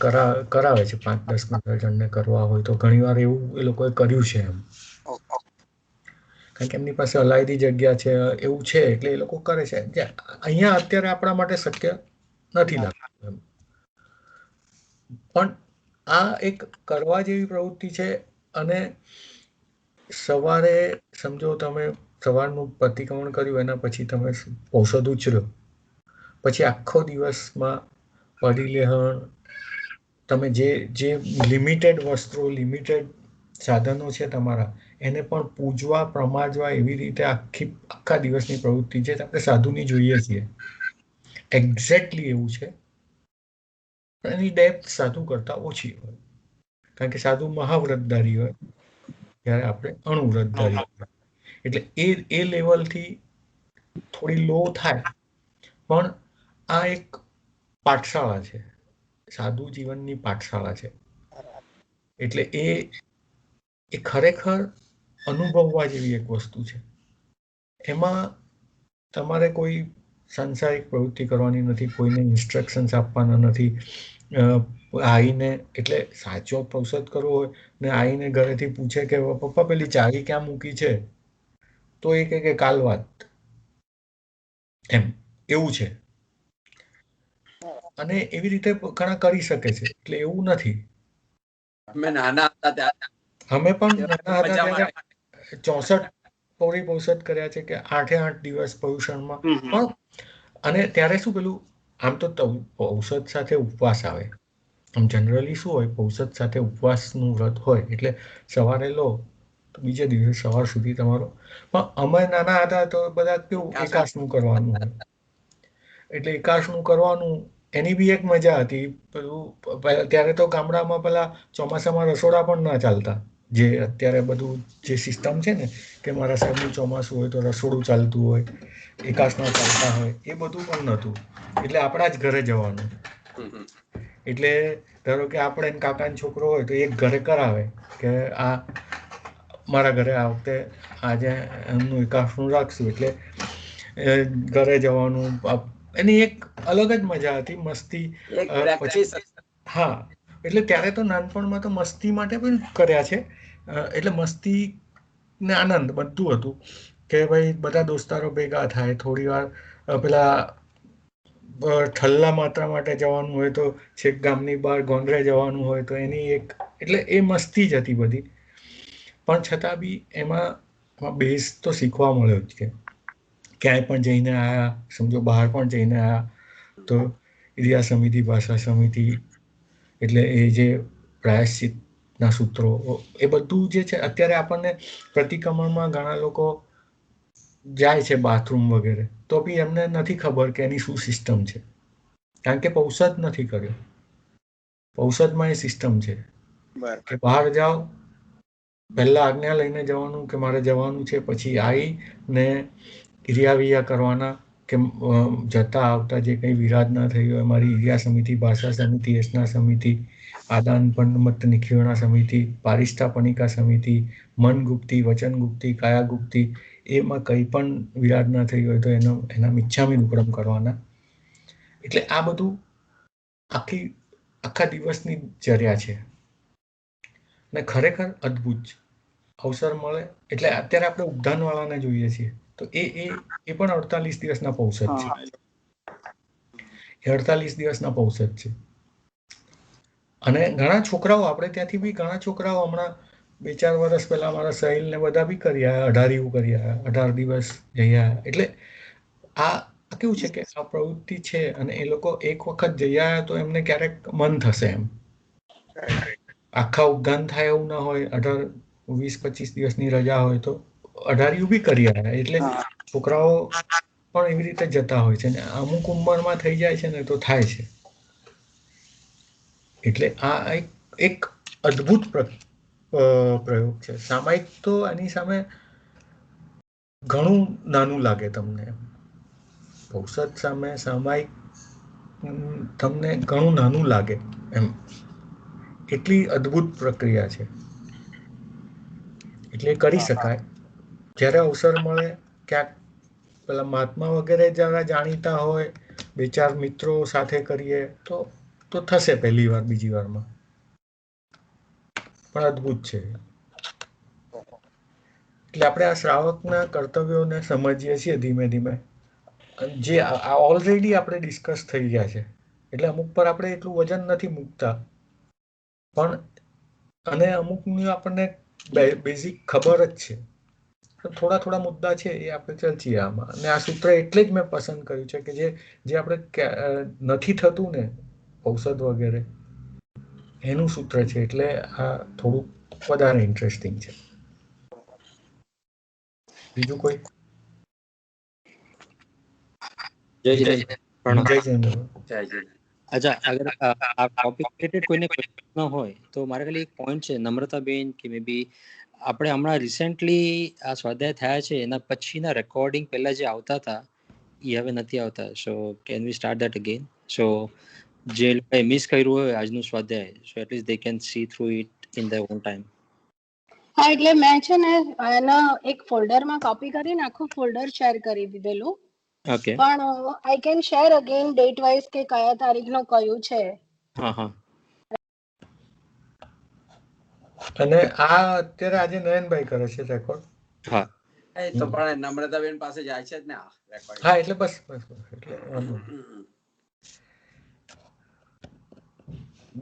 કરાવે છે. 5-10-15 જણને કરવા હોય તો ઘણીવાર એવું એ લોકોએ કર્યું છે એમ. કારણ કે એમની પાસે અલાયદી જગ્યા છે, એવું છે, એટલે એ લોકો કરે છે. અહીંયા અત્યારે આપણા માટે શક્ય નથી લાગતું એમ. પણ આ એક કરવા જેવી પ્રવૃત્તિ છે. અને સવારે સમજો તમે સવારનું પ્રતિક્રમણ કર્યું, એના પછી તમે ઔષધ ઉછર્યો, પછી આખો દિવસમાં પરિલેહન, તમે જે લિમિટેડ વસ્ત્રો, લિમિટેડ સાધનો છે તમારા, એને પણ પૂજવા પ્રમાજવા, એવી રીતે આખા દિવસની પ્રવૃત્તિ છે. આપણે સાધુની જોઈએ છીએ, એક્ઝેક્ટલી એવું છે. એની ડેપ્થ સાધુ કરતા ઓછી હોય, કારણ કે સાધુ મહાવ્રતધારી હોય, જ્યારે આપણે અણુવ્રતધારી હોય. એટલે એ લેવલથી થોડી લો થાય. પણ આ એક પાઠશાળા છે, સાધુ જીવનની પાઠશાળા છે. એટલે એ ખરેખર અનુભવવા જેવી એક વસ્તુ છે. એમાં તમારે કોઈ સાંસારિક પ્રવૃત્તિ કરવાની નથી, કોઈને ઇન્સ્ટ્રક્શન્સ આપવાના નથી. આવીને, એટલે સાચો પૌષદ કરવો હોય ને આવીને ઘરેથી પૂછે કે પપ્પા પેલી ચાવી ક્યાં મૂકી છે, તો એ કે કાલ વાત, એમ એવું છે. અને એવી રીતે ઘણા કરી શકે છે, એટલે એવું નથી. અમે નાના હતા ત્યારે, અમે પણ નાના હતા ત્યારે 64 પૌરી પૌષદ કર્યા છે કે 8 દિવસ પર્યુષણમાં પણ. અને ત્યારે શું પેલું, આમ તો ઔષધ સાથે ઉપવાસ આવે. આમ જનરલી શું હોય, ઔષધ સાથે ઉપવાસનું વ્રત હોય, એટલે સવારે લો તો બીજે દિવસે સવાર સુધી તમારો. પણ અમે નાના હતા તો બધા કેવું એકાશનું કરવાનું હોય, એટલે એકાશનું કરવાનું એની બી એક મજા હતી. પેલું ત્યારે તો ગામડામાં પેલા ચોમાસામાં રસોડા પણ ના ચાલતા, જે અત્યારે બધું જે સિસ્ટમ છે ને કે મારા સાહેબનું ચોમાસું હોય તો રસોડું ચાલતું હોય, એકાસના ચાલતા હોય, એ બધું પણ નહોતું. એટલે આપણા જ ઘરે જવાનું. એટલે ધારો કે આપણે કાકાનો છોકરો હોય તો એક ઘરે કરાવે કે આ મારા ઘરે આ વખતે આજે એમનું એકાસનું રાખશું, એટલે ઘરે જવાનું. એની એક અલગ જ મજા હતી, મસ્તી. એક પ્રેક્ટિસ. હા, એટલે ત્યારે તો નાનપણમાં તો મસ્તી માટે પણ કર્યા છે. એટલે મસ્તી ને આનંદ બધું હતું કે ભાઈ બધા દોસ્તારો ભેગા થાય, થોડી વાર પેલા ઠલ્લા માત્રા માટે જવાનું હોય તો છેક ગામની બહાર ગોંડરે જવાનું હોય તો એની એક, એટલે એ મસ્તી જ હતી બધી. પણ છતાં બી એમાં બેઝ તો શીખવા મળ્યો જ કે ક્યાંય પણ જઈને આવ્યા, સમજો બહાર પણ જઈને આવ્યા તો ક્રિયા સમિતિ, ભાષા સમિતિ, એટલે એ જે પ્રાયશ્ચિતના સૂત્રો, એ બધું જે છે અત્યારે આપણને પ્રતિક્રમણમાં ઘણા લોકો જાય છે બાથરૂમ વગેરે, તો બી એમને નથી ખબર કે એની શું સિસ્ટમ છે, કારણ કે પૌષધ નથી કર્યો. પૌષધમાં એ સિસ્ટમ છે કે બહાર જાઓ, પહેલા આજ્ઞા લઈને જવાનું કે મારે જવાનું છે, પછી આવીને ક્રિયા વિયા કરવાના કે જતા આવતા જે કંઈ વિરાજ ના થઈ હોય, મારી ક્રિયા સમિતિ, ભાષા સમિતિ, યજ્ઞ સમિતિ, આદાન મત નિખિળના સમિતિ, પારિષ્ઠાપનિકા સમિતિ, મન ગુપ્તિ, વચન ગુપ્તિ, કાયા ગુપ્તિ, એમાં કંઈ પણ વિરાજ ના થઈ હોય તો એના મિચ્છામી દુક્કડમ કરવાના. એટલે આ બધું આખા દિવસની ચર્યા છે ને ખરેખર અદ્ભુત છે. અવસર મળે એટલે અત્યારે આપણે ઉદ્યાનવાળાને જોઈએ છીએ તો એ પણ 48 દિવસના પૌષધ છે. એ 48 દિવસના પૌષધ છે. અને ઘણા છોકરાઓ, આપણે ત્યાંથી બી ઘણા છોકરાઓ હમણાં 2-4 વર્ષ પહેલા મારા સહેલ ને બધા બી કર્યા, 18 કર્યા, 18 દિવસ જઈ આવ્યા. એટલે આ કેવું છે કે આ પ્રવૃત્તિ છે અને એ લોકો એક વખત જઈ આવ્યા તો એમને ક્યારેક મન થશે એમ. આખા ઉદ્યાન થાય એવું ના હોય, 20-25 દિવસની રજા હોય તો 18 બી કરી આવ્યા. એટલે છોકરાઓ પણ એવી રીતે જતા હોય છે ને અમુક ઉંમરમાં થઈ જાય છે ને તો થાય છે. એટલે આ એક અદ્ભુત પ્રયોગ છે. સામાયિક તો એની સામે ઘણું નાનું લાગે તમને. ઔષધ સામે સામાયિક તમને ઘણું નાનું લાગે એમ, એટલી અદ્ભુત પ્રક્રિયા છે. એટલે કરી શકાય જ્યારે અવસર મળે ક્યાંક. પેલા મહાત્મા વગેરે જરા જાણીતા હોય, 2-4 મિત્રો સાથે કરીએ તો થશે પહેલી વાર, બીજી વારમાં. પણ અદ્ભુત છે. એટલે આપણે આ શ્રાવકના કર્તવ્યોને સમજીએ છીએ ધીમે ધીમે, જે ઓલરેડી આપણે ડિસ્કસ થઈ ગયા છે. એટલે અમુક પર આપણે એટલું વજન નથી મૂકતા, પણ અને અમુકની આપણને બેઝિક ખબર જ છે. થોડા મુદ્દા છે એ આપણે ચર્ચીએ આમાં. અને આ સૂત્ર એટલે જ મેં પસંદ કર્યું છે કે જે આપણે નથી થતું ને ઔષધ વગેરે, એનું સૂત્ર છે. એટલે આ થોડુંક વધારે ઇન્ટરેસ્ટિંગ છે. બીજું કોઈ? જય જય પ્રણામ. જય જય. અચ્છા, અગર આ ટોપિક રિલેટેડ કોઈને ક્વેશ્ચન ન હોય તો મારે ખાલી એક પોઈન્ટ છે, નમ્રતાબેન, કે મે બી આપણે હમણાં રિસેન્ટલી આ સ્વાધ્યાય થયા છે એના પછીના રેકોર્ડિંગ પહેલા જે આવતા હતા એ હવે નથી આવતા. So can we start that again? So જે લોકોએ મિસ કર્યું હોય આજનું સ્વાધ્યાય, so at least they can see through it in their own time. હા, એટલે મેં છે ને એના એક ફોલ્ડરમાં કોપી કરીને આખું ફોલ્ડર શેર કરી દીધેલું. ઓકે, પણ I can share again date wise કે કયા તારીખનું કયું છે. હા હા. અને આ અત્યારે આજે નયનભાઈ કરે છે રેકોર્ડ. હા, એ તો પણ નમ્રતાબેન પાસે જાય છે જ ને આ રેકોર્ડિંગ. હા, એટલે બસ એટલે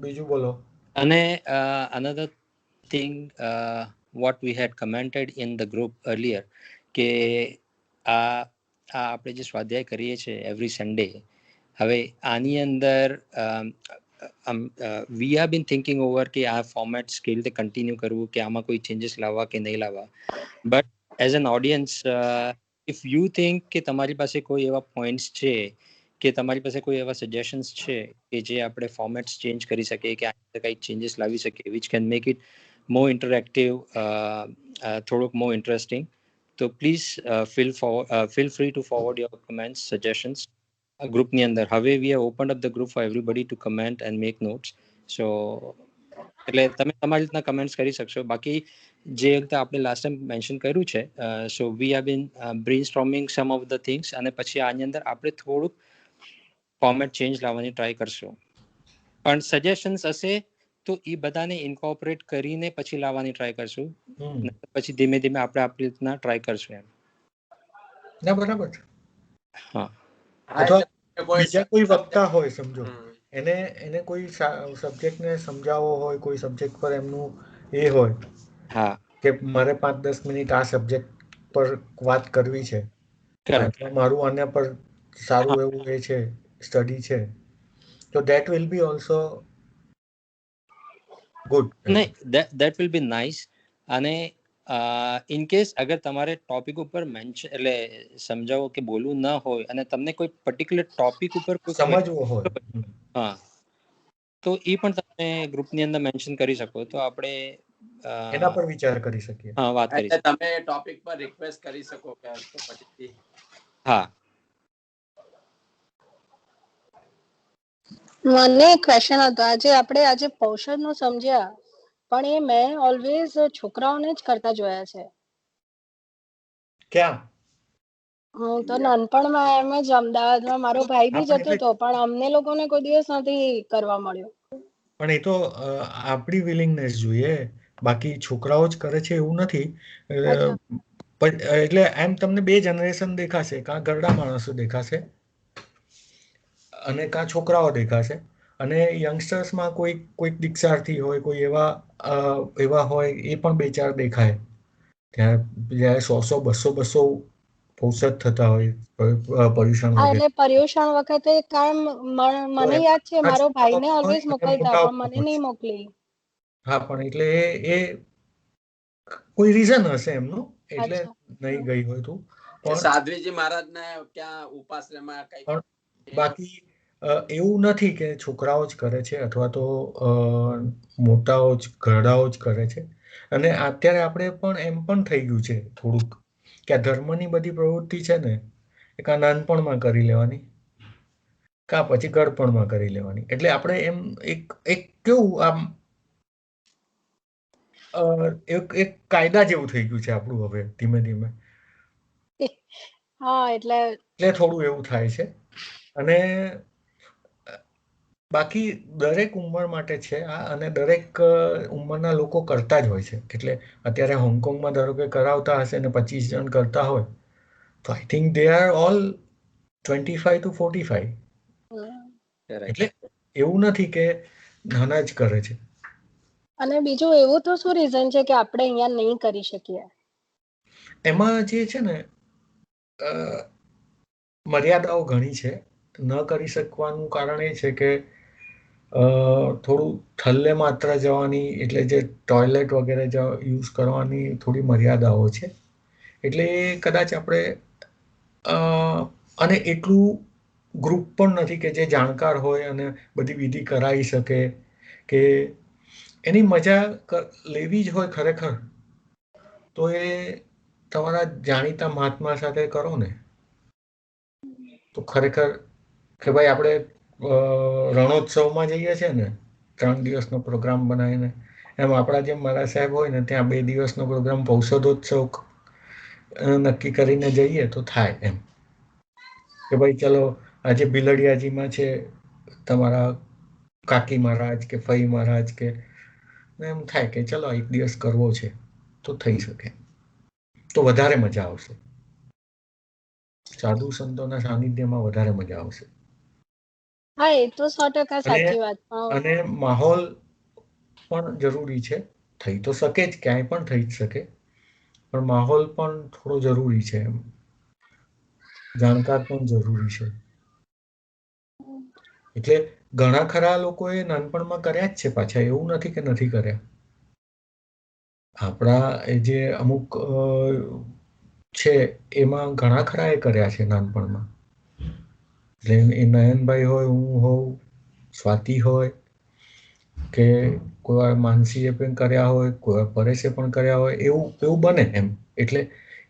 બીજું બોલો. અને another thing what we had commented in the group earlier કે આ આપણે જે સ્વાધ્યાય કરીએ છીએ એવરી સન્ડે, હવે આની અંદર વી હેવ બીન થિંકિંગ ઓવર કે આ ફોર્મેટ્સ કેવી રીતે કન્ટિન્યુ કરવું, કે આમાં કોઈ ચેન્જીસ લાવવા કે નહીં લાવવા. But as an audience, if you think કે તમારી પાસે કોઈ એવા પોઈન્ટ્સ છે કે તમારી પાસે કોઈ એવા સજેશન્સ છે કે જે આપણે ફોર્મેટ્સ ચેન્જ કરી શકીએ કે આ કંઈક ચેન્જીસ લાવી શકીએ which can make it more interactive, થોડુંક more interesting. તો please feel free to forward your comments, suggestions ગ્રુપની અંદર. હવે we have opened up the group for everybody to comment and make notes. So એટલે તમે તમારી રીતના કમેન્ટ્સ કરી શકશો. બાકી જે રીતે આપણે લાસ્ટ ટાઈમ મેન્શન કર્યું છે, so we have been brainstorming some of the things, અને પછી આની અંદર આપણે થોડુંક ફોર્મેટ ચેન્જ લાવવાની ટ્રાય કરશું. પણ સજેશન્સ હશે તો એ બધાને ઇન્કોર્પોરેટ કરીને પછી લાવવાની ટ્રાય કરશું. પછી ધીમે ધીમે આપણે આપણી રીતના ટ્રાય કરશું એમ. ના બરાબર છે. હા, અથવા બીજા કોઈ વક્તા હોય સમજો, એને કોઈ સબ્જેક્ટને સમજાવવો હોય, કોઈ સબ્જેક્ટ પર એમનું એ હોય હા કે મારે 5-10 મિનિટ આ સબ્જેક્ટ પર વાત કરવી છે, અથવા મારું આના પર સારું એવું એ છે સ્ટડી છે, તો that will be also good. નહીં, દેટ વિલ બી નાઇસ. અને ઇન કેસ અગર તમારે ટોપિક ઉપર મેન્શન એટલે સમજાવો કે બોલવું ન હોય અને તમને કોઈ પર્ટિક્યુલર ટોપિક ઉપર સમજવું હોય, હા, તો એ પણ તમે ગ્રુપની અંદર મેન્શન કરી શકો, તો આપણે એના પર વિચાર કરી શકીએ. હા, વાત કરી એટલે તમે ટોપિક પર રિક્વેસ્ટ કરી શકો કે તો પછી હા. મને ક્વેશ્ચન હતો, આજે પૌષધનું સમજ્યા, પણ એ મેં ઓલવેઝ છોકરાઓને જ કરતા જોયા છે. ક્યાં? હું તો નાનપણમાં એમ જ અમદાવાદમાં મારો ભાઈ બી જતો હતો, પણ અમને લોકોને કોઈ દિવસ નથી કરવા મળ્યો. પણ એ તો આપણી વિલિંગનેસ જોઈએ, બાકી છોકરાઓ જ કરે છે એવું નથી. એટલે એમ તમને 2 જનરેશન દેખાશે, કાં ઘરડા માણસો દેખાશે અને કાં છોકરાઓ દેખાશે. અને યંગસ્ટર્સમાં કોઈક દીક્ષાર્થી હોય, કોઈ એવા હોય, એ પણ 2-4 દેખાય. ત્યાં જ્યારે 100-200 પૌષધ થતા હોય પર્યુષણ વગેરે. એટલે પર્યુષણ વખતે કામ મને યાદ છે, મારો ભાઈને ઓલવેઝ મોકલતા, પણ મને નહીં મોકલી. હા, પણ એટલે એ કોઈ રીઝન હશે એમનું, એટલે નહીં ગઈ હોય તું. પણ સાધ્વીજી મહારાજને ક્યાં ઉપાશ્રયમાં કઈ, બાકી એવું નથી કે છોકરાઓ જ કરે છે અથવા તો મોટાઓ જ ઘરડાઓ જ કરે છે. અને અત્યારે આપણે પણ એમ પણ થઈ ગયું છે થોડુંક કે આ ધર્મની બધી પ્રવૃત્તિ છે ને, એ કાં નાનપણમાં કરી લેવાની, કાં પછી ગળપણમાં કરી લેવાની. એટલે આપણે એમ એક કેવું આમ એક કાયદા જેવું થઈ ગયું છે આપણું હવે ધીમે ધીમે. હા, એટલે થોડું એવું થાય છે. અને બાકી દરેક ઉંમર માટે છે આ, અને દરેક ઉંમરના લોકો કરતા જ હોય છે. એટલે અત્યારે હોંગકોંગમાં ધારો કે કરાવતા હશે ને 25 જણ કરતા હોય, તો I think they are all 25 to 45. એટલે એવું નથી કે નાના જ કરે છે. અને બીજું એવું તો શું રીઝન છે કે આપણે અહીંયા નહીં કરી શકીએ? એમાં જે છે ને મર્યાદાઓ ઘણી છે. ન કરી શકવાનું કારણ એ છે કે થોડું થલ્લે માત્ર જવાની, એટલે જે ટોયલેટ વગેરે યુઝ કરવાની થોડી મર્યાદાઓ છે. એટલે કદાચ આપણે અને એટલું ગ્રુપ પણ નથી કે જે જાણકાર હોય અને બધી વિધિ કરાવી શકે, કે એની મજા લેવી જ હોય ખરેખર, તો એ તમારા જાણીતા મહાત્મા સાથે કરો ને, તો ખરેખર કે ભાઈ આપણે રણોત્સવમાં જઈએ છીએ ને 3 દિવસનો પ્રોગ્રામ બનાવીને, એમ આપણા જેમ મારા સાહેબ હોય ને ત્યાં 2 દિવસનો પ્રોગ્રામ પૌષધોત્સવ નક્કી કરીને જઈએ તો થાય એમ કે ભાઈ ચલો આજે બિલડિયાજીમાં છે તમારા કાકી મહારાજ કે ફઈ મહારાજ, કે એમ થાય કે ચલો 1 દિવસ કરવો છે તો થઈ શકે, તો વધારે મજા આવશે. સાધુ સંતોના સાનિધ્યમાં વધારે મજા આવશે. હા, એ તો 100% સાચી વાત. અને માહોલ પણ જરૂરી છે. થઈ તો શકે જ, ક્યાંય પણ થઈ જ શકે, પણ માહોલ પણ થોડો જરૂરી છે. એમ જાણકાર પણ જરૂરી છે. એટલે ઘણા ખરા લોકોએ નાનપણમાં કર્યા જ છે પાછા, એવું નથી કે નથી કર્યા. આપણા જે અમુક છે એમાં ઘણા ખરા એ કર્યા છે નાનપણમાં. એટલે એ નયનભાઈ હોય, હું હોઉં, સ્વાતિ હોય, કે કોઈ વાર માનસીએ પણ કર્યા હોય, કોઈ વાર પરેશે પણ કર્યા હોય, એવું બને એમ. એટલે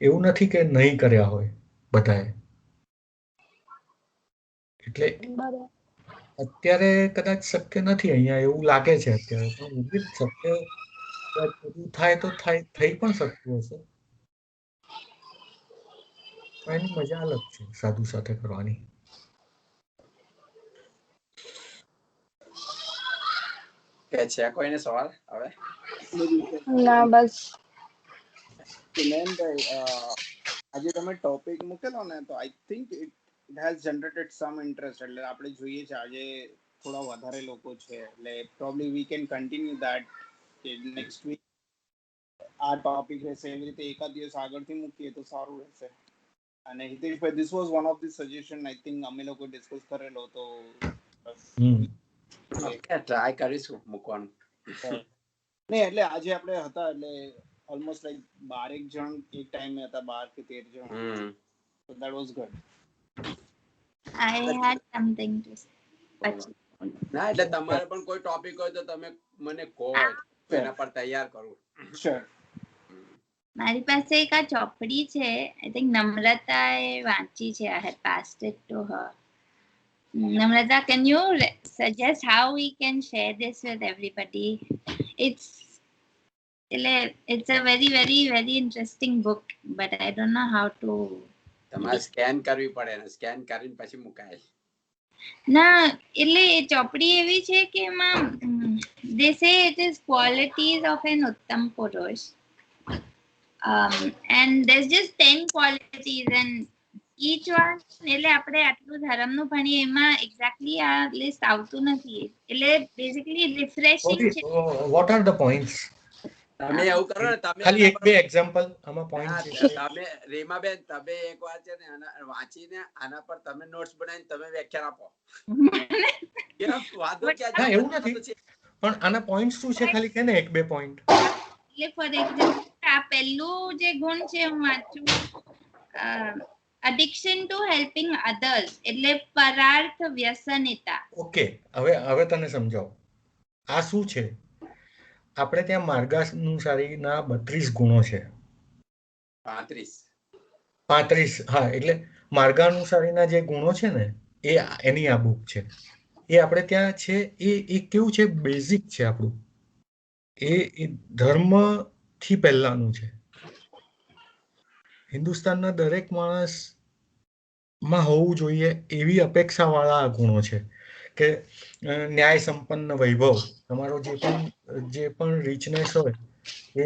એવું નથી કે નહીં કર્યા હોય બધાએ. એટલે બરાબર. અત્યારે કદાચ શક્ય નથી અહીંયા, એવું લાગે છે અત્યારે, પણ વિવિધ શક્ય કદાચ બધું થાય તો થઈ પણ શકતું હશે. પણ એની મજા અલગ છે સાધુ સાથે કરવાની. કે છે કોઈને સવાલ હવે? ના બસ. નયનભાઈ, આજે તમે ટોપિક મૂકેલો ને, તો I think it has generated some interest. એટલે આપણે જોઈએ છે આજે થોડા વધારે લોકો છે, એટલે probably we can continue that કે નેક્સ્ટ વીક આ ટોપિક રહેશે. એવી રીતે એકાદ દિવસ આગળથી મૂકીએ તો સારું રહેશે. અને Hiteshbhai, this was one of the suggestion I think અમે લોકો ડિસ્કસ કરેલો, તો ટ્રાય કરીશું મૂકવાનું. નહીં, એટલે આજે આપણે હતા એટલે ઓલમોસ્ટ લાઈક 12 જણ એક ટાઈમે હતા, 12 કે 13 જણ. So that was good. I had something to say. ના, એટલે તમારે પણ કોઈ ટોપિક હોય તો તમે મને કહો, એના પર તૈયાર કરું. Sure. મારી પાસે એક આ ચોપડી છે, આઈ થિંક નમ્રતાએ વાંચી છે. I had passed it to her. Namrata, can you suggest how we can share this with everybody? It's a very, very, very interesting book, but I don't know how to. તમારે scan કરવી પડે ને, scan કરીને પછી મુકાય. ના, એટલે એ ચોપડી એવી છે કે એમાં they say it is qualities of an uttam purush, and there's just 10 qualities and each one, એટલે આપણે આટલું ધર્મનું ભણીએ એમાં એક્ઝેક્ટલી આ લિસ્ટ આવતું નથી. એટલે બેઝિકલી રિફ્રેશિંગ છે. What are the points? તમે એવું કરો ને, તમે ખાલી એક બે એક્ઝામ્પલ આમાં પોઈન્ટ છે. તમે રીમાબેન, તમે એક વાર છે ને વાંચીને આના પર તમે નોટ્સ બનાવીને તમે વ્યાખ્યાન આપો. ના, એવું નથી, પણ આના પોઈન્ટ શું છે ખાલી કે ને એક બે પોઈન્ટ. એટલે ફોર એક્ઝામ્પલ આ પહેલું જે ગુણ છે હું વાંચું, addiction to helping others, એટલે પરાર્થ વ્યસનિતા. ઓકે, હવે તને સમજાવો આ શું છે. આપણે ત્યાં માર્ગાનુસારીના 32 ગુણો છે. 35. હા, એટલે માર્ગાનુસારીના જે ગુણો છે ને એ એની આ બુક છે. એ આપણે ત્યાં છે. એ કેવું છે, બેઝિક છે આપણું. એ ધર્મથી પહેલાનું છે. હિન્દુસ્તાનના દરેક માણસમાં હોવું જોઈએ એવી અપેક્ષાવાળા આ ગુણો છે કે ન્યાય સંપન્ન વૈભવ, તમારો જે પણ રીચનેસ હોય એ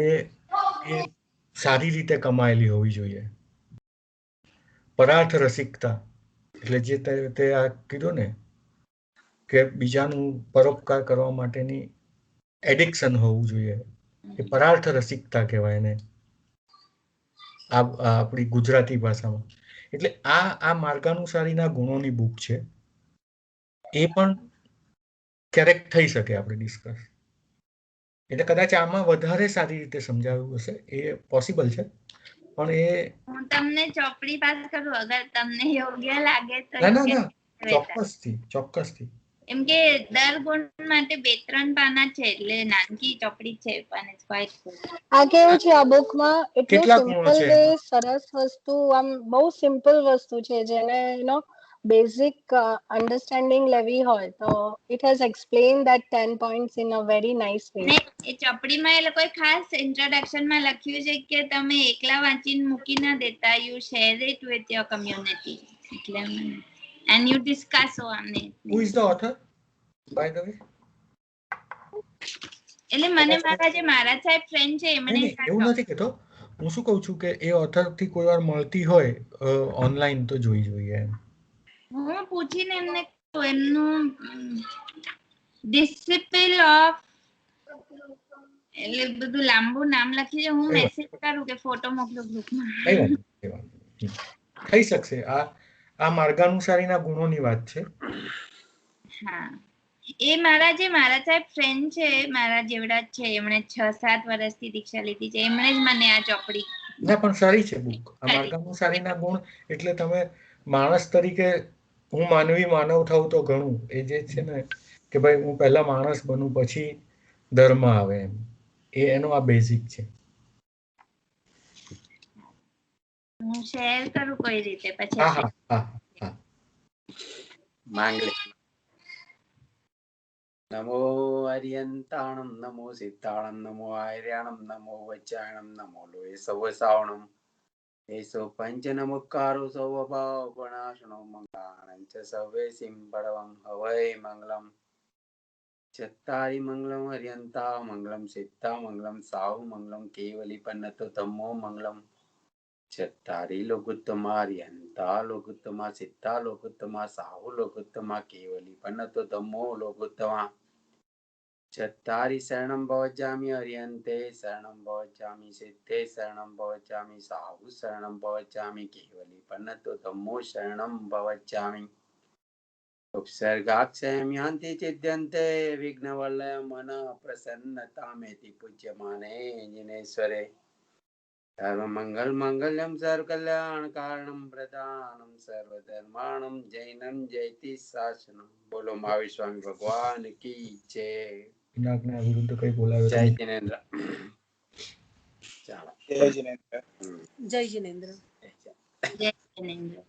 સારી રીતે કમાયેલી હોવી જોઈએ. પરાર્થ રસિકતા, એટલે જે તે આ કીધું ને કે બીજાનું પરોપકાર કરવા માટેની એડિક્શન હોવું જોઈએ, એ પરાર્થ રસિકતા કહેવાય એને આપણી ગુજરાતી ભાષામાં. એટલે આ માર્ગાનુસારીના ગુણોની બુક છે. એ પણ ક્યારેક થઈ શકે આપણે ડિસ્કસ. એટલે કદાચ આમાં વધારે સારી રીતે સમજાવ્યું હશે, એ પોસિબલ છે. પણ એ હું તમને ચોપડી પાસ કરું અગર તમને યોગ્ય લાગે તો. ના, ચોક્કસથી. એમ કે દર ગુણ માટે 2-3 પાના છે, એટલે નાનકી ચોપડી છે પણ ઇટ્સ ક્વાઇટ ગુડ. આ કેવું છે આ બુકમાં, એટલું સિમ્પલ વે, સરસ વસ્તુ, આમ બહુ સિમ્પલ વસ્તુ છે જેને બેઝિક અન્ડરસ્ટેન્ડિંગ લેવી હોય તો it has explain that 10 points in a very nice way. એ ચોપડીમાં એ લોકોએ ખાસ ઇન્ટ્રોડક્શનમાં લખ્યું છે કે તમે એકલા વાંચીને મૂકી ના દેતા, you share it with your community, એટલે and you discuss on it. Who is the author, by the way? એટલે મને મારા જે મહારાજ સાહેબ ફ્રેન્ડ છે એમણે. એવું નથી કહેતો, હું શું કહું છું કે એ ઓથર થી કોઈ વાર મળતી હોય ઓનલાઈન તો જોઈ જોઈએ. હું પૂછીને એમને એમનું ડિસિપલ ઓફ, એટલે બધું લાંબુ નામ લખી છે. હું મેસેજ કરું કે ફોટો મોકલો ગ્રુપમાં. થઈ શકશે. આ માર્ગાનુસારીના ગુણોની વાત છે. હા, એ મારા જે મહારાજ સાહેબ ફ્રેન્ડ છે, મારા જેવડા છે, એમણે 6-7 વર્ષથી દીક્ષા લીધી છે, એમણે જ મને આ ચોપડી. ના, પણ સારી છે બુક. આ માર્ગાનુસારીના ગુણ એટલે તમે માણસ તરીકે હું માનવ થાઉં તો ઘણું, એ જે છે ને કે ભાઈ હું પહેલા માણસ બનું પછી ધર્મ આવે એમ, એ એનો આ બેઝિક છે. હું શેર કરું કોઈ રીતે પછી હા આપણે હા હા હા. માંગલે. નમો હરિયંતાણમ, નમો સિદ્ધાણમ, નમો આર્યાણમ, નમો વૈચાયણમ, નમો લોહે સવ સાવણમ, એસો પંચ નમુકારો સૌ ભાવ પ્રણાશનો મંગળાણં ચ સર્વે સિંબળવં હવૈ મંગલમ. ચત્તારી મંગલમ હરિયંતા મંગલમ સિદ્ધા મંગલમ સાહુ મંગલમ કેવલી પન્નતો ધમ્મો મંગલમ. ચત્તારી લોકોત્તમા હરિયંતા લોકોત્તમા સિદ્ધા લોકોત્તમા સાહુ લોકોત્તમા કેવલી પન્નતો ધમ્મો લોકોત્તમા. ચત્તારી શરણમ ભવજામિ હરિયંતે શરણમ ભવજામિ સિદ્ધે શરણમ ભવજામિ સાહુ શરણમ ભવજામિ કેવલી પન્નતો ધમ્મો શરણમ ભવજામિ. ઉપસર્ગાક્ષયમ યાન્તિ ચિદ્યન્તે વિઘ્નવલય મન પ્રસન્નતા મેતિ પૂજ્યમાને જિનેશ્વરે. સર્વ મંગલ મંગલમ સર્વ કલ્યાણ કારણમ પ્રદાનમ સર્વ ધર્માણમ જૈનમ જયતિ શાસનમ. બોલો મહાવીર સ્વામી ભગવાન કી જય. વિનાજ્ઞા વિરુદ્ધ કઈ બોલાવે જય તો જિનેન્દ્ર. ચાલો. જય જિનેન્દ્ર. જય જિનેન્દ્ર. જય જિનેન્દ્ર.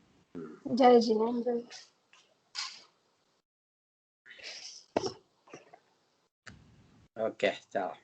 જય જિનેન્દ્ર. ઓકે ચાલો.